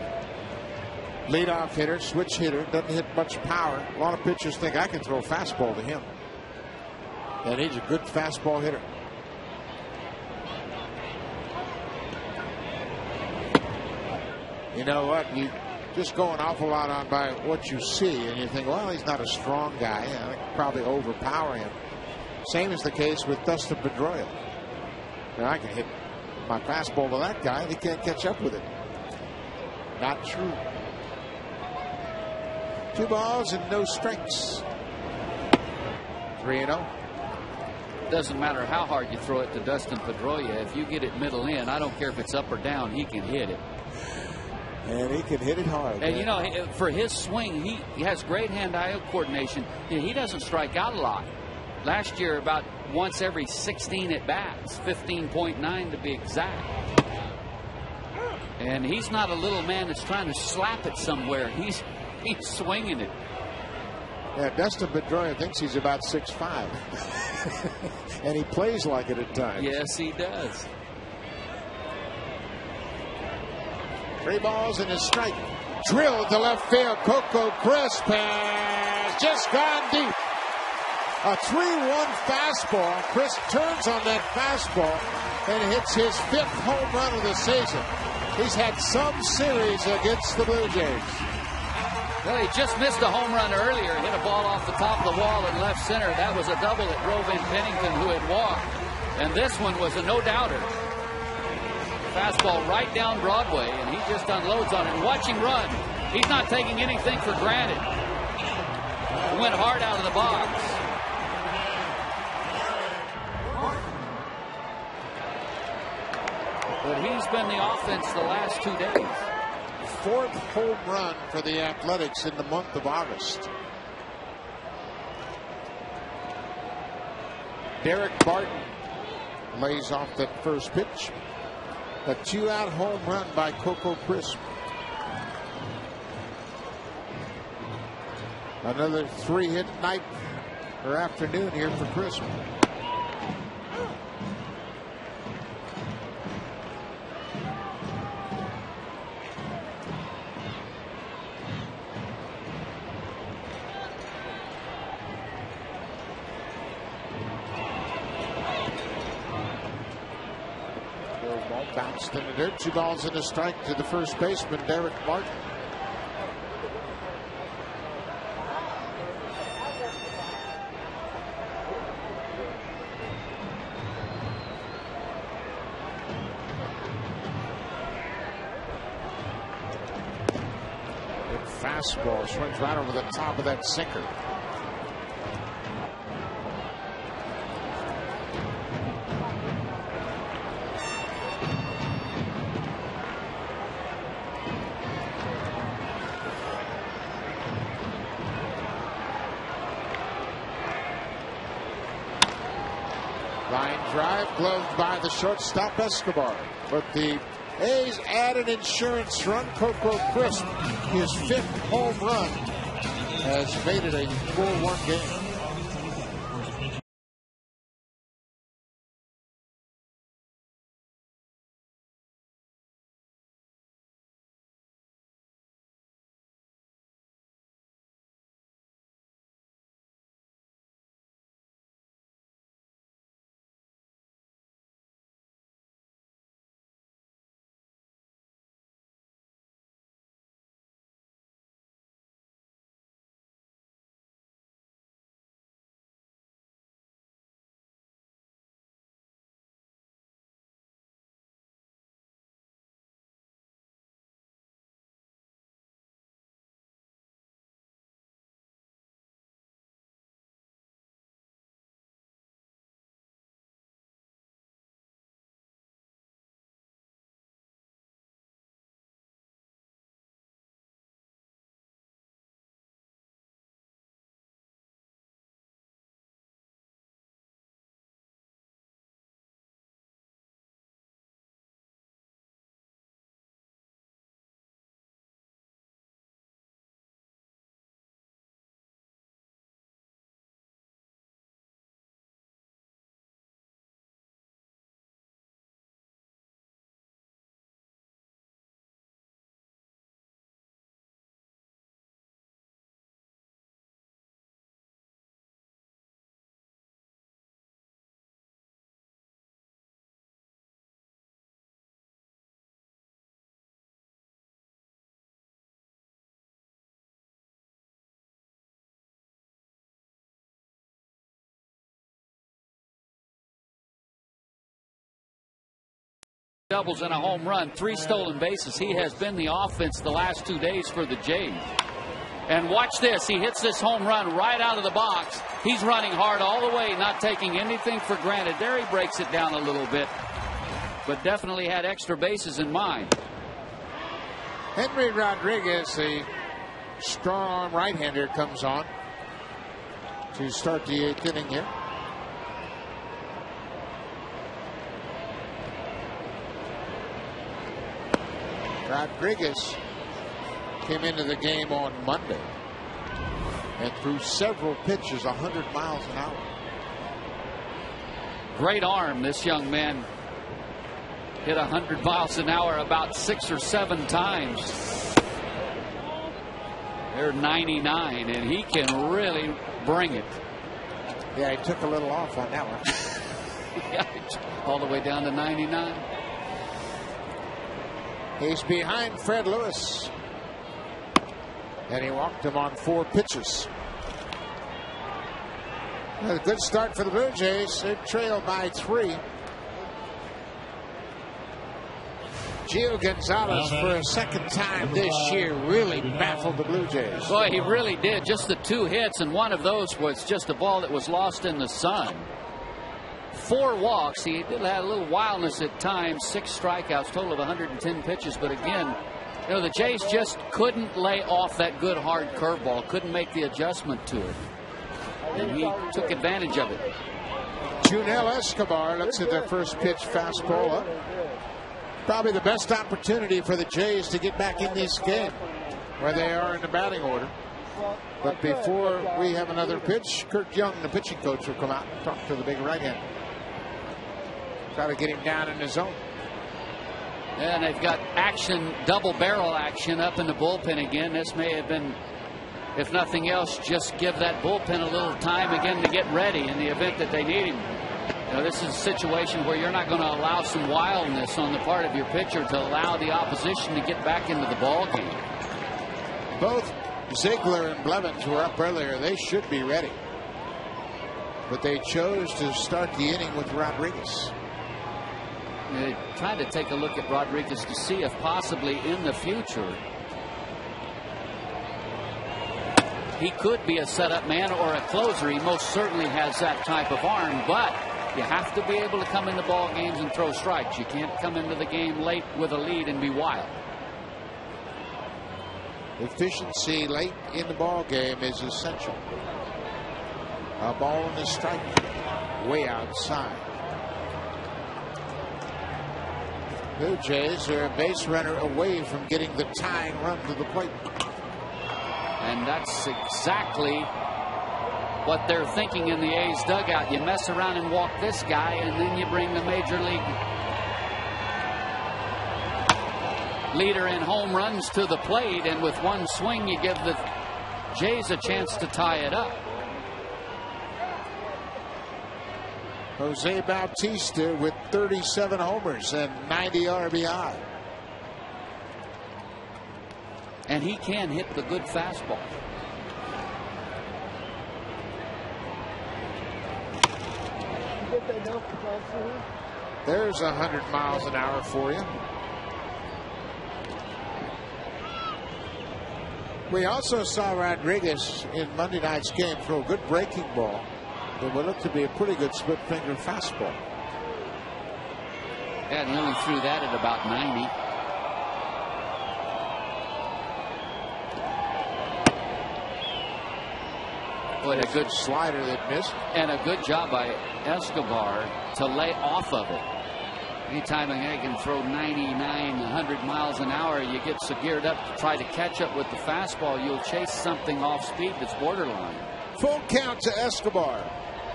leadoff hitter, switch hitter, doesn't hit much power. A lot of pitchers think I can throw a fastball to him. And he's a good fastball hitter. You know what? You just go an awful lot on by what you see, and you think, well, he's not a strong guy. I could probably overpower him. Same is the case with Dustin Pedroia. Now, I can hit my fastball to that guy, and he can't catch up with it. Not true. 2 balls and no strikes. 3-0. Doesn't matter how hard you throw it to Dustin Pedroia. If you get it middle in, I don't care if it's up or down, he can hit it. And he can hit it hard. And, you know, for his swing, he has great hand-eye coordination. He doesn't strike out a lot. Last year, about once every 16 at-bats, 15.9 to be exact. And he's not a little man that's trying to slap it somewhere. He's swinging it. Yeah, Dustin Pedroia thinks he's about 6'5". And he plays like it at times. Yes, he does. 3 balls and a strike. Drilled to left field. Coco Crisp has just gone deep. A 3-1 fastball. Crisp turns on that fastball and hits his 5th home run of the season. He's had some series against the Blue Jays. Well, he just missed a home run earlier. Hit a ball off the top of the wall in left center. That was a double that drove in Pennington, who had walked. And this one was a no-doubter. Fastball right down Broadway, and he just unloads on it. Watch him run. He's not taking anything for granted. He went hard out of the box. But he's been the offense the last 2 days. 4th home run for the Athletics in the month of August. Derek Barton lays off that first pitch. A 2-out home run by Coco Crisp. Another 3-hit night or afternoon here for Crisp. Bounced in the dirt. 2 balls and a strike to the first baseman, Derek Martin. Good fastball. Swings right over the top of that sinker. Line drive, gloved by the shortstop Escobar. But the A's added insurance run. Coco Crisp, his 5th home run, has made it a 4-1 game. Doubles and a home run, 3 stolen bases. He has been the offense the last 2 days for the Jays. And watch this. He hits this home run right out of the box. He's running hard all the way, not taking anything for granted. There he breaks it down a little bit, but definitely had extra bases in mind. Henry Rodriguez, the strong arm right-hander, comes on to start the 8th inning here. Rodriguez came into the game on Monday and threw several pitches 100 miles an hour. Great arm. This young man hit 100 miles an hour about 6 or 7 times. They're 99, and he can really bring it. Yeah, he took a little off on that one. Yeah, all the way down to 99. He's behind Fred Lewis, and he walked him on 4 pitches. A good start for the Blue Jays. They trail by 3. Gio Gonzalez, for a second time this year, really baffled the Blue Jays. Boy, he really did. Just the 2 hits, and one of those was just a ball that was lost in the sun. 4 walks. He did have a little wildness at times. 6 strikeouts, total of 110 pitches. But again, you know, the Jays just couldn't lay off that good hard curveball. Couldn't make the adjustment to it, and he took advantage of it. Junel Escobar looks at their first pitch fastball up. Probably the best opportunity for the Jays to get back in this game, where they are in the batting order. But before we have another pitch, Kurt Young, the pitching coach, will come out and talk to the big right-hander. Try to get him down in the zone. And they've got action, double barrel action up in the bullpen again. This may have been, if nothing else, just give that bullpen a little time again to get ready in the event that they need him. You know, this is a situation where you're not going to allow some wildness on the part of your pitcher to allow the opposition to get back into the ball game. Both Ziegler and Blevins were up earlier. They should be ready, but they chose to start the inning with Rodriguez. They tried to take a look at Rodriguez to see if possibly in the future he could be a setup man or a closer. He most certainly has that type of arm, but you have to be able to come into ball games and throw strikes. You can't come into the game late with a lead and be wild. Efficiency late in the ball game is essential. A ball in the strike, way outside. Blue Jays are a base runner away from getting the tying run to the plate. And that's exactly what they're thinking in the A's dugout. You mess around and walk this guy, and then you bring the major league leader in home runs to the plate, and with one swing you give the Jays a chance to tie it up. Jose Bautista with 37 homers and 90 RBI. And he can hit the good fastball. There's 100 miles an hour for you. We also saw Rodriguez in Monday night's game throw a good breaking ball. It would look to be a pretty good split finger fastball. And he only threw that at about 90. But a good slider that missed. And a good job by Escobar to lay off of it. Anytime a guy can throw 99, 100 miles an hour, you get so geared up to try to catch up with the fastball, you'll chase something off speed that's borderline. Full count to Escobar.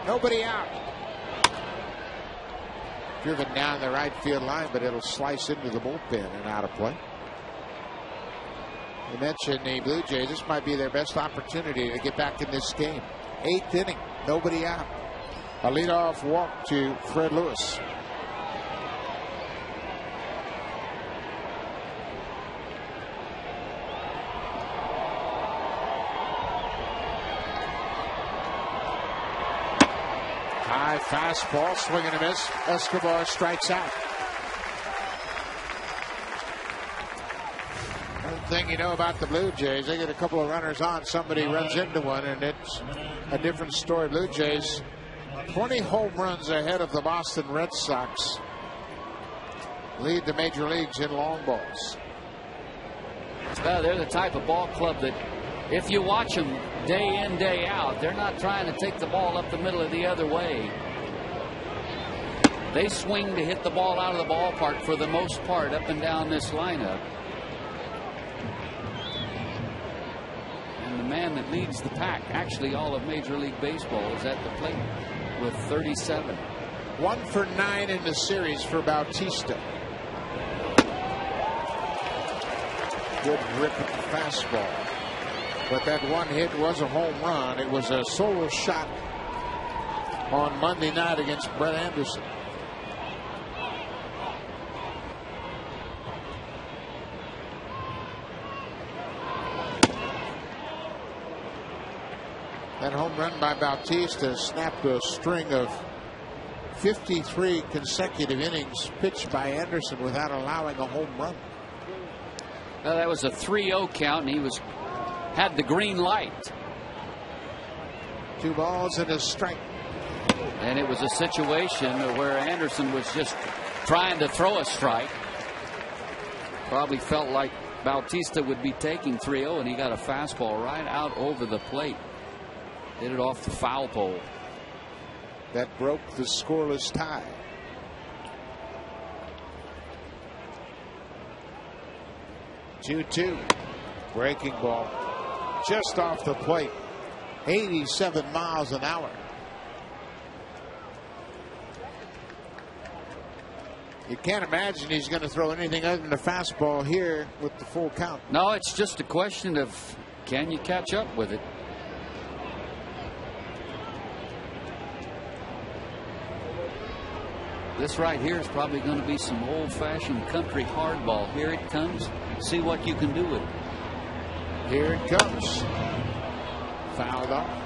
Nobody out. Driven down the right field line, but it'll slice into the bullpen and out of play. You mentioned the Blue Jays. This might be their best opportunity to get back in this game. 8th inning, nobody out. A leadoff walk to Fred Lewis. High fastball, swing and a miss. Escobar strikes out. One thing you know about the Blue Jays, they get a couple of runners on, somebody runs into one, and it's a different story. Blue Jays 20 home runs ahead of the Boston Red Sox. Lead the major leagues in long balls. Well, they're the type of ball club that if you watch them day in, day out, they're not trying to take the ball up the middle of the other way. They swing to hit the ball out of the ballpark for the most part up and down this lineup. And the man that leads the pack, actually all of Major League Baseball, is at the plate with 37. 1 for 9 in the series for Bautista. Good grip at the fastball. But that one hit was a home run. It was a solo shot on Monday night against Brett Anderson. That home run by Bautista snapped a string of 53 consecutive innings pitched by Anderson without allowing a home run. Well, that was a 3-0 count, and he had the green light. 2 balls and a strike. And it was a situation where Anderson was just trying to throw a strike. Probably felt like Bautista would be taking 3-0, and he got a fastball right out over the plate. Hit it off the foul pole. That broke the scoreless tie. Two-two. Breaking ball. Just off the plate. 87 miles an hour. You can't imagine he's going to throw anything other than a fastball here with the full count. No, it's just a question of can you catch up with it? This right here is probably going to be some old-fashioned country hardball. Here it comes. See what you can do with it. Here it comes. Fouled off.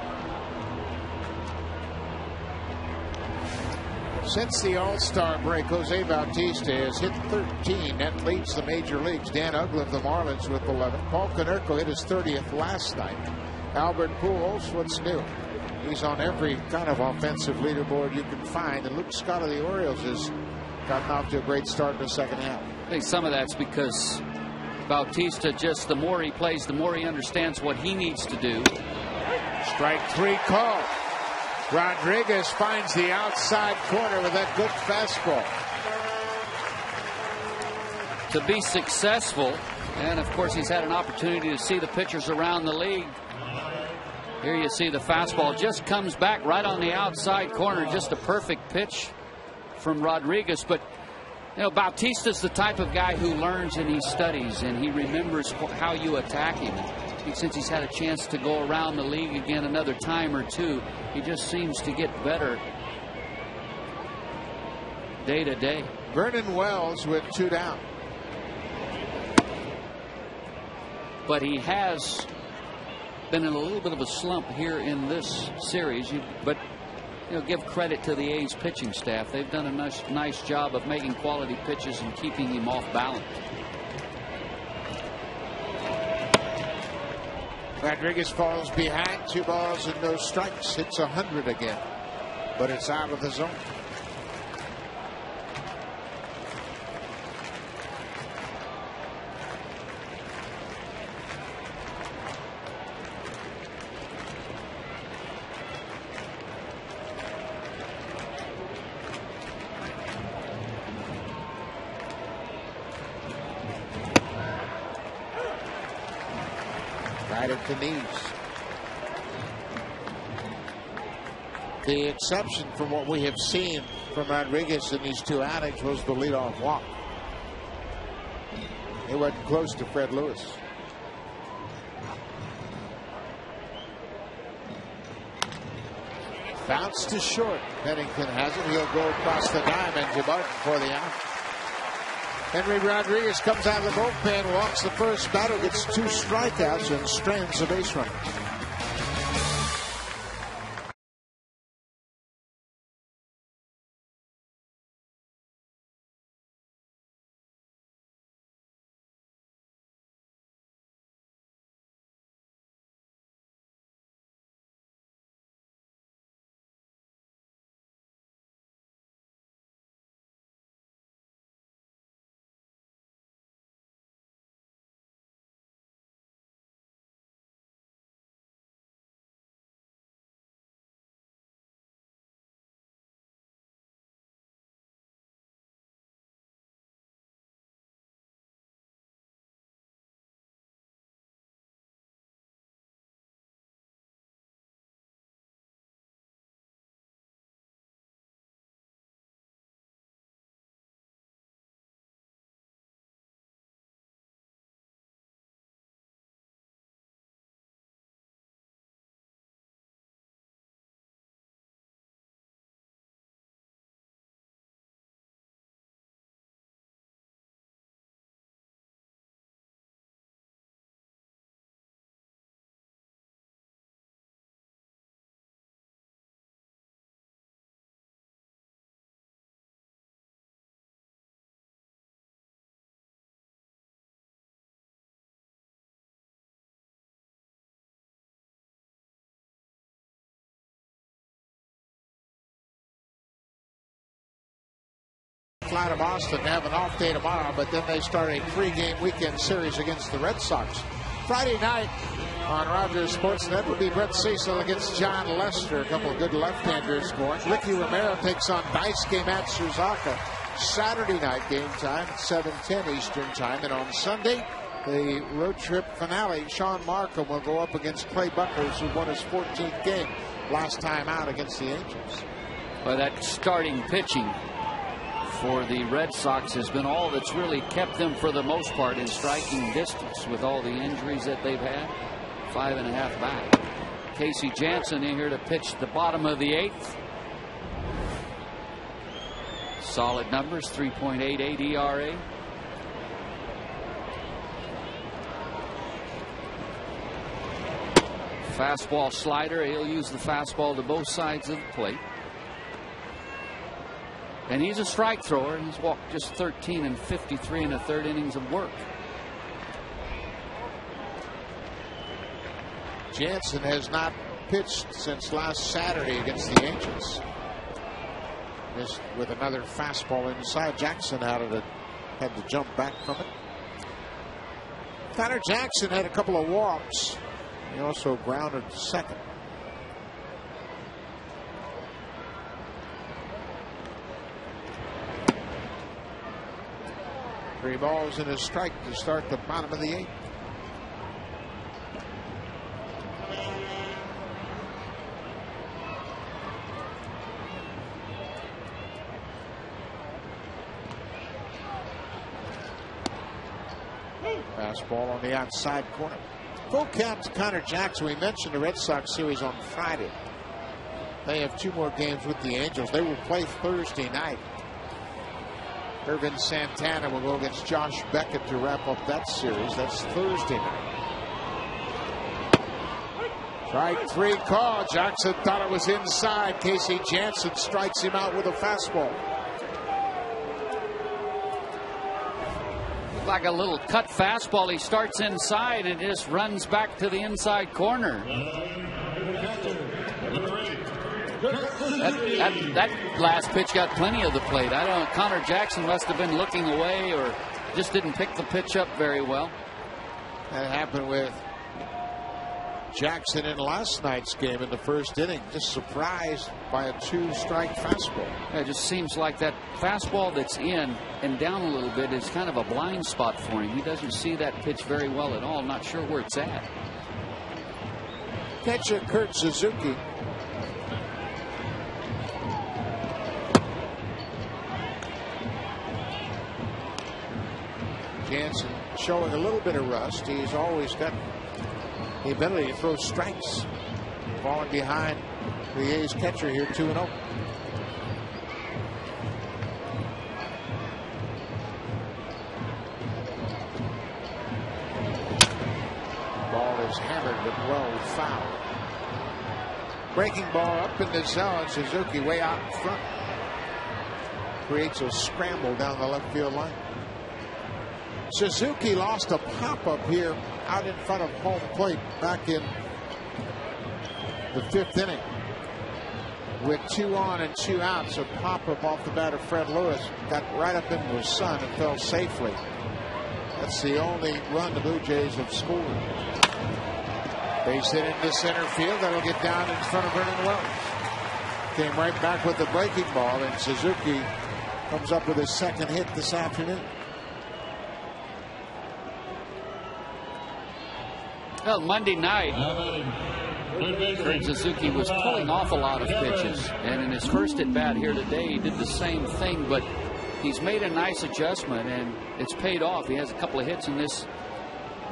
Since the All-Star break, Jose Bautista has hit 13. That leads the major leagues. Dan Uggla of the Marlins with 11. Paul Konerko hit his 30th last night. Albert Pujols, what's new? He's on every kind of offensive leaderboard you can find. And Luke Scott of the Orioles has gotten off to a great start in the second half. I think some of that's because Bautista, just the more he plays, the more he understands what he needs to do. Strike 3 call. Rodriguez finds the outside corner with that good fastball. to be successful. And of course, he's had an opportunity to see the pitchers around the league. Here you see the fastball just comes back right on the outside corner. Just a perfect pitch from Rodriguez. But you know, Bautista's the type of guy who learns and he studies and he remembers how you attack him. Since he's had a chance to go around the league again another time or two, he just seems to get better day to day. Vernon Wells with 2 down. But he has been in a little bit of a slump here in this series. But you know, give credit to the A's pitching staff. They've done a nice job of making quality pitches and keeping him off balance. Rodriguez falls behind, 2 balls and no strikes. Hits 100 again, but it's out of the zone. Right at the knees. The exception from what we have seen from Rodriguez in these 2 outings was the leadoff walk. It wasn't close to Fred Lewis. Bounce to short. Pennington has it. He'll go across the diamond to Barton for the out. Henry Rodriguez comes out of the bullpen, walks the first batter, gets 2 strikeouts, and strands the base runner. Fly to Boston to have an off day tomorrow, but then they start a 3-game weekend series against the Red Sox. Friday night on Rogers Sportsnet will be Brett Cecil against John Lester. A couple of good left-handers going. Ricky Romero takes on Daisuke Matsuzaka. Saturday night game time, 7:10 Eastern time. And on Sunday, the road trip finale, Sean Markham will go up against Clay Buchholz, who won his 14th game last time out against the Angels. Well, that starting pitching for the Red Sox has been all that's really kept them, for the most part, in striking distance with all the injuries that they've had. 5.5 back. Casey Jansen in here to pitch the bottom of the 8th. Solid numbers, 3.88 ERA. Fastball slider. He'll use the fastball to both sides of the plate. And he's a strike thrower, and he's walked just 13 and 53 in the 3rd innings of work. Jansen has not pitched since last Saturday against the Angels. Missed with another fastball inside. Jackson had to jump back from it. Tyler Jackson had a couple of walks. He also grounded to second. 3 balls and a strike to start the bottom of the 8th. Fastball on the outside corner. Full count to Connor Jackson. We mentioned the Red Sox series on Friday. They have 2 more games with the Angels. They will play Thursday night. Irvin Santana will go against Josh Beckett to wrap up that series. That's Thursday night. Strike 3 call. Jackson thought it was inside. Casey Jansen strikes him out with a fastball. Like a little cut fastball. He starts inside and just runs back to the inside corner. That last pitch got plenty of the plate. I don't know. Connor Jackson must have been looking away or just didn't pick the pitch up very well. That happened with Jackson in last night's game in the first inning. Just surprised by a 2-strike fastball. It just seems like that fastball that's in and down a little bit is kind of a blind spot for him. He doesn't see that pitch very well at all. Not sure where it's at. Catcher Kurt Suzuki. Jansen showing a little bit of rust. He's always got the ability to throw strikes. Falling behind the A's catcher here, 2-0. Ball is hammered but well fouled. Breaking ball up in the zone. Suzuki way out in front. Creates a scramble down the left field line. Suzuki lost a pop-up here out in front of home plate back in the 5th inning. With 2 on and 2 outs, a pop-up off the bat of Fred Lewis got right up into his son and fell safely. That's the only run the Blue Jays have scored. Base hit into center field. That'll get down in front of Vernon Wells. Came right back with the breaking ball, and Suzuki comes up with his 2nd hit this afternoon. Well, Monday night, Kurt Suzuki was pulling off a lot of pitches. And in his first at-bat here today, he did the same thing. But he's made a nice adjustment, and it's paid off. He has a couple of hits in this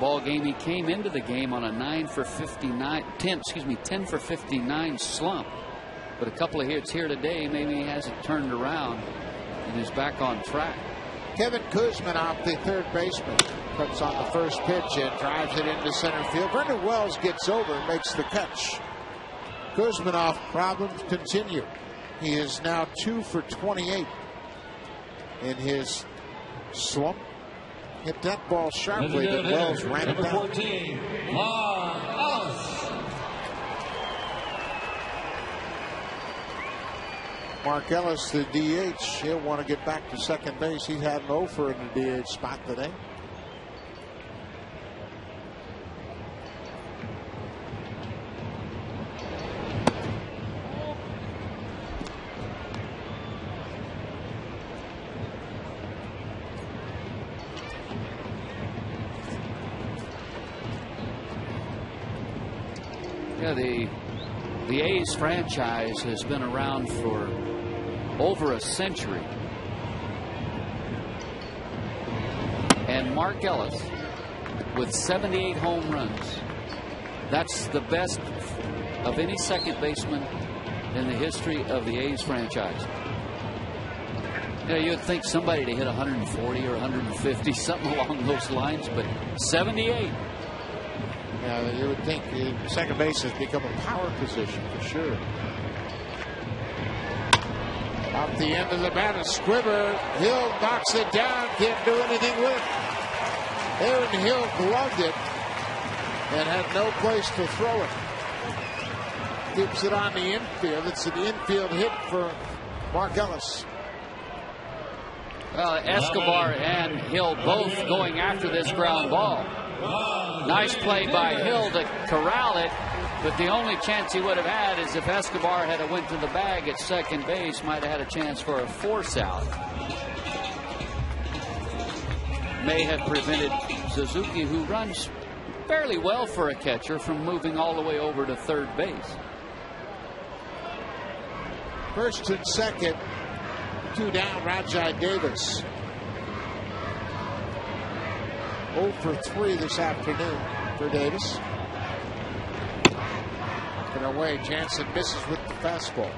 ball game. He came into the game on a 10 for 59 slump. But a couple of hits here today, maybe he has it turned around and is back on track. Kevin Kuzminoff, the 3rd baseman, puts on the first pitch and drives it into center field. Vernon Wells gets over and makes the catch. Kuzminoff problems continue. He is now 2 for 28 in his slump. Hit that ball sharply, but Wells ran it down. 14, Mark Ellis, the DH, he'll want to get back to second base. He had an offer in the DH spot today. Yeah, the A's franchise has been around for over a century. And Mark Ellis with 78 home runs. That's the best of any second baseman in the history of the A's franchise. You know, you'd think somebody to hit 140 or 150, something along those lines, but 78. Yeah, you would think second base has become a power position for sure. Off the end of the bat, a squibber. Hill knocks it down. Can't do anything with it. Aaron Hill gloved it and had no place to throw it. Keeps it on the infield. It's an infield hit for Mark Ellis. Well, Escobar and Hill both going after this ground ball. Nice play by Hill to corral it, but the only chance he would have had is if Escobar had went to the bag at second base, might have had a chance for a force out. may have prevented Suzuki, who runs fairly well for a catcher, from moving all the way over to third base. First and second, 2 down, Rajai Davis. 0 for 3 this afternoon for Davis. And away, Jansen misses with the fastball.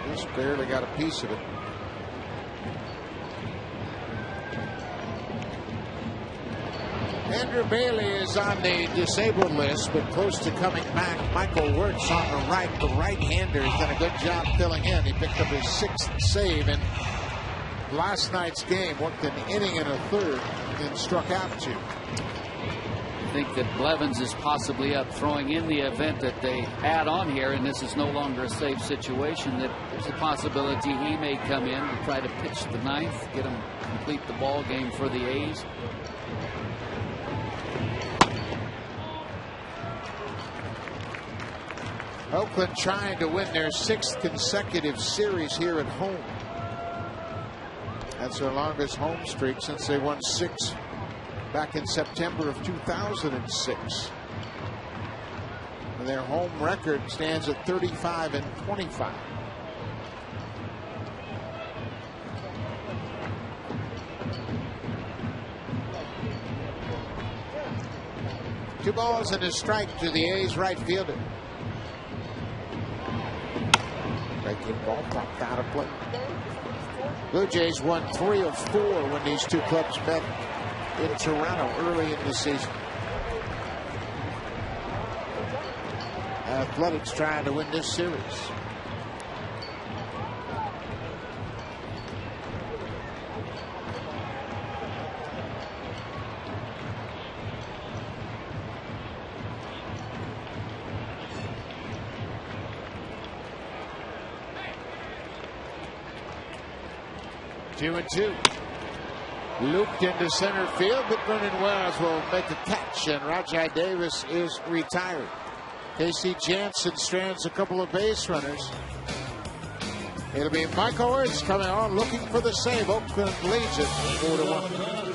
Just barely got a piece of it. Andrew Bailey is on the disabled list, but close to coming back. Michael Wirtz on the right-hander, has done a good job filling in. He picked up his 6th save in last night's game, worked an inning and a third, and struck out 2. I think that Blevins is possibly up, throwing in the event that they add on here, and this is no longer a safe situation, that there's a possibility he may come in to try to pitch the 9th, get him complete the ball game for the A's. Oakland trying to win their 6th consecutive series here at home. That's their longest home streak since they won 6 back in September of 2006. And their home record stands at 35-25. Two balls and a strike to the A's right fielder. Breaking ball popped out of play. Blue Jays won 3 of 4 when these two clubs met in Toronto early in the season. Athletics trying to win this series. Two and two. Looped into center field, but Vernon Wells will make a catch, and Rajai Davis is retired. Casey Jansen strands a couple of base runners. It'll be Michael Wirtz coming on looking for the save. Oakland leads it 4-1.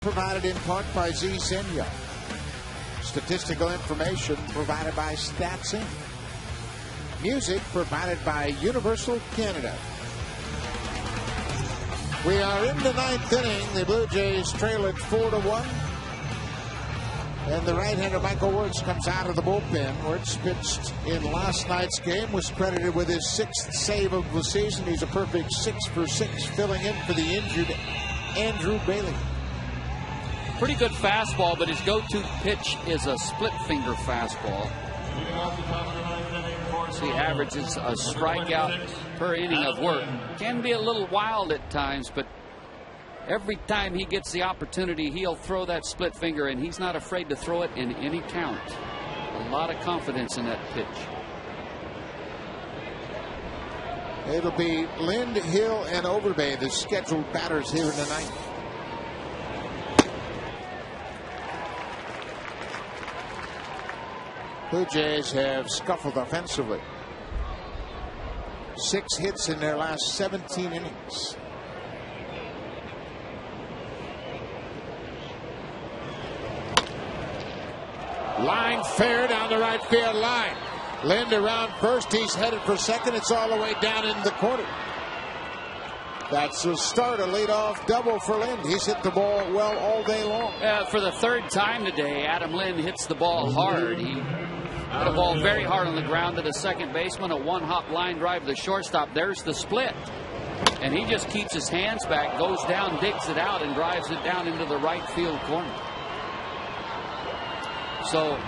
Provided in part by Z Senya. Statistical information provided by Stats Inc. Music provided by Universal Canada. We are in the 9th inning. The Blue Jays trail it 4-1. And the right-hander Michael Wirtz comes out of the bullpen. Wirtz pitched in last night's game, was credited with his 6th save of the season. He's a perfect 6 for 6, filling in for the injured Andrew Bailey. Pretty good fastball, but his go-to pitch is a split finger fastball. He averages a strikeout per inning of work. Can be a little wild at times, but every time he gets the opportunity, he'll throw that split finger, and he's not afraid to throw it in any count. A lot of confidence in that pitch. It'll be Lind, Hill, and Overbay, the scheduled batters here in the ninth. Blue Jays have scuffled offensively. 6 hits in their last 17 innings. Line fair down the right field line. Lind around first. He's headed for second. It's all the way down in the corner. That's a start, a leadoff double for Lind. He's hit the ball well all day long. For the third time today, Adam Lind hits the ball hard. He hit the ball very hard on the ground to the second baseman. A one-hop line drive to the shortstop. There's the split. And he just keeps his hands back, goes down, digs it out, and drives it down into the right field corner. So,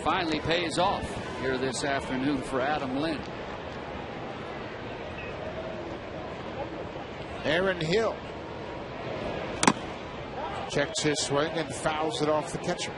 finally pays off here this afternoon for Adam Lind. Aaron Hill checks his swing and fouls it off the catcher.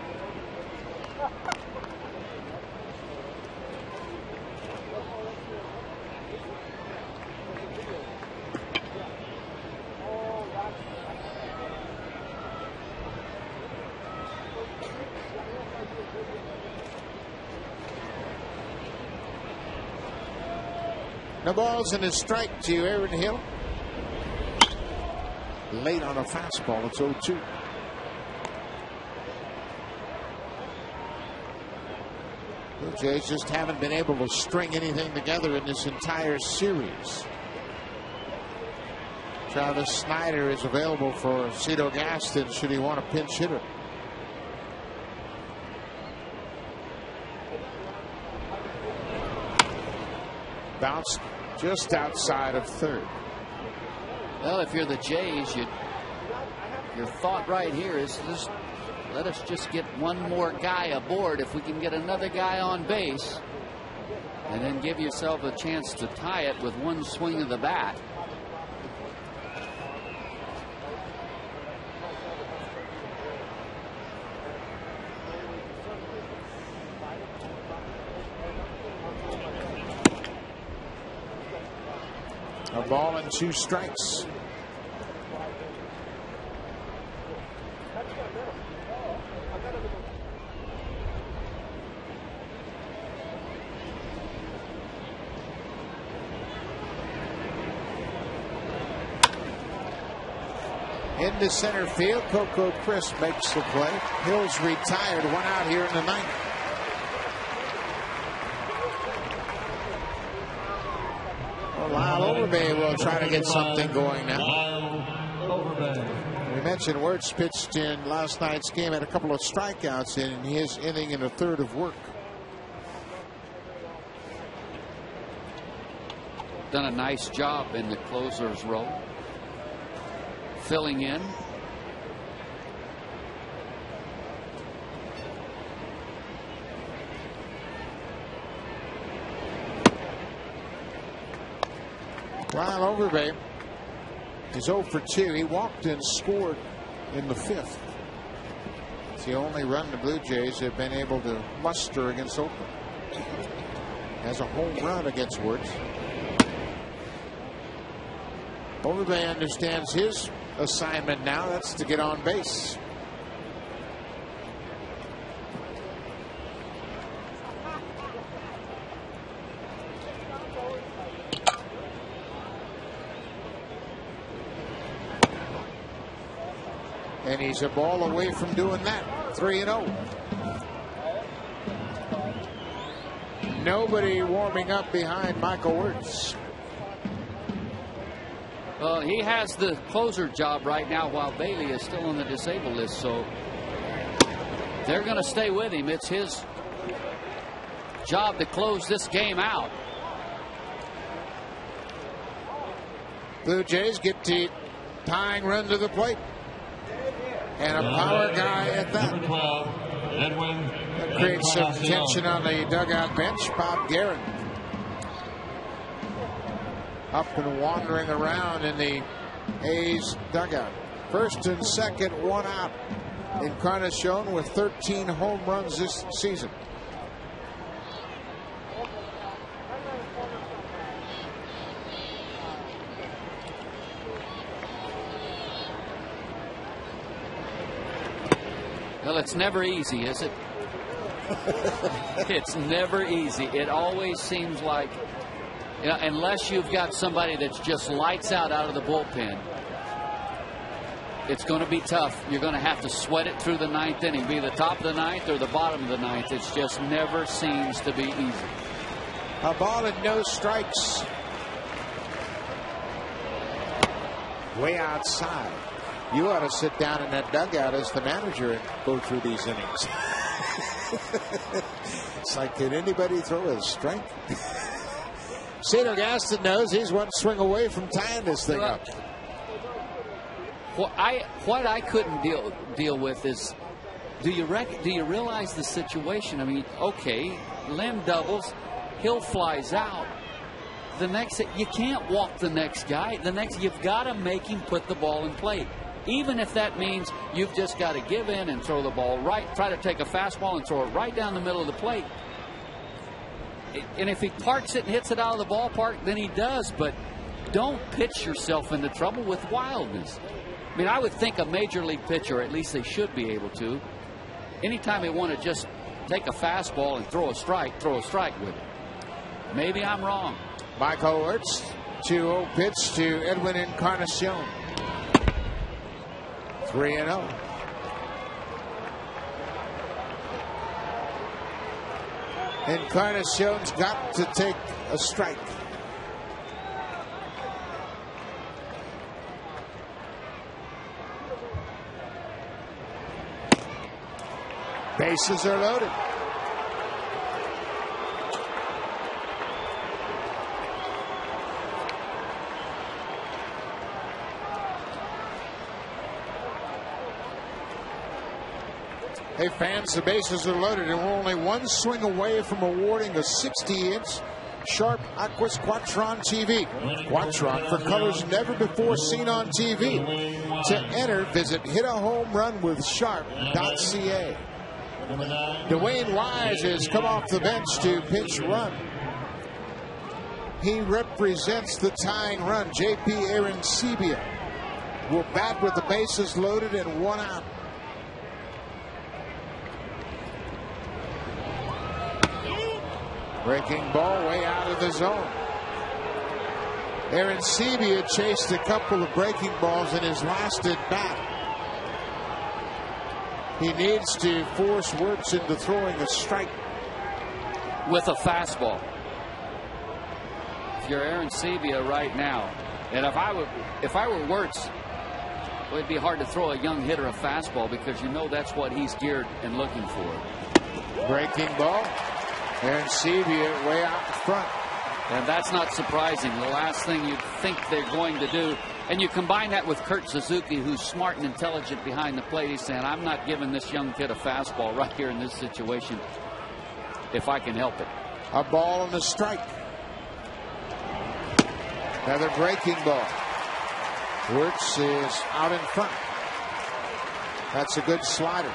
No balls and a strike to Aaron Hill. Late on a fastball. It's 0-2. Blue Jays just haven't been able to string anything together in this entire series. Travis Snyder is available for Cito Gaston should he want a pinch hitter. Bounced just outside of third. Well, if you're the Jays, your thought right here is just let us just get one more guy aboard. If we can get another guy on base, and then give yourself a chance to tie it with one swing of the bat. A ball and 2 strikes. Into center field, Coco Chris makes the play. Hill's retired, 1 out here in the ninth. Lyle Overbay will try to get something going now. We mentioned Wirtz pitched in last night's game, had a couple of strikeouts in his inning and a third of work. Done a nice job in the closer's role, filling in. Lyle Overbay is 0 for 2. He walked and scored in the 5th. It's the only run the Blue Jays have been able to muster against Oakland. Has a home run against Wirtz. Overbay understands his assignment now. That's to get on base. And he's a ball away from doing that. 3-0. Nobody warming up behind Michael Wirtz. Well, he has the closer job right now while Bailey is still on the disabled list, so they're going to stay with him. It's his job to close this game out. Blue Jays get the tying run to the plate. And a power guy at that. Number 12, Edwin. That creates some tension on the dugout bench. Bob Guerin up and wandering around in the A's dugout. First and second, one out. Encarnacion with 13 home runs this season. Well, it's never easy, is it? It's never easy. It always seems like, you know, unless you've got somebody that's just lights out of the bullpen, it's going to be tough. You're going to have to sweat it through the ninth inning, be the top of the ninth or the bottom of the ninth. It just never seems to be easy. A ball and no strikes. Way outside. You ought to sit down in that dugout as the manager and go through these innings. It's like, can anybody throw a strike? Cedar Gaston knows he's one swing away from tying this thing up. What I couldn't deal with is, do you realize the situation? I mean, okay, Lim doubles, Hill flies out. The next, you can't walk the next guy. You've got to make him put the ball in play. Even if that means you've just got to give in and throw the ball right, try to take a fastball and throw it right down the middle of the plate. And if he parks it and hits it out of the ballpark, then he does. But don't pitch yourself into trouble with wildness. I mean, I would think a major league pitcher, at least they should be able to, anytime they want to just take a fastball and throw a strike with it. Maybe I'm wrong. Michael Wirtz, 2-0 pitch to Edwin Encarnacion. 3-0. Encarnacion's got to take a strike. Bases are loaded. Hey fans, the bases are loaded and we're only one swing away from awarding a 60-inch Sharp Aquas Quatron TV. Quatron for colors never before seen on TV. To enter, visit hitahomerunwithsharp.ca. Dwayne Wise has come off the bench to pitch run. He represents the tying run. J.P. Arancibia will bat with the bases loaded and one out. Breaking ball way out of the zone. Arancibia chased a couple of breaking balls in his last at bat. He needs to force Wirtz into throwing a strike with a fastball. If you're Arancibia right now, and if I were Wirtz, it would be hard to throw a young hitter a fastball because you know that's what he's geared and looking for. Breaking ball. Arancibia way out in front. And that's not surprising. The last thing you'd think they're going to do. And you combine that with Kurt Suzuki, who's smart and intelligent behind the plate. He's saying, I'm not giving this young kid a fastball right here in this situation if I can help it. A ball and a strike. Another breaking ball. Wirtz is out in front. That's a good slider.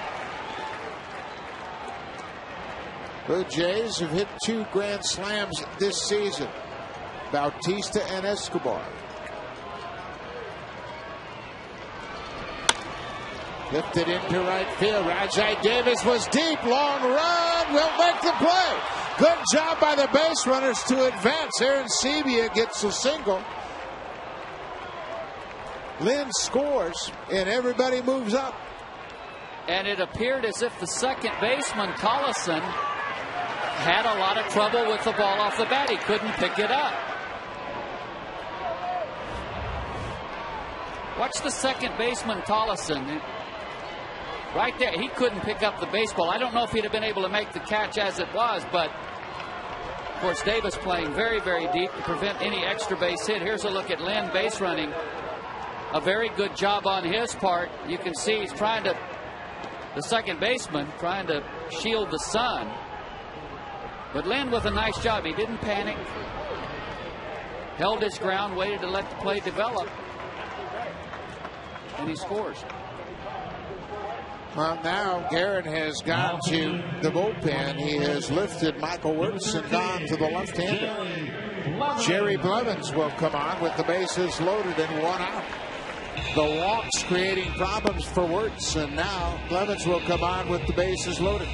Blue Jays have hit 2 grand slams this season. Bautista and Escobar. Lifted into right field. Rajai Davis was deep. Long run. Will make the play. Good job by the base runners to advance. Arancibia gets a single. Lynn scores, and everybody moves up. And it appeared as if the second baseman, Collison, had a lot of trouble with the ball off the bat. He couldn't pick it up. Watch the second baseman, Collison. Right there, he couldn't pick up the baseball. I don't know if he'd have been able to make the catch as it was, but of course Davis playing very, very deep to prevent any extra base hit. Here's a look at Lynn base running. a very good job on his part. You can see he's trying to, the second baseman, trying to shield the sun. But Lynn with a nice job. He didn't panic. Held his ground, waited to let the play develop. And he scores. Well, now Garrett has gone to the bullpen. He has lifted Michael Wirtz and gone to the left-hander. Jerry Blevins will come on with the bases loaded and 1 out. The walks creating problems for Wirtz, and now Blevins will come on with the bases loaded.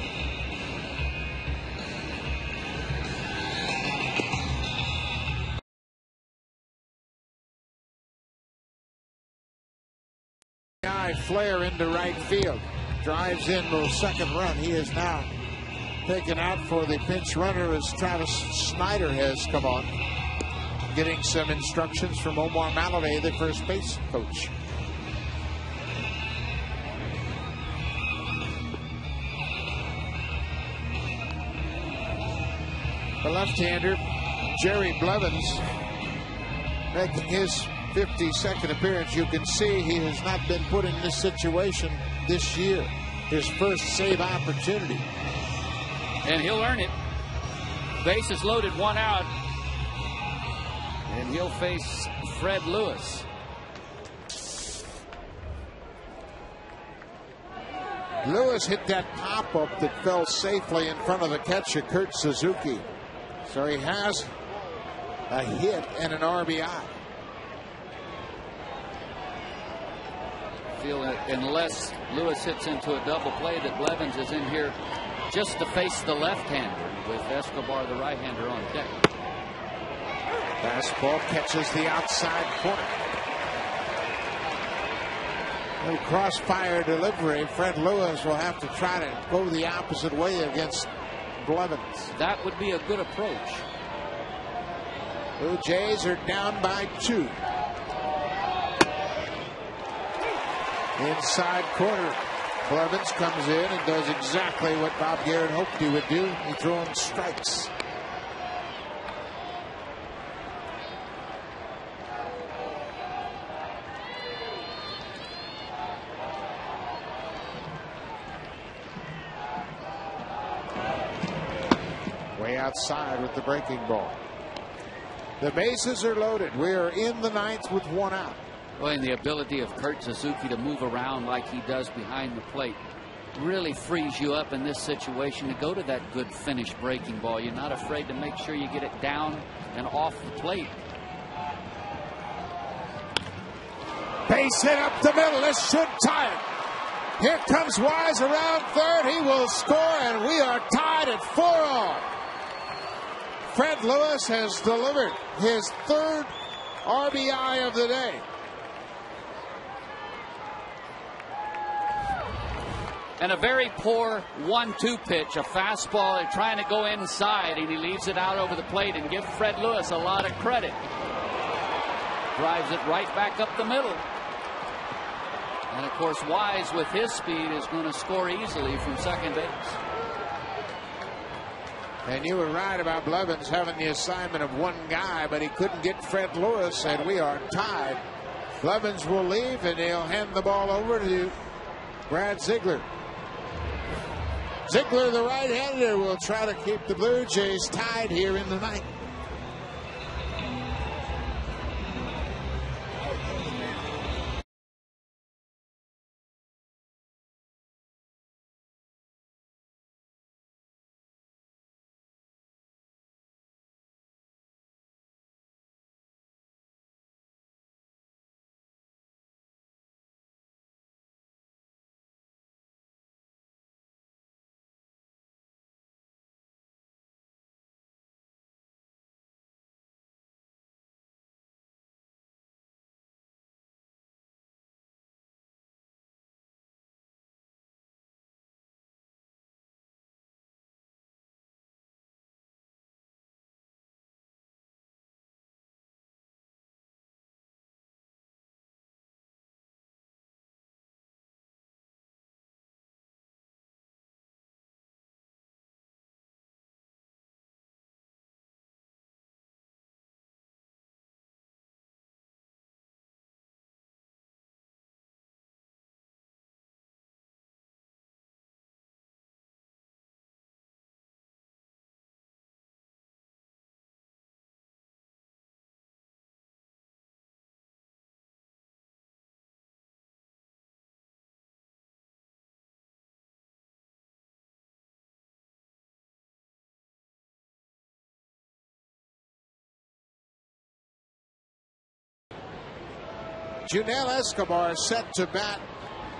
Flare into right field. Drives in the second run. He is now taken out for the pinch runner as Travis Snyder has come on. Getting some instructions from Omar Maladay, the first base coach. The left-hander, Jerry Blevins, making his 52nd appearance. You can see he has not been put in this situation this year. His first save opportunity. And he'll earn it. Bases loaded, 1 out. And he'll face Fred Lewis. Lewis hit that pop-up that fell safely in front of the catcher, Kurt Suzuki. So he has a hit and an RBI. Feel that unless Lewis hits into a double play, that Blevins is in here just to face the left-hander with Escobar, the right-hander, on deck. Fastball catches the outside corner. Little crossfire delivery. Fred Lewis will have to try to go the opposite way against Blevins. That would be a good approach. Blue Jays are down by 2. Inside corner. Blevins comes in and does exactly what Bob Garrett hoped he would do. He throws strikes. Way outside with the breaking ball. The bases are loaded. We are in the 9th with 1 out. Well, and the ability of Kurt Suzuki to move around like he does behind the plate really frees you up in this situation to go to that good finish breaking ball. You're not afraid to make sure you get it down and off the plate. Base hit up the middle. This should tie it. Here comes Wise around third. He will score, and we are tied at 4-all. Fred Lewis has delivered his 3rd RBI of the day. And a very poor 1-2 pitch, a fastball. They're trying to go inside, and he leaves it out over the plate. And give Fred Lewis a lot of credit. Drives it right back up the middle. And of course, Wise with his speed is going to score easily from second base. And you were right about Blevins having the assignment of one guy, but he couldn't get Fred Lewis, and we are tied. Blevins will leave, and he'll hand the ball over to Brad Ziegler. Ziegler, the right-hander, will try to keep the Blue Jays tied here in the 9th. Junel Escobar set to bat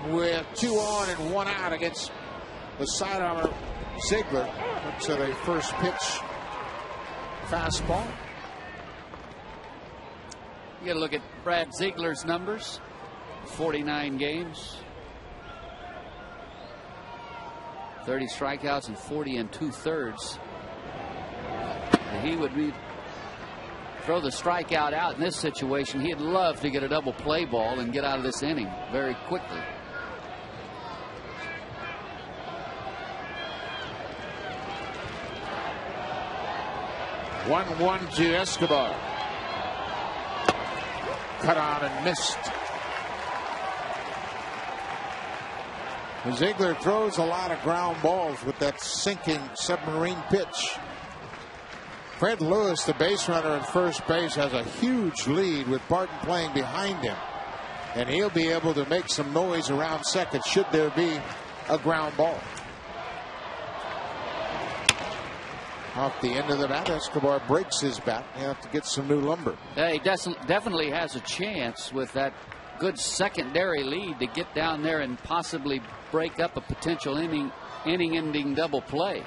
with 2 on and 1 out against the sidearmer Ziegler. To the first pitch fastball. You got to look at Brad Ziegler's numbers. 49 games. 30 strikeouts and 40 2/3. He would throw the strikeout out in this situation. He'd love to get a double play ball and get out of this inning very quickly. One to Escobar. Cut on and missed. Ziegler throws a lot of ground balls with that sinking submarine pitch. Fred Lewis, the base runner at first base, has a huge lead with Barton playing behind him. And he'll be able to make some noise around second should there be a ground ball. Off the end of the bat, Escobar breaks his bat. He'll have to get some new lumber. He definitely has a chance with that good secondary lead to get down there and possibly break up a potential inning-ending double play.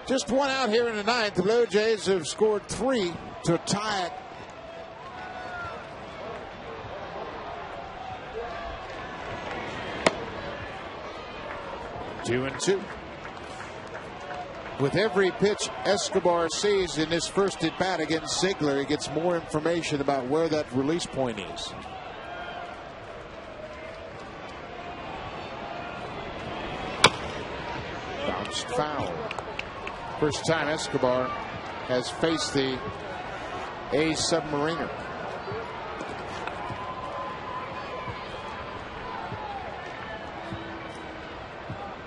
Just 1 out here in the ninth. The Blue Jays have scored 3 to tie it. Two and two. With every pitch Escobar sees in his first at bat against Ziegler, he gets more information about where that release point is. Bounced foul. First time Escobar has faced the A's Submariner.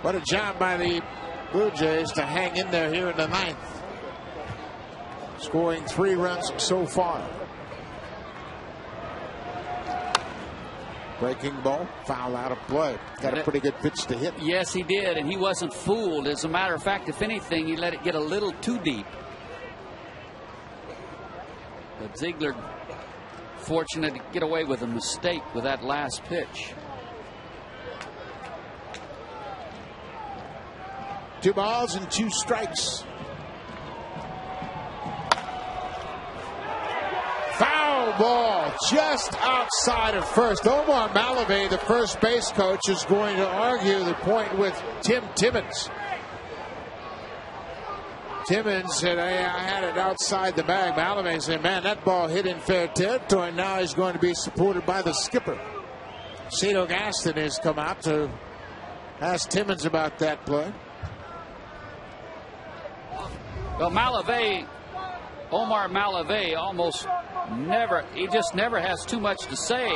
What a job by the Blue Jays to hang in there here in the ninth. Scoring 3 runs so far. Breaking ball, foul out of play. Got a pretty good pitch to hit. Yes, he did, and he wasn't fooled. As a matter of fact, if anything, he let it get a little too deep. But Ziegler fortunate to get away with a mistake with that last pitch. 2 balls and 2 strikes. Foul ball just outside of first. Omar Malavey, the first base coach, is going to argue the point with Tim Timmons. Timmons said, hey, I had it outside the bag. Malavey said, man, that ball hit in fair territory. Now he's going to be supported by the skipper. Cito Gaston has come out to ask Timmons about that play. Well, Omar Malavey he just never has too much to say.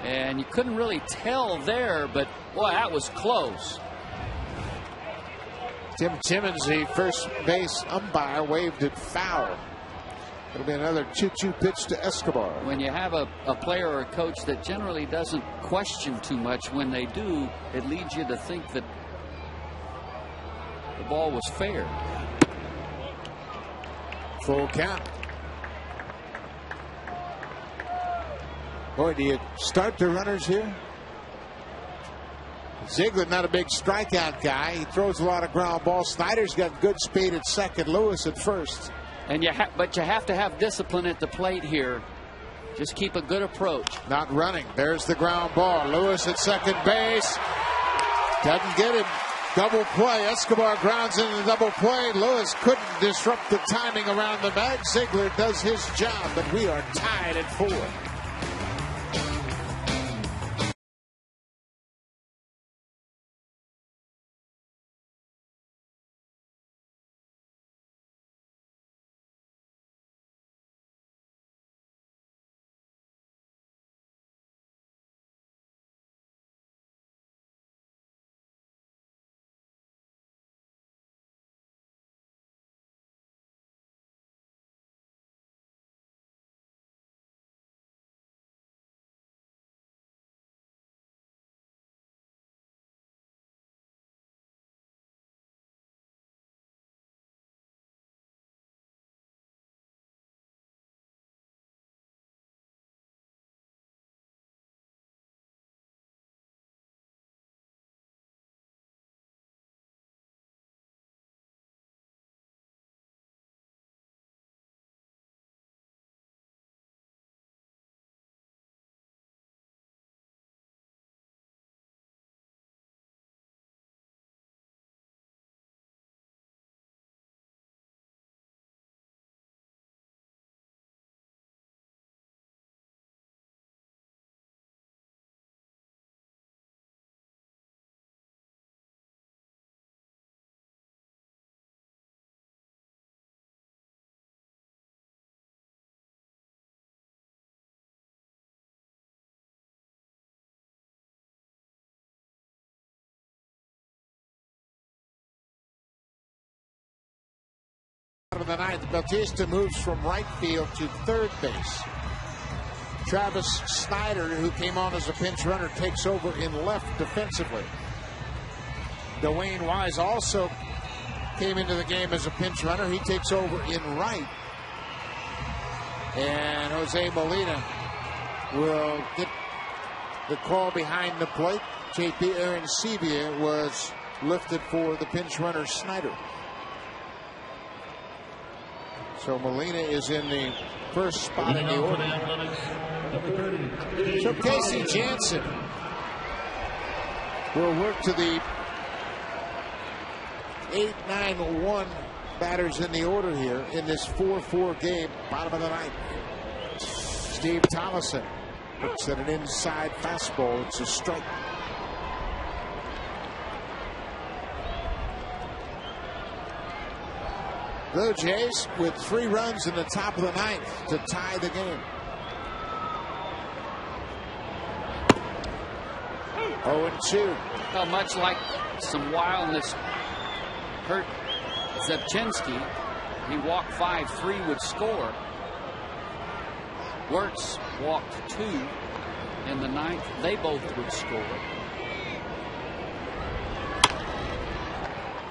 And you couldn't really tell there, but boy, that was close. Tim Timmons, the first base umpire, waved it foul. It'll be another 2-2 pitch to Escobar. When you have a player or a coach that generally doesn't question too much, when they do, it leads you to think that the ball was fair. Full count. Boy, do you start the runners here? Ziegler, not a big strikeout guy. He throws a lot of ground balls. Snyder's got good speed at second. Lewis at first. And but you have to have discipline at the plate here. Just keep a good approach. Not running. There's the ground ball. Lewis at second base. Doesn't get him. Double play. Escobar grounds into the double play. Lewis couldn't disrupt the timing around the bag. Ziegler does his job, but we are tied at 4. of the ninth. Bautista moves from right field to third base. Travis Snyder, who came on as a pinch runner, takes over in left defensively. Dwayne Wise also came into the game as a pinch runner. He takes over in right. And Jose Molina will get the call behind the plate. JP Arancibia was lifted for the pinch runner Snyder. So Molina is in the first spot in the order. So Casey Jansen will work to the 8-9-1 batters in the order here in this 4-4 game, bottom of the ninth. Steve Tollison looks at an inside fastball. It's a strike. Blue Jays with 3 runs in the top of the ninth to tie the game. 0-2. Well, much like some wildness hurt Zebchinski, he walked 5, 3 would score. Wirtz walked 2 in the ninth. They both would score.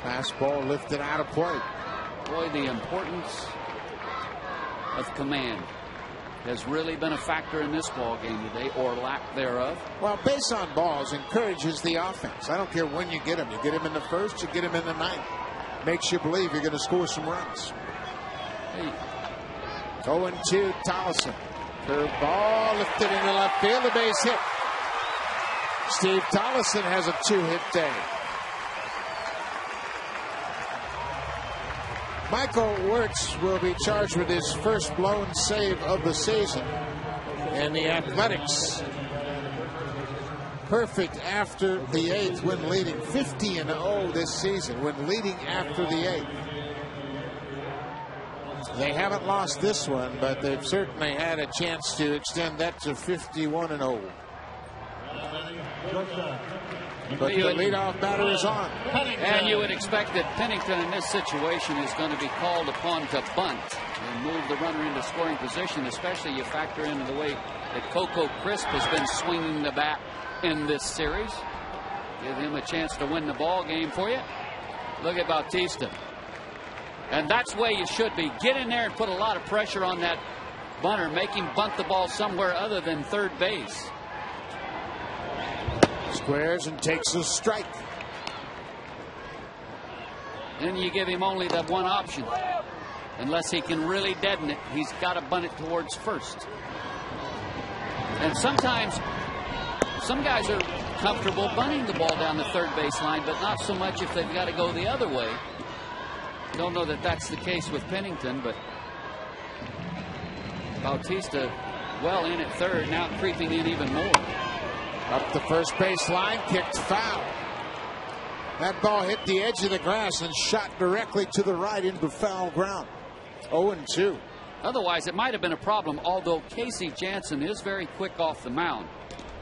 Fastball lifted out of play. Boy, the importance of command has really been a factor in this ball game today, or lack thereof. Well, base on balls encourages the offense. I don't care when you get them. You get them in the first, you get them in the ninth. Makes you believe you're going to score some runs. Hey. 0-2, Tollison. Curve ball lifted into left field. The base hit. Steve Tollison has a 2-hit day. Michael Wirtz will be charged with his first blown save of the season. And the Athletics, perfect after the 8th when leading. 50-0 this season when leading after the 8th. They haven't lost this one, but they've certainly had a chance to extend that to 51-0. But the leadoff batter is on. And you would expect that Pennington in this situation is going to be called upon to bunt and move the runner into scoring position, especially you factor into the way that Coco Crisp has been swinging the bat in this series. Give him a chance to win the ball game for you. Look at Bautista. And that's the way you should be. Get in there and put a lot of pressure on that bunter. Make him bunt the ball somewhere other than third base. Squares and takes a strike. Then you give him only that one option. Unless he can really deaden it, he's got to bunt it towards first. And sometimes some guys are comfortable bunting the ball down the third base line, but not so much if they've got to go the other way. Don't know that that's the case with Pennington, but Bautista well in at third, now creeping in even more. Up the first base line, kicked foul. That ball hit the edge of the grass and shot directly to the right into foul ground. 0-2. Otherwise, it might have been a problem, although Casey Jansen is very quick off the mound.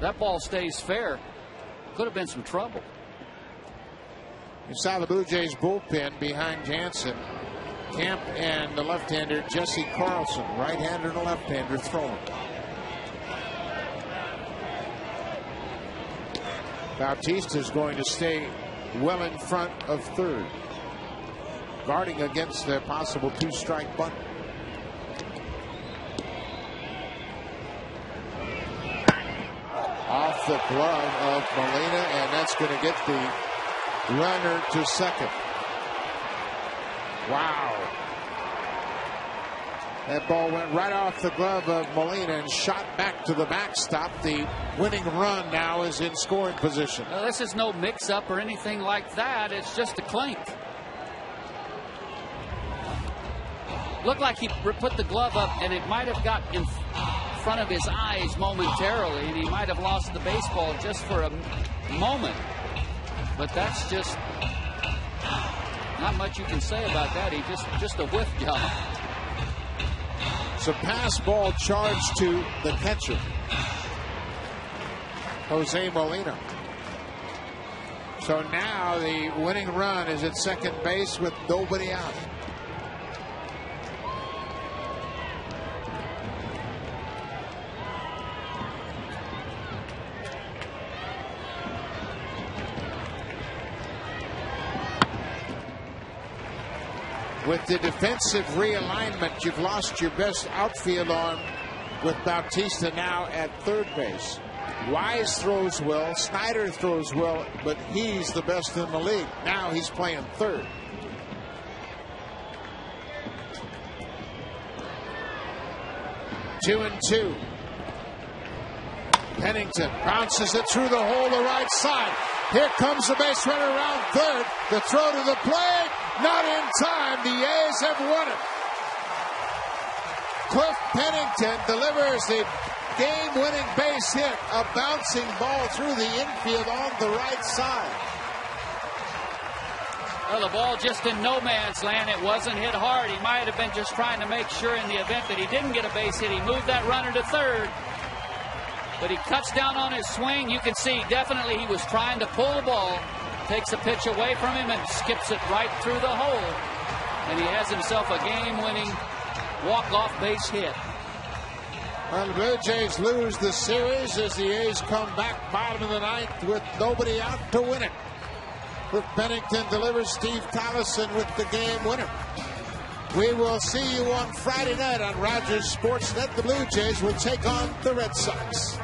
That ball stays fair. Could have been some trouble. You saw the Blue Jays bullpen behind Jansen. Camp and the left-hander Jesse Carlson, right-hander and a left-hander throwing. Bautista is going to stay well in front of third, guarding against the possible 2-strike bunt. Off the glove of Molina, and that's going to get the runner to second. Wow. That ball went right off the glove of Molina and shot back to the backstop. The winning run now is in scoring position. Now, this is no mix-up or anything like that. It's just a clink. Looked like he put the glove up, and it might have got in front of his eyes momentarily, and he might have lost the baseball just for a moment. But that's just not much you can say about that. He just a whiff job. It's a pass ball charged to the catcher, Jose Molina. So now the winning run is at second base with nobody out. With the defensive realignment, you've lost your best outfield arm with Bautista now at third base. Wise throws well, Snyder throws well, but he's the best in the league. Now he's playing third. Two and two. Pennington bounces it through the hole to right side. Here comes the base runner around third. The throw to the plate, not in time. The A's have won it. Cliff Pennington delivers the game-winning base hit, a bouncing ball through the infield on the right side. Well, the ball just in no man's land. It wasn't hit hard. He might have been just trying to make sure in the event that he didn't get a base hit, he moved that runner to third. But he cuts down on his swing. You can see definitely he was trying to pull the ball, takes a pitch away from him and skips it right through the hole. And he has himself a game-winning walk-off base hit. Well, the Blue Jays lose the series as the A's come back bottom of the ninth with nobody out to win it. Cliff Pennington delivers Steve Collison with the game winner. We will see you on Friday night on Rogers Sportsnet. The Blue Jays will take on the Red Sox.